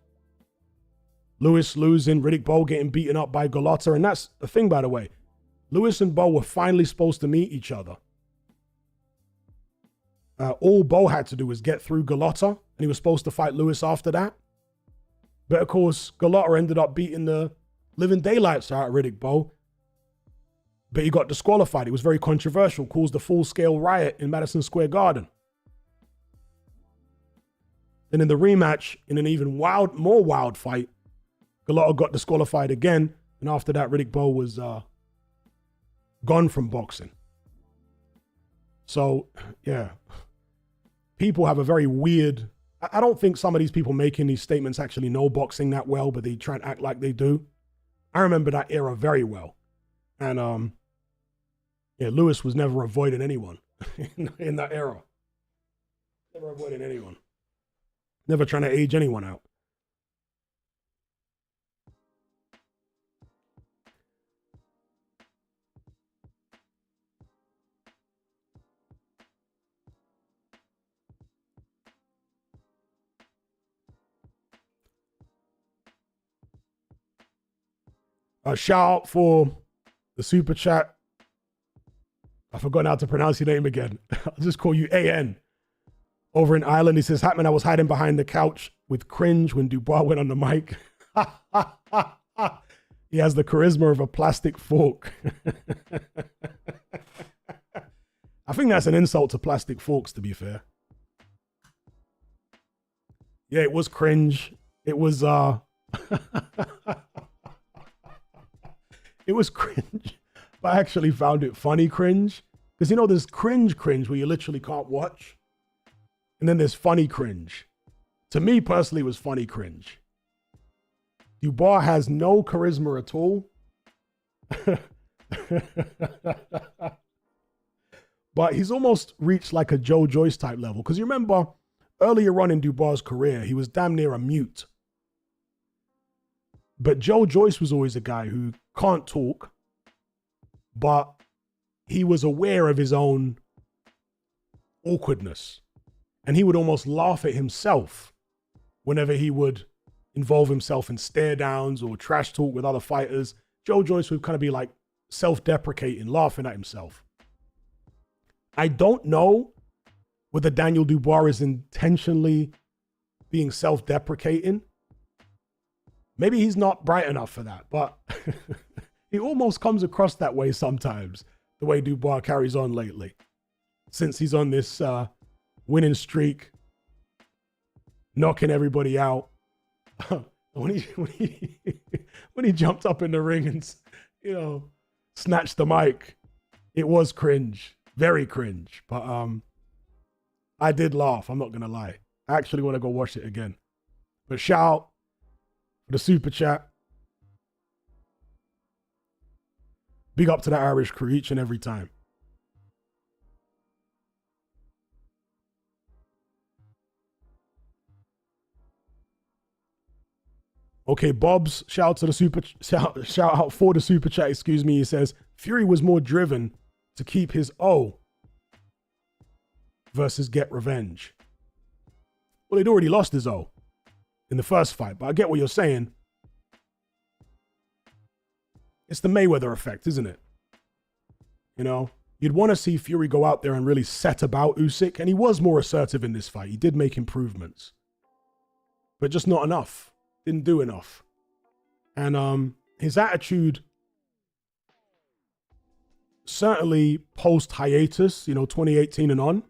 Lewis losing, Riddick Bowe getting beaten up by Golota. And that's the thing, by the way. Lewis and Bowe were finally supposed to meet each other. All Bowe had to do was get through Golota, and he was supposed to fight Lewis after that. But, of course, Golota ended up beating the living daylights out of Riddick Bowe. But he got disqualified. It was very controversial, caused a full-scale riot in Madison Square Garden. Then in the rematch, in an even more wild fight, Golota got disqualified again. And after that, Riddick Bowe was gone from boxing. So, yeah. People have a very weird... I don't think some of these people making these statements actually know boxing that well, but they try and act like they do. I remember that era very well. And, yeah, Lewis was never avoiding anyone in that era. Never avoiding anyone. Never trying to age anyone out. A shout out for the super chat. I forgot how to pronounce your name again. I'll just call you AN. Over in Ireland, he says, Hatman, I was hiding behind the couch with cringe when Dubois went on the mic. He has the charisma of a plastic fork. I think that's an insult to plastic forks, to be fair. Yeah, it was cringe. It was, it was cringe. But I actually found it funny cringe. Because, you know, there's cringe where you literally can't watch. And then there's funny cringe. To me, personally, it was funny cringe. Dubois has no charisma at all. But he's almost reached like a Joe Joyce type level. Because you remember, earlier on in Dubois' career, he was damn near a mute. But Joe Joyce was always a guy who can't talk, but he was aware of his own awkwardness. And he would almost laugh at himself whenever he would involve himself in stare downs or trash talk with other fighters. Joe Joyce would kind of be like self-deprecating, laughing at himself. I don't know whether Daniel Dubois is intentionally being self-deprecating. Maybe he's not bright enough for that, but he almost comes across that way sometimes, the way Dubois carries on lately. Since he's on this winning streak, knocking everybody out. when he jumped up in the ring and, you know, snatched the mic, it was cringe, very cringe. But I did laugh. I'm not gonna lie. I actually want to go watch it again. But shout out for the super chat. Big up to the Irish crew each and every time. Okay, Bob's shout out for the super chat, excuse me. He says, Fury was more driven to keep his O versus get revenge. Well, he'd already lost his O in the first fight, but I get what you're saying. It's the Mayweather effect, isn't it? You know, you'd want to see Fury go out there and really set about Usyk, and he was more assertive in this fight. He did make improvements, but just not enough. Didn't do enough. And his attitude, certainly post-hiatus, you know, 2018 and on,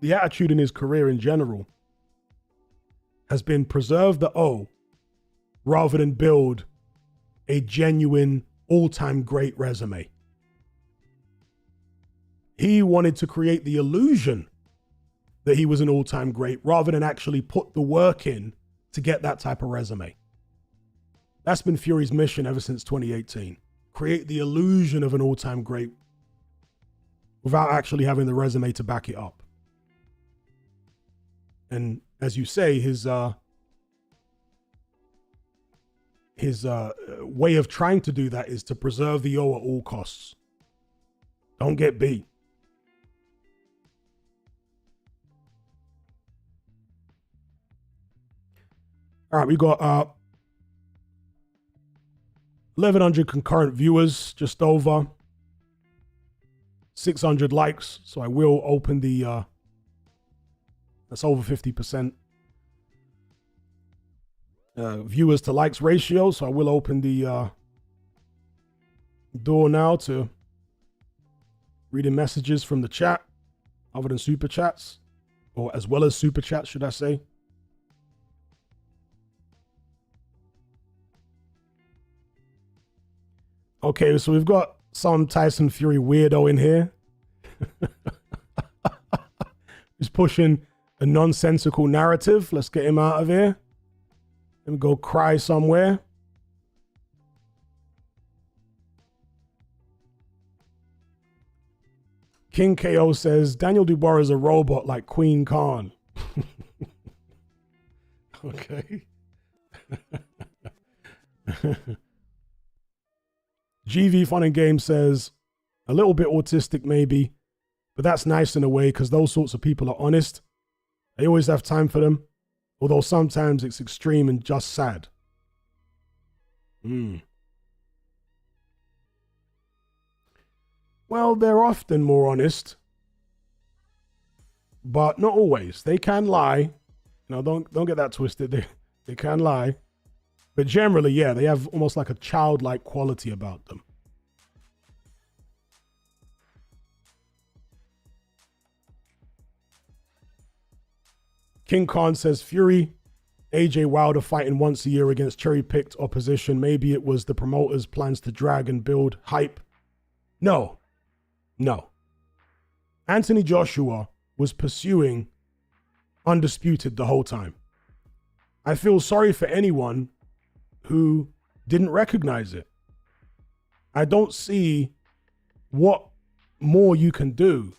the attitude in his career in general has been preserve the O rather than build a genuine, all-time great resume. He wanted to create the illusion that he was an all-time great rather than actually put the work in to get that type of resume. That's been Fury's mission ever since 2018. Create the illusion of an all-time great without actually having the resume to back it up. And as you say, his way of trying to do that is to preserve the O at all costs. Don't get beat. All right, we got 1,100 concurrent viewers, just over 600 likes. So I will open the, that's over 50% viewers to likes ratio. So I will open the door now to reading messages from the chat, other than super chats, or as well as super chats, should I say. Okay, so we've got some Tyson Fury weirdo in here. He's pushing a nonsensical narrative. Let's get him out of here. Let him go cry somewhere. King KO says, Daniel Dubois is a robot like Queen Khan. Okay. GV Fun and Game says, a little bit autistic maybe, but that's nice in a way because those sorts of people are honest. I always have time for them, although sometimes it's extreme and just sad. Well, they're often more honest, but not always. They can lie. Now, don't get that twisted. They can lie. But generally, yeah, they have almost like a childlike quality about them. King Khan says, Fury, AJ Wilder fighting once a year against cherry-picked opposition. Maybe it was the promoters' plans to drag and build hype. No. Anthony Joshua was pursuing Undisputed the whole time. I feel sorry for anyone who didn't recognize it. I don't see what more you can do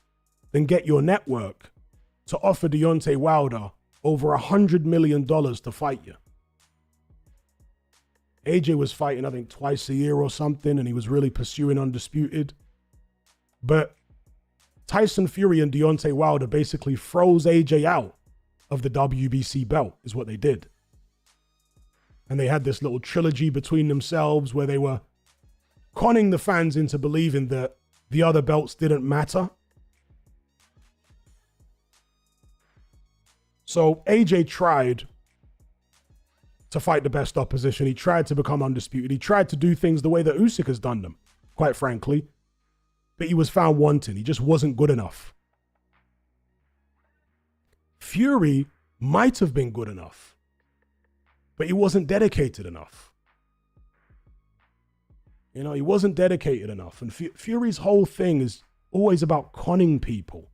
than get your network to offer Deontay Wilder over $100 million to fight you. AJ was fighting, I think, twice a year or something, and he was really pursuing Undisputed. But Tyson Fury and Deontay Wilder basically froze AJ out of the WBC belt, is what they did. And they had this little trilogy between themselves where they were conning the fans into believing that the other belts didn't matter. So AJ tried to fight the best opposition. He tried to become undisputed. He tried to do things the way that Usyk has done them, quite frankly. But he was found wanting. He just wasn't good enough. Fury might have been good enough, but he wasn't dedicated enough. You know, he wasn't dedicated enough. And Fury's whole thing is always about conning people.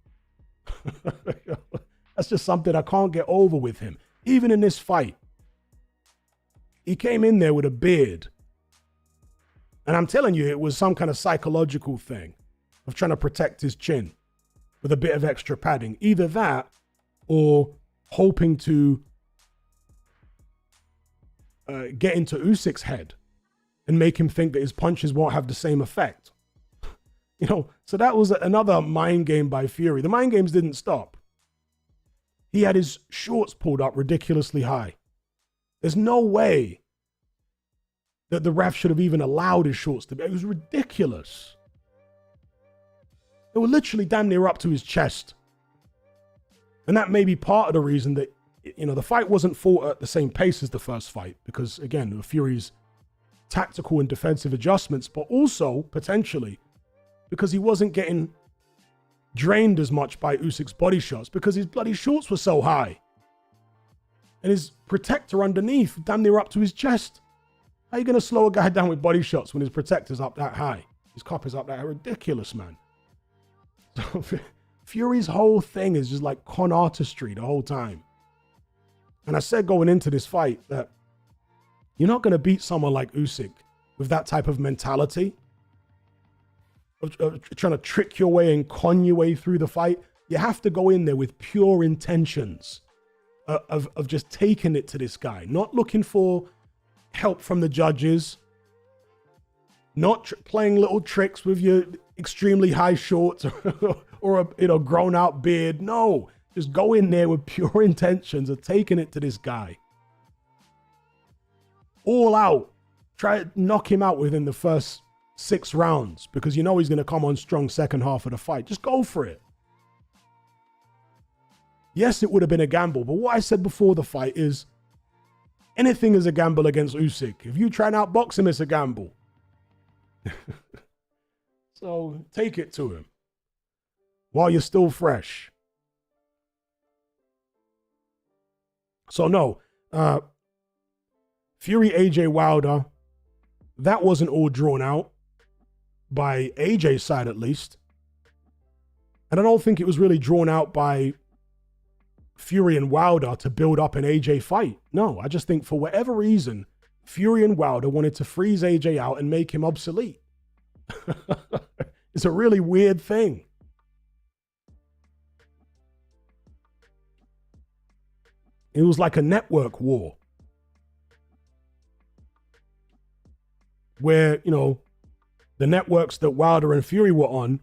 That's just something I can't get over with him. Even in this fight, he came in there with a beard. And I'm telling you, it was some kind of psychological thing of trying to protect his chin with a bit of extra padding. Either that or hoping to get into Usyk's head and make him think that his punches won't have the same effect. You know, so that was another mind game by Fury. The mind games didn't stop. He had his shorts pulled up ridiculously high. There's no way that the ref should have even allowed his shorts to be. It was ridiculous. They were literally damn near up to his chest. And that may be part of the reason that, you know, the fight wasn't fought at the same pace as the first fight. Because, again, the Fury's tactical and defensive adjustments, but also, potentially, because he wasn't getting drained as much by Usyk's body shots because his bloody shorts were so high. And his protector underneath, damn near up to his chest. How are you going to slow a guy down with body shots when his protector's up that high? His cop is up that high. Ridiculous, man. So, Fury's whole thing is just like con artistry the whole time. And I said going into this fight that you're not going to beat someone like Usyk with that type of mentality of trying to trick your way and con your way through the fight. You have to go in there with pure intentions of just taking it to this guy, not looking for help from the judges, not playing little tricks with your extremely high shorts or a grown out beard. No, just go in there with pure intentions of taking it to this guy. All out. Try to knock him out within the first 6 rounds because you know he's going to come on strong second half of the fight. Just go for it. Yes, it would have been a gamble, but what I said before the fight is anything is a gamble against Usyk. If you try and outbox him, it's a gamble. So take it to him while you're still fresh. So no, Fury AJ Wilder, that wasn't all drawn out by AJ's side at least. And I don't think it was really drawn out by Fury and Wilder to build up an AJ fight. No, I just think for whatever reason, Fury and Wilder wanted to freeze AJ out and make him obsolete. It's a really weird thing. It was like a network war where, you know, the networks that Wilder and Fury were on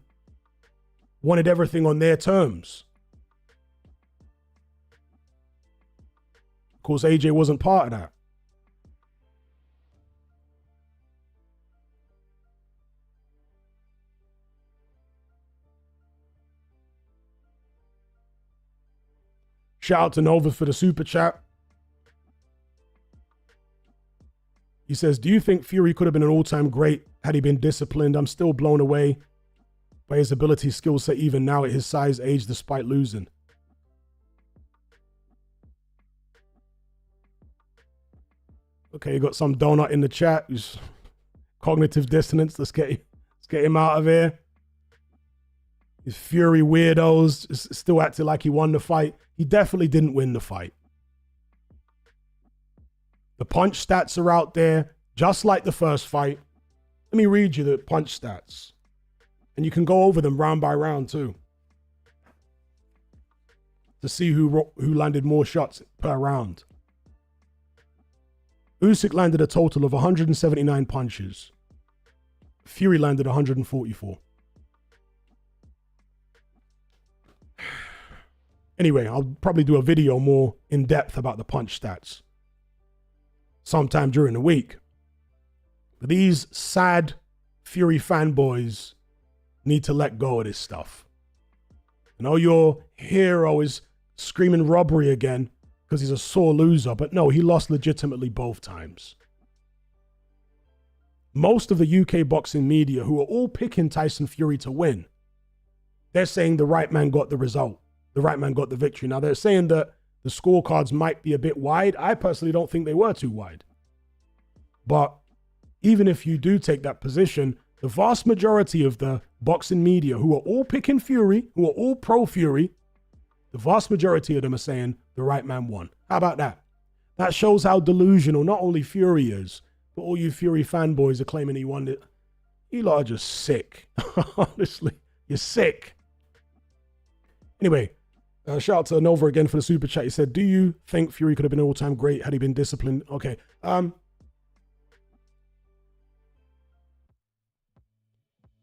wanted everything on their terms. Of course, AJ wasn't part of that. Shout out to Nova for the super chat. He says, do you think Fury could have been an all-time great had he been disciplined? I'm still blown away by his ability, skill set, even now at his size, age, despite losing. Okay, you got some donut in the chat. Who's cognitive dissonance. Let's get him out of here. These Fury weirdos still acting like he won the fight. He definitely didn't win the fight. The punch stats are out there, just like the first fight. Let me read you the punch stats. And you can go over them round by round too, to see who landed more shots per round. Usyk landed a total of 179 punches. Fury landed 144. Anyway, I'll probably do a video more in depth about the punch stats sometime during the week. But these sad Fury fanboys need to let go of this stuff. I know your hero is screaming robbery again because he's a sore loser, but no, he lost legitimately both times. Most of the UK boxing media, who are all picking Tyson Fury to win, they're saying the right man got the result. The right man got the victory. Now, they're saying that the scorecards might be a bit wide. I personally don't think they were too wide. But even if you do take that position, the vast majority of the boxing media, who are all picking Fury, who are all pro-Fury, the vast majority of them are saying the right man won. How about that? That shows how delusional not only Fury is, but all you Fury fanboys are claiming he won it. You lot are just sick. Honestly, you're sick. Anyway, shout out to Nova again for the super chat. He said, do you think Fury could have been an all-time great had he been disciplined? Okay.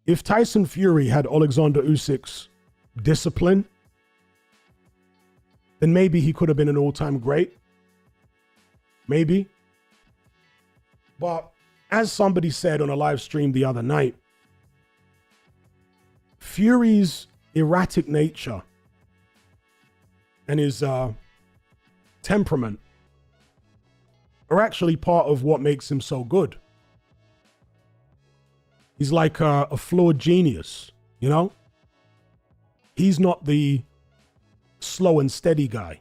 If Tyson Fury had Oleksandr Usyk's discipline, then maybe he could have been an all-time great. Maybe. But as somebody said on a live stream the other night, Fury's erratic nature and his temperament are actually part of what makes him so good. He's like a flawed genius, you know? He's not the slow and steady guy.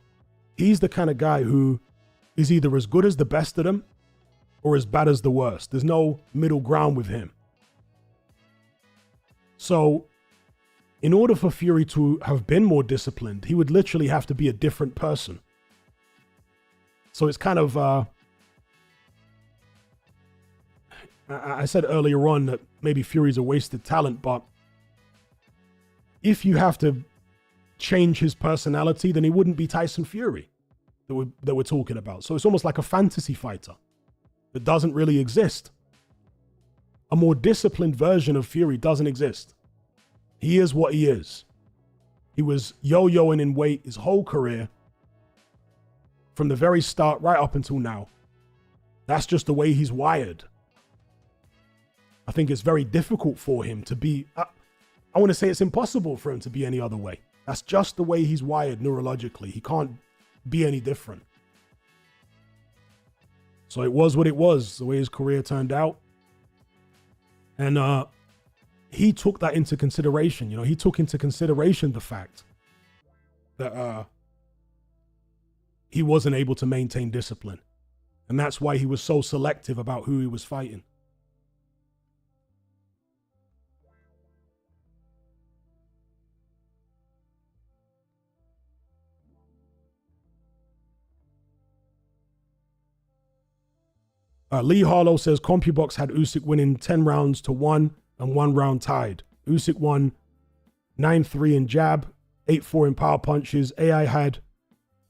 He's the kind of guy who is either as good as the best of them or as bad as the worst. There's no middle ground with him. So in order for Fury to have been more disciplined, he would literally have to be a different person. So it's kind of, I said earlier on that maybe Fury's a wasted talent, but if you have to change his personality, then he wouldn't be Tyson Fury that we're talking about. So it's almost like a fantasy fighter that doesn't really exist. A more disciplined version of Fury doesn't exist. He is what he is. He was yo-yoing in weight his whole career, from the very start right up until now. That's just the way he's wired. I think it's very difficult for him to be, I want to say it's impossible for him to be any other way. That's just the way he's wired neurologically. He can't be any different. So it was what it was, the way his career turned out. And he took that into consideration. You know, he took into consideration the fact that he wasn't able to maintain discipline. And that's why he was so selective about who he was fighting. Lee Harlow says CompuBox had Usyk winning 10 rounds to 1 and 1 round tied. Usyk won 9-3 in jab, 8-4 in power punches. AI had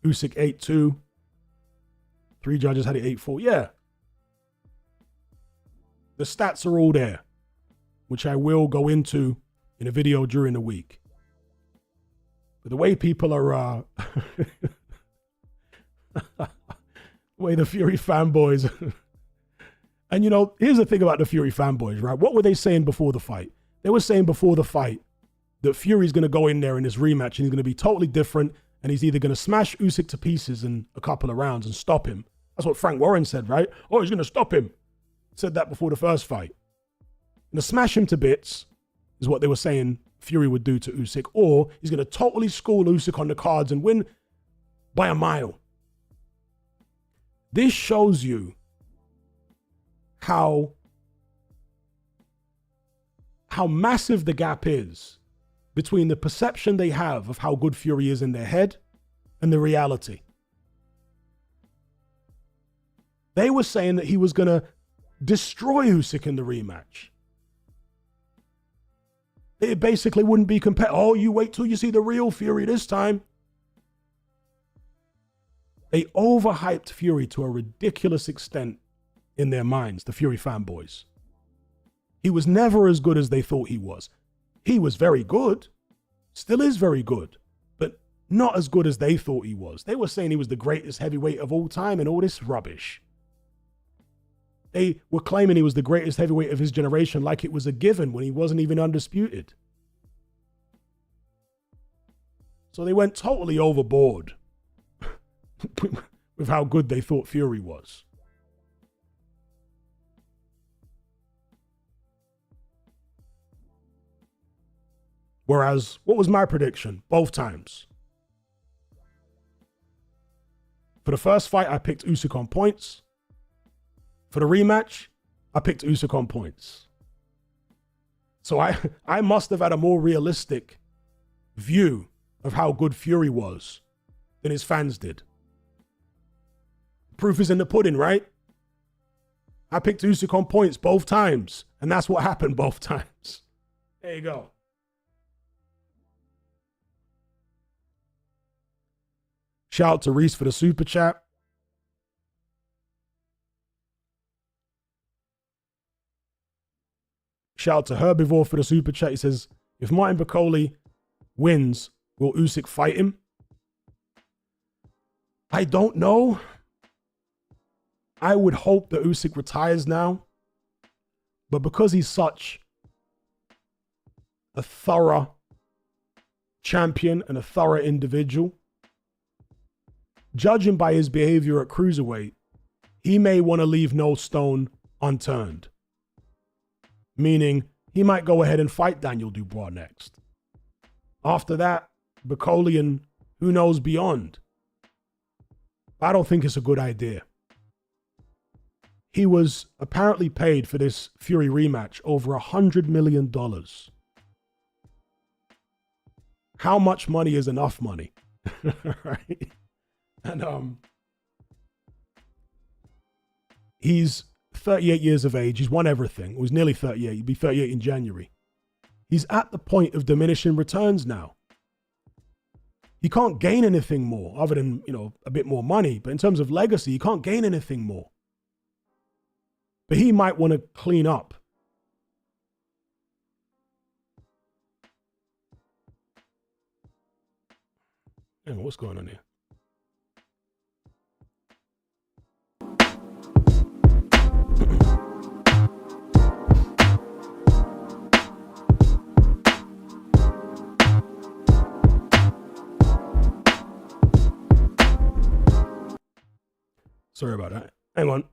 Usyk 8-2. 3 judges had it 8-4. Yeah. The stats are all there, which I will go into in a video during the week. But the way people are, the way the Fury fanboys... And, you know, here's the thing about the Fury fanboys, right? What were they saying before the fight? They were saying before the fight that Fury's going to go in there in this rematch and he's going to be totally different, and he's either going to smash Usyk to pieces in a couple of rounds and stop him. That's what Frank Warren said, right? Oh, he's going to stop him. Said that before the first fight. And to smash him to bits is what they were saying Fury would do to Usyk, or he's going to totally school Usyk on the cards and win by a mile. This shows you how massive the gap is between the perception they have of how good Fury is in their head and the reality. They were saying that he was going to destroy Usyk in the rematch. It basically wouldn't be compared. Oh, you wait till you see the real Fury this time. They overhyped Fury to a ridiculous extent in their minds, the Fury fanboys. He was never as good as they thought he was. He was very good, still is very good, but not as good as they thought he was. They were saying he was the greatest heavyweight of all time and all this rubbish. They were claiming he was the greatest heavyweight of his generation like it was a given when he wasn't even undisputed. So they went totally overboard with how good they thought Fury was. Whereas, what was my prediction? Both times. For the first fight, I picked Usyk on points. For the rematch, I picked Usyk on points. So I must have had a more realistic view of how good Fury was than his fans did. Proof is in the pudding, right? I picked Usyk on points both times, and that's what happened both times. There you go. Shout out to Reese for the super chat. Shout out to Herbivore for the super chat. He says, if Martin Bakole wins, will Usyk fight him? I don't know. I would hope that Usyk retires now. But because he's such a thorough champion and a thorough individual, judging by his behavior at cruiserweight, he may want to leave no stone unturned. Meaning, he might go ahead and fight Daniel Dubois next. After that, Bakole and who knows beyond. I don't think it's a good idea. He was apparently paid for this Fury rematch over $100 million. How much money is enough money? Right? And he's 38 years of age. He's won everything. He was nearly 38. He'd be 38 in January. He's at the point of diminishing returns now. He can't gain anything more other than, a bit more money. But in terms of legacy, he can't gain anything more. But he might want to clean up. Hang on, what's going on here? Sorry about that. Hang on.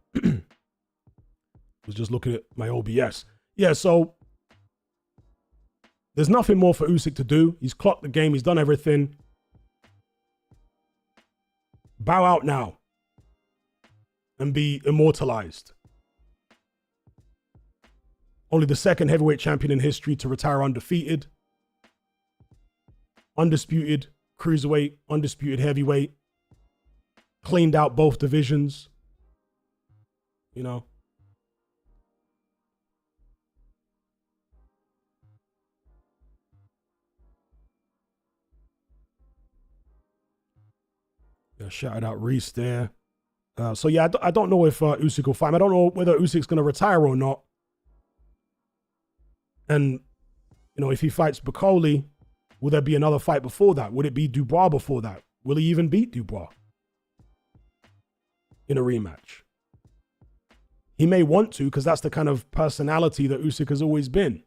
Was just looking at my OBS. Yeah, so there's nothing more for Usyk to do. He's clocked the game. He's done everything. Bow out now and be immortalized. Only the second heavyweight champion in history to retire undefeated. Undisputed cruiserweight, undisputed heavyweight. Cleaned out both divisions. Yeah, shouted out Reese there. So yeah, I don't know if Usyk will fight him. I don't know whether Usyk's going to retire or not. And, if he fights Bacoli, will there be another fight before that? Would it be Dubois before that? Will he even beat Dubois in a rematch? He may want to, because that's the kind of personality that Usyk has always been.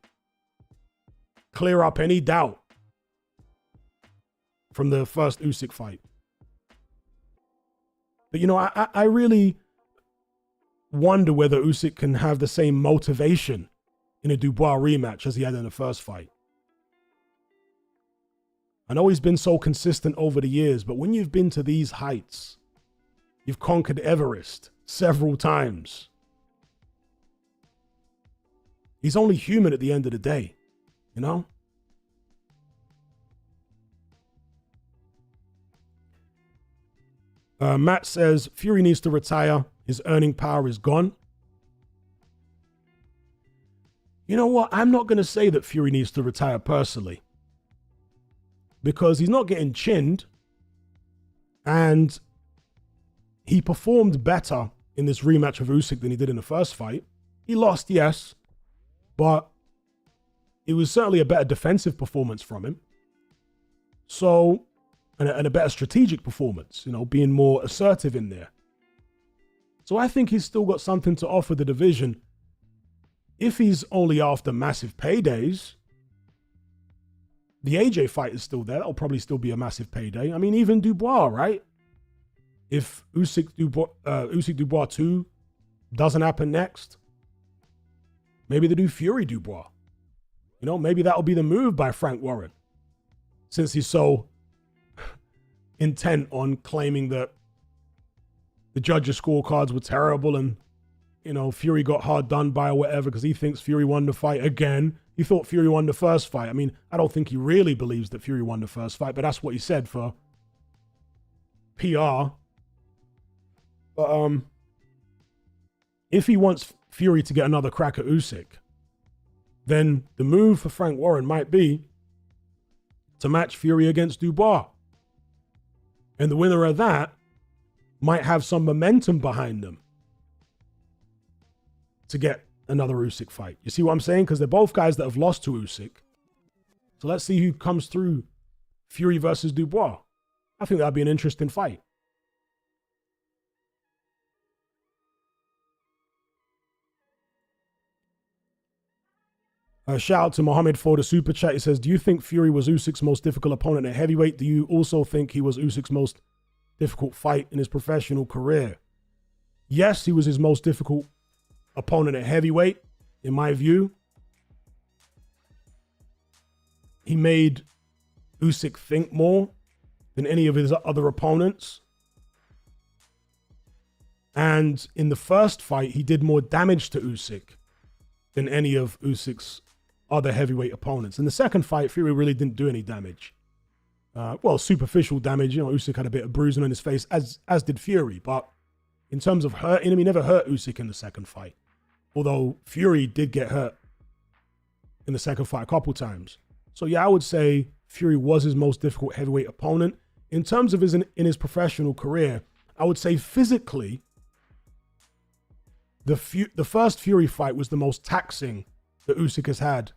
Clear up any doubt from the first Usyk fight. But, I really wonder whether Usyk can have the same motivation in a Dubois rematch as he had in the first fight. I know he's been so consistent over the years, but when you've been to these heights, you've conquered Everest several times. He's only human at the end of the day, Matt says, Fury needs to retire. His earning power is gone. You know what? I'm not going to say that Fury needs to retire personally. Because he's not getting chinned. And he performed better in this rematch of Usyk than he did in the first fight. He lost, yes. But it was certainly a better defensive performance from him. So... And a better strategic performance, being more assertive in there. So I think he's still got something to offer the division. If he's only after massive paydays, the AJ fight is still there. That'll probably still be a massive payday. I mean, even Dubois, right? If Usyk Dubois 2 doesn't happen next, maybe they do Fury Dubois. Maybe that'll be the move by Frank Warren. Since he's so intent on claiming that the judges' scorecards were terrible and, Fury got hard done by or whatever because he thinks Fury won the fight again. He thought Fury won the first fight. I mean, I don't think he really believes that Fury won the first fight, but that's what he said for PR. But if he wants Fury to get another crack at Usyk, then the move for Frank Warren might be to match Fury against Dubois. And the winner of that might have some momentum behind them to get another Usyk fight. You see what I'm saying? Because they're both guys that have lost to Usyk. So let's see who comes through Fury versus Dubois. I think that'd be an interesting fight. Shout out to Mohammed for the super chat. He says, do you think Fury was Usyk's most difficult opponent at heavyweight? Do you also think he was Usyk's most difficult fight in his professional career? Yes, he was his most difficult opponent at heavyweight, in my view. He made Usyk think more than any of his other opponents. And in the first fight, he did more damage to Usyk than any of Usyk's other heavyweight opponents. In the second fight, Fury really didn't do any damage. Well, superficial damage. You know, Usyk had a bit of bruising on his face, as did Fury. But in terms of hurting him, he never hurt Usyk in the second fight. Although Fury did get hurt in the second fight a couple times. So yeah, I would say Fury was his most difficult heavyweight opponent. In terms of in his professional career, I would say physically, the first Fury fight was the most taxing that Usyk has had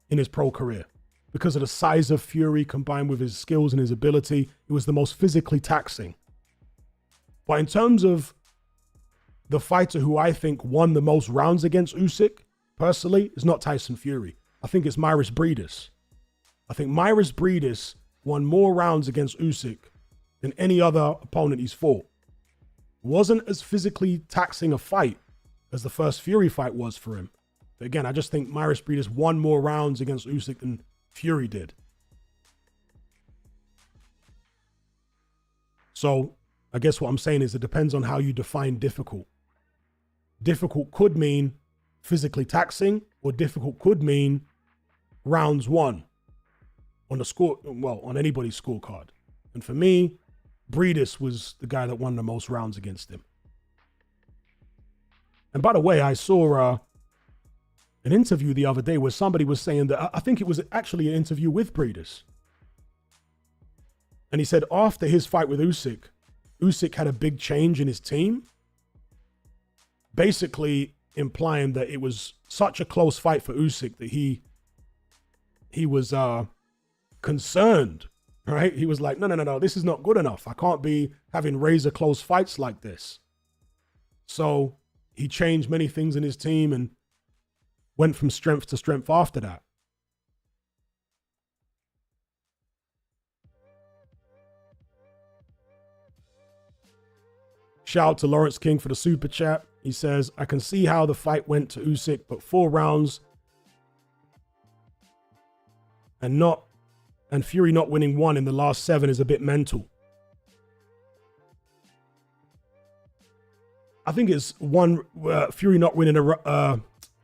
in his pro career. Because of the size of Fury combined with his skills and his ability, it was the most physically taxing. But in terms of the fighter who I think won the most rounds against Usyk, personally, is not Tyson Fury. I think it's Mairis Briedis. I think Mairis Briedis won more rounds against Usyk than any other opponent he's fought. It wasn't as physically taxing a fight as the first Fury fight was for him. But again, I just think Mairis Briedis won more rounds against Usyk than Fury did. So I guess what I'm saying is it depends on how you define difficult. Difficult could mean physically taxing, or difficult could mean rounds won on the score, well, on anybody's scorecard. And for me, Briedis was the guy that won the most rounds against him. And by the way, I saw an interview the other day where somebody was saying that, I think it was actually an interview with Briedis. And he said after his fight with Usyk, Usyk had a big change in his team. Basically implying that it was such a close fight for Usyk that he was concerned, right? He was like, no, this is not good enough. I can't be having razor close fights like this. So he changed many things in his team and went from strength to strength after that. Shout out to Lawrence King for the super chat. He says, I can see how the fight went to Usyk, but 4 rounds and Fury not winning 1 in the last 7 is a bit mental. I think it's Fury not winning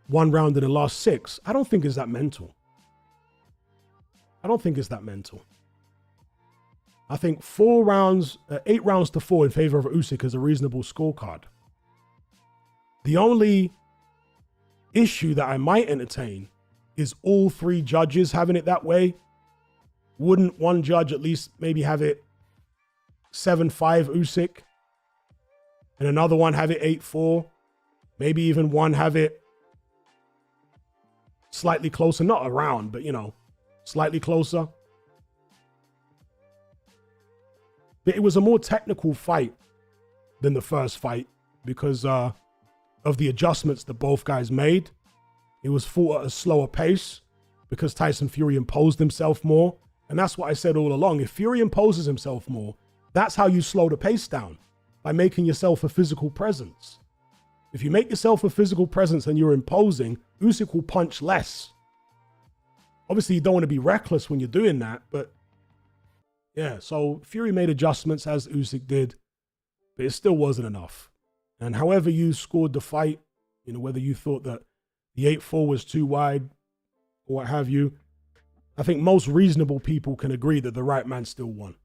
one round in the last 6. I don't think it's that mental. I think 8 rounds to 4 in favor of Usyk is a reasonable scorecard. The only issue that I might entertain is all 3 judges having it that way. Wouldn't one judge at least maybe have it 7-5 Usyk and another one have it 8-4? Maybe even one have it slightly closer, not around, but slightly closer. But it was a more technical fight than the first fight because of the adjustments that both guys made. It was fought at a slower pace because Tyson Fury imposed himself more. And that's what I said all along. If Fury imposes himself more, that's how you slow the pace down, by making yourself a physical presence. If you make yourself a physical presence and you're imposing, Usyk will punch less. Obviously, you don't want to be reckless when you're doing that, but yeah, so Fury made adjustments as Usyk did, but it still wasn't enough. And however you scored the fight, whether you thought that the 8-4 was too wide or what have you, I think most reasonable people can agree that the right man still won.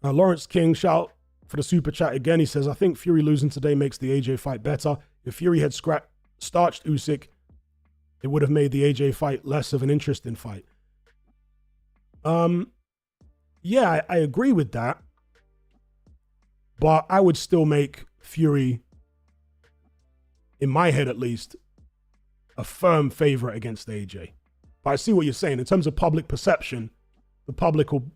Lawrence King, shout for the super chat again. He says, I think Fury losing today makes the AJ fight better. If Fury had starched Usyk, it would have made the AJ fight less of an interesting fight. Yeah, I agree with that. But I would still make Fury, in my head at least, a firm favorite against AJ. But I see what you're saying. In terms of public perception, the public will,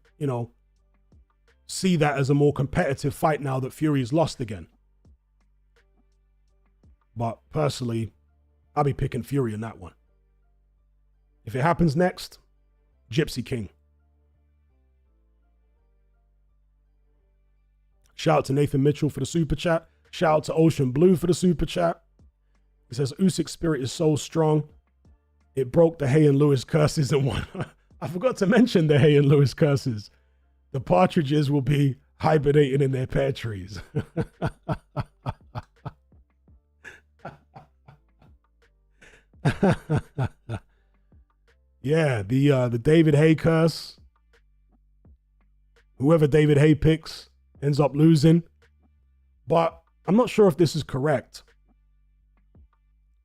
see that as a more competitive fight now that Fury's lost again. But personally, I'll be picking Fury in that one. If it happens next, Gypsy King. Shout out to Nathan Mitchell for the super chat. Shout out to Ocean Blue for the super chat. He says, Usyk's spirit is so strong, it broke the Hay and Lewis curses and won. I forgot to mention the Hay and Lewis curses. The partridges will be hibernating in their pear trees. Yeah, the David Haye curse. Whoever David Haye picks ends up losing. But I'm not sure if this is correct.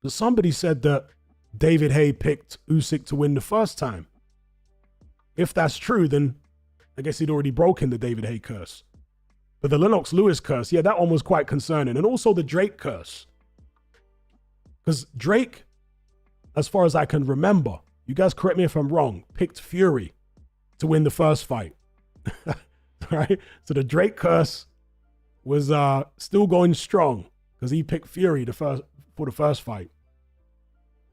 But somebody said that David Haye picked Usyk to win the first time. If that's true, then I guess he'd already broken the David Haye curse. But the Lennox Lewis curse, yeah, that one was quite concerning. And also the Drake curse. Because Drake, as far as I can remember, you guys correct me if I'm wrong, picked Fury to win the first fight. Right? So the Drake curse was still going strong because he picked Fury for the first fight.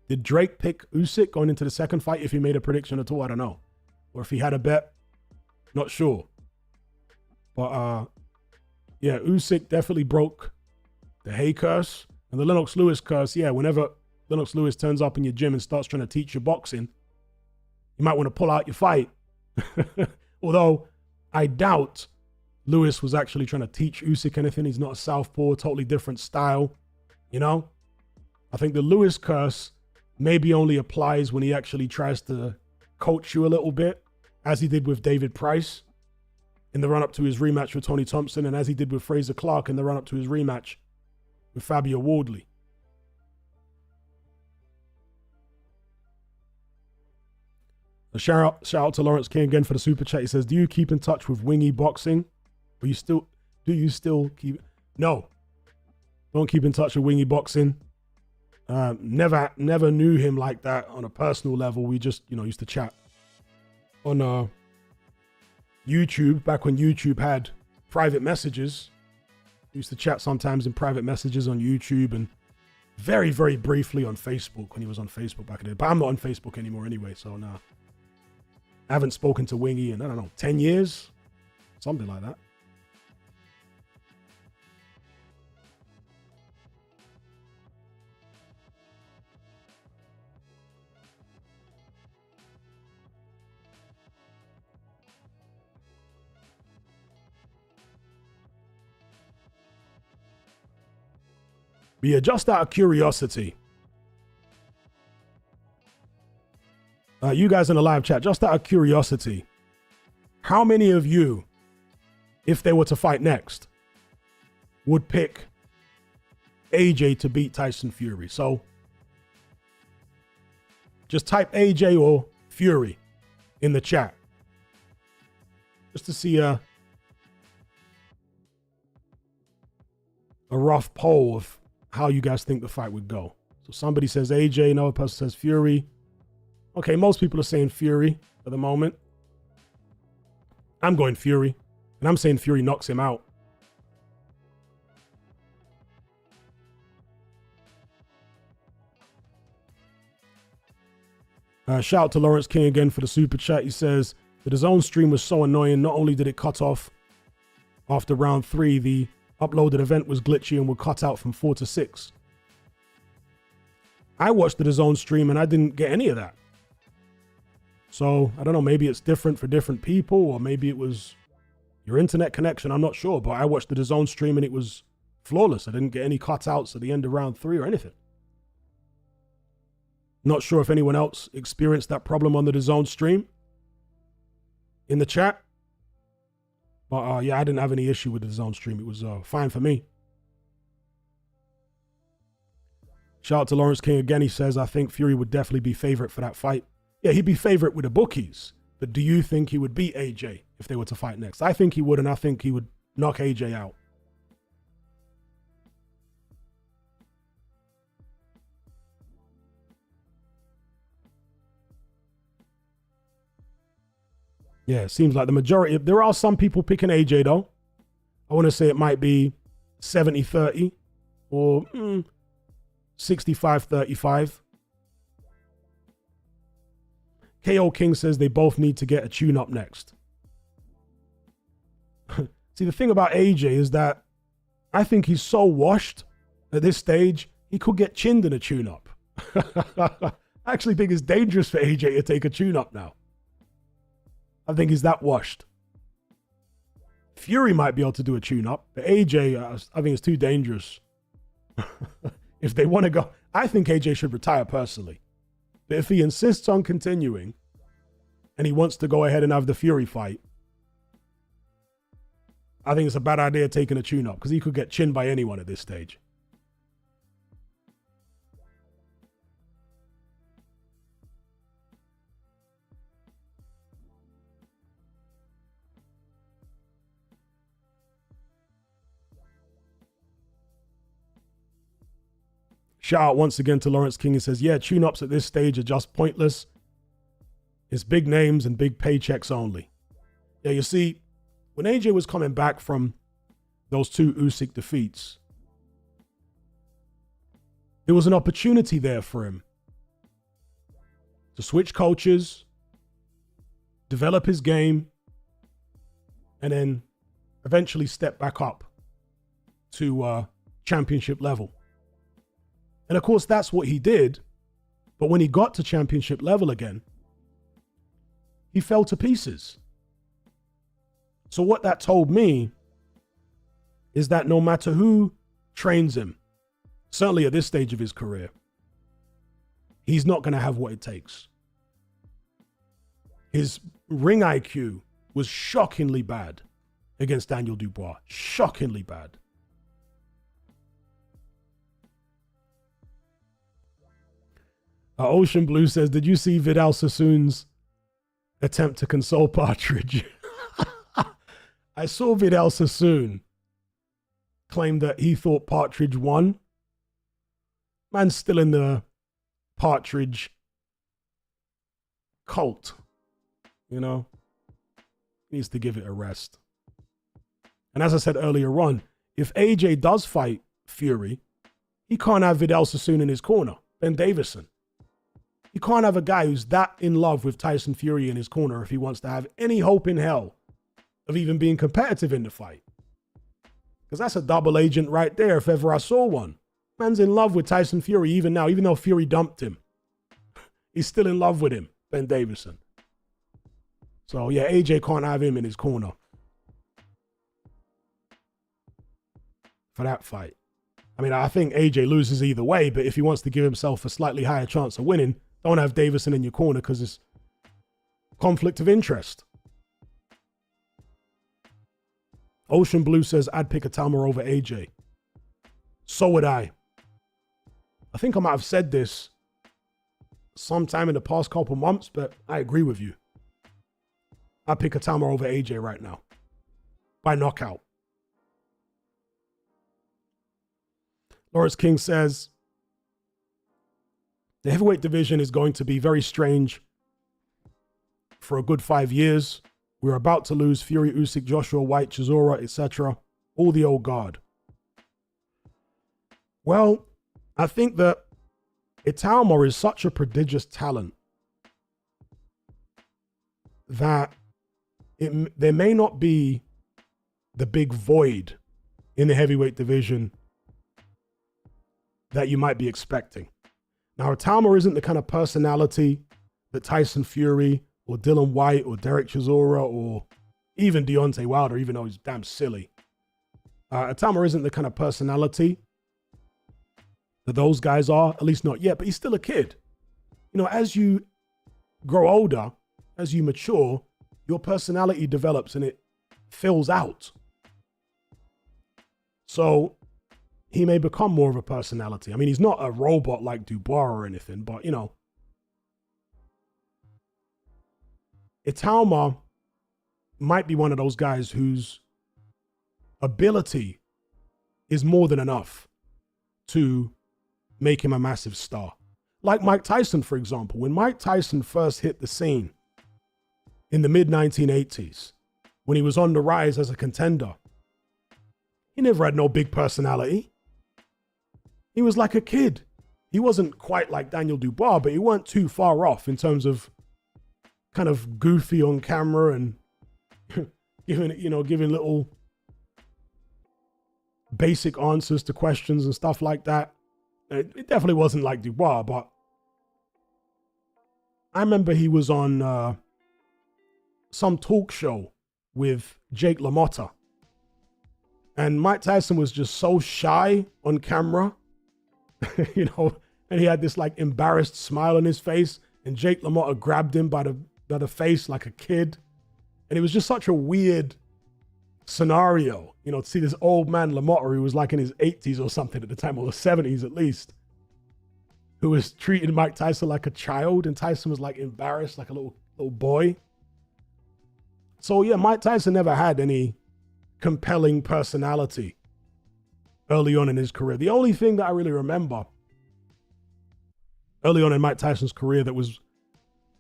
Did Drake pick Usyk going into the second fight if he made a prediction at all? I don't know. Or if he had a bet, not sure. But yeah, Usyk definitely broke the Haye curse. And the Lennox Lewis curse, yeah, whenever Lennox Lewis turns up in your gym and starts trying to teach you boxing, you might want to pull out your fight. Although I doubt Lewis was actually trying to teach Usyk anything. He's not a southpaw, totally different style, you know? I think the Lewis curse maybe only applies when he actually tries to coach you a little bit, as he did with David Price in the run-up to his rematch with Tony Thompson, and as he did with Fraser Clark in the run-up to his rematch with Fabio Wardley. A shout out to Lawrence King again for the super chat. He says, do you keep in touch with Wingy Boxing? Do you still keep? No, don't keep in touch with Wingy Boxing. Never knew him like that on a personal level. We just, used to chat on YouTube, back when YouTube had private messages. We used to chat sometimes in private messages on YouTube and very, very briefly on Facebook when he was on Facebook back in the day. But I'm not on Facebook anymore anyway, so nah. I haven't spoken to Wingy in, I don't know, 10 years? Something like that. But yeah, just out of curiosity, you guys in the live chat, just out of curiosity, how many of you, if they were to fight next, would pick AJ to beat Tyson Fury? So just type AJ or Fury in the chat just to see a rough poll of how you guys think the fight would go. So somebody says AJ, another person says Fury. Okay, most people are saying Fury at the moment. I'm going Fury, and I'm saying Fury knocks him out. Shout out to Lawrence King again for the super chat. He says, the DAZN stream was so annoying. Not only did it cut off after round 3, the uploaded event was glitchy and would cut out from 4 to 6. I watched the DAZN stream and I didn't get any of that. So, I don't know, maybe it's different for different people, or maybe it was your internet connection, I'm not sure. But I watched the DAZN stream and it was flawless. I didn't get any cutouts at the end of round 3 or anything. Not sure if anyone else experienced that problem on the DAZN stream in the chat. But yeah, I didn't have any issue with the DAZN stream. It was fine for me. Shout out to Lawrence King again. He says, I think Fury would definitely be favorite for that fight. Yeah, he'd be favorite with the bookies. But do you think he would beat AJ if they were to fight next? I think he would, and I think he would knock AJ out. Yeah, it seems like the majority. There are some people picking AJ, though. I want to say it might be 70-30 or 65-35. KO King says they both need to get a tune-up next. See, the thing about AJ is that I think he's so washed at this stage, he could get chinned in a tune-up. I actually think it's dangerous for AJ to take a tune-up now. I think he's that washed. Fury might be able to do a tune-up, but AJ, I think it's too dangerous. If they want to go, I think AJ should retire personally. But if he insists on continuing and he wants to go ahead and have the Fury fight, I think it's a bad idea taking a tune-up because he could get chinned by anyone at this stage. Shout out once again to Lawrence King. He says, yeah, tune-ups at this stage are just pointless. It's big names and big paychecks only. Yeah, you see, when AJ was coming back from those 2 Usyk defeats, there was an opportunity there for him to switch coaches, develop his game, and then eventually step back up to championship level. And of course, that's what he did. But when he got to championship level again, he fell to pieces. So what that told me is that no matter who trains him, certainly at this stage of his career, he's not going to have what it takes. His ring IQ was shockingly bad against Daniel Dubois. Shockingly bad. Ocean Blue says, did you see Vidal Sassoon's attempt to console Partridge? I saw Vidal Sassoon claim that he thought Partridge won. Man's still in the Partridge cult. You know? Needs to give it a rest. And as I said earlier on, if AJ does fight Fury, he can't have Vidal Sassoon in his corner. Ben Davison. You can't have a guy who's that in love with Tyson Fury in his corner if he wants to have any hope in hell of even being competitive in the fight. Because that's a double agent right there if ever I saw one. Man's in love with Tyson Fury even now, even though Fury dumped him. He's still in love with him, Ben Davison. So yeah, AJ can't have him in his corner for that fight. I mean, I think AJ loses either way, but if he wants to give himself a slightly higher chance of winning, don't have Davison in your corner because it's conflict of interest. Ocean Blue says, I'd pick Itauma over AJ. So would I. I think I might have said this sometime in the past couple months, but I agree with you. I'd pick Itauma over AJ right now. By knockout. Lawrence King says, the heavyweight division is going to be very strange for a good 5 years. We're about to lose Fury, Usyk, Joshua, White, Chisora, etc. All the old guard. Well, I think that Itauma is such a prodigious talent that there may not be the big void in the heavyweight division that you might be expecting. Now, Itauma isn't the kind of personality that Tyson Fury or Dylan White or Derek Chisora or even Deontay Wilder, even though he's damn silly. Itauma isn't the kind of personality that those guys are, at least not yet, but he's still a kid. You know, as you grow older, as you mature, your personality develops and it fills out. So he may become more of a personality. I mean, he's not a robot like Dubois or anything, but, you know, Itauma might be one of those guys whose ability is more than enough to make him a massive star. Like Mike Tyson, for example. When Mike Tyson first hit the scene in the mid-1980s, when he was on the rise as a contender, he never had no big personality. He was like a kid. He wasn't quite like Daniel Dubois, but he weren't too far off in terms of kind of goofy on camera and giving little basic answers to questions and stuff like that. It definitely wasn't like Dubois, but I remember he was on some talk show with Jake LaMotta And Mike Tyson was just so shy on camera, you know, and he had this like embarrassed smile on his face, and Jake LaMotta grabbed him by the face like a kid. And it was just such a weird scenario, you know, to see this old man LaMotta, who was like in his 80s or something at the time, or the 70s at least, who was treating Mike Tyson like a child, and Tyson was like embarrassed like a little boy. So yeah, Mike Tyson never had any compelling personality early on in his career. The only thing that I really remember early on in Mike Tyson's career that was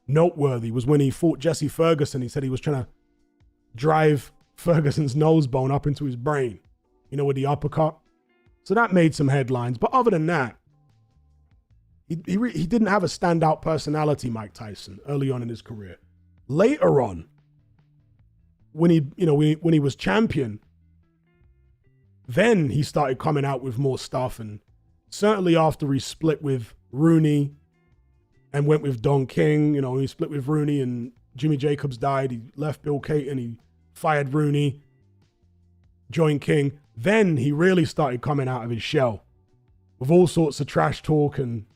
noteworthy was when he fought Jesse Ferguson. He said he was trying to drive Ferguson's nose bone up into his brain, you know, with the uppercut. So that made some headlines. But other than that, he didn't have a standout personality, Mike Tyson, early on in his career. Later on, when he was champion, then he started coming out with more stuff. And certainly after he split with Rooney and went with Don King, you know, he split with Rooney and Jimmy Jacobs died. He left Bill Caton, he fired Rooney, joined King. Then he really started coming out of his shell with all sorts of trash talk. And,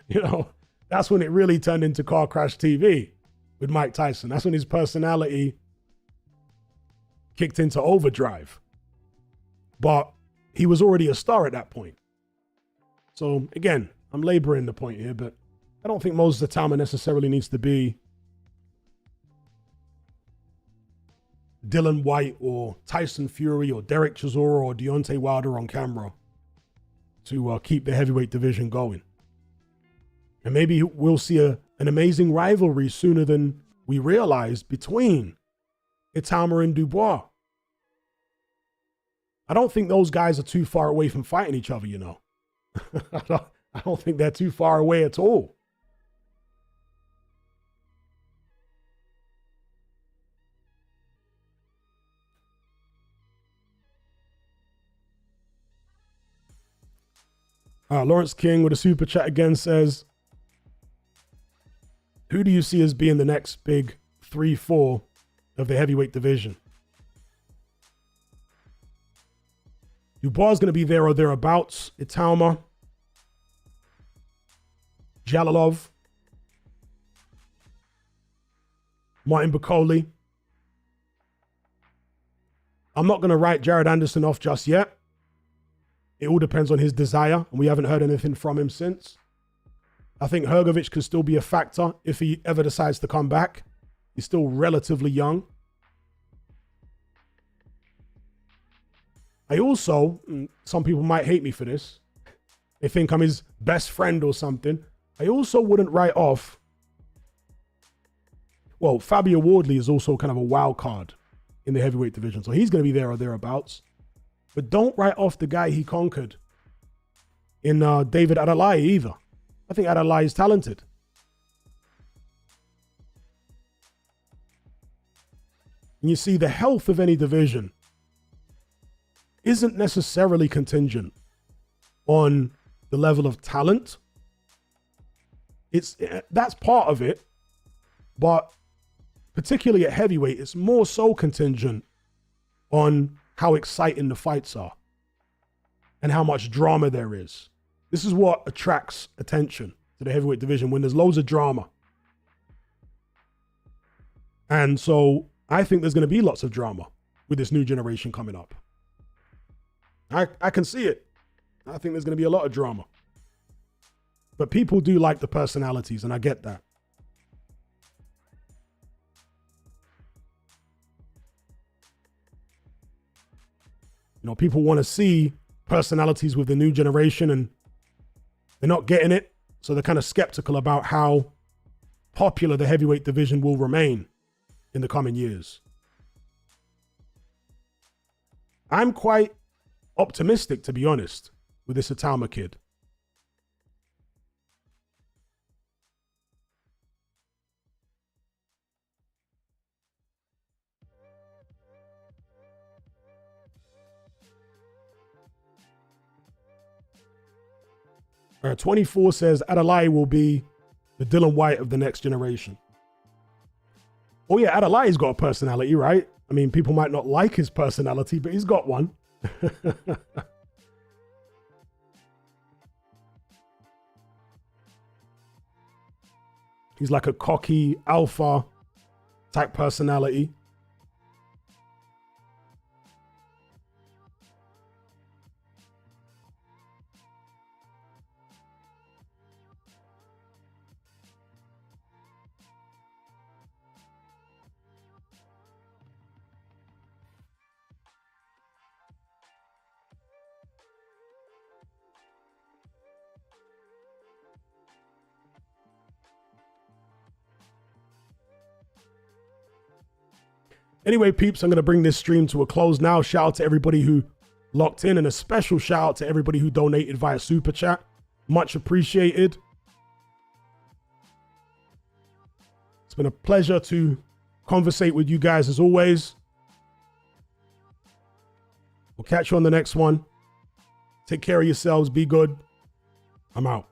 you know, that's when it really turned into Car Crash TV with Mike Tyson. That's when his personality kicked into overdrive. But he was already a star at that point. So again, I'm laboring the point here, but I don't think Moses Itauma necessarily needs to be Dylan White or Tyson Fury or Derek Chisora or Deontay Wilder on camera to keep the heavyweight division going. And maybe we'll see an amazing rivalry sooner than we realize between Itauma and Dubois. I don't think those guys are too far away from fighting each other, you know. I don't think they're too far away at all. Lawrence King with a super chat again says, who do you see as being the next big 3-4 of the heavyweight division? Dubois is going to be there or thereabouts. Itauma, Jalalov, Martin Bakole. I'm not going to write Jared Anderson off just yet. It all depends on his desire, and we haven't heard anything from him since. I think Hrgovic could still be a factor if he ever decides to come back. He's still relatively young. I also, some people might hate me for this, they think I'm his best friend or something. I also wouldn't write off, well, Fabio Wardley is also kind of a wild card in the heavyweight division, so he's going to be there or thereabouts. But don't write off the guy he conquered in David Adeleye either. I think Adeleye is talented. And you see, the health of any division isn't necessarily contingent on the level of talent. That's part of it, but particularly at heavyweight, it's more so contingent on how exciting the fights are and how much drama there is. This is what attracts attention to the heavyweight division, when there's loads of drama. And so I think there's going to be lots of drama with this new generation coming up. I can see it. I think there's going to be a lot of drama. But people do like the personalities, and I get that. You know, people want to see personalities with the new generation, and they're not getting it. So they're kind of skeptical about how popular the heavyweight division will remain in the coming years. I'm quite optimistic, to be honest, with this Itauma kid. All right, 24 says Adeleye will be the Dylan White of the next generation. Oh yeah, Adelaye's got a personality, right? I mean, people might not like his personality, but he's got one. He's like a cocky alpha type personality. Anyway, peeps, I'm going to bring this stream to a close now. Shout out to everybody who locked in, and a special shout out to everybody who donated via Super Chat. Much appreciated. It's been a pleasure to conversate with you guys as always. We'll catch you on the next one. Take care of yourselves. Be good. I'm out.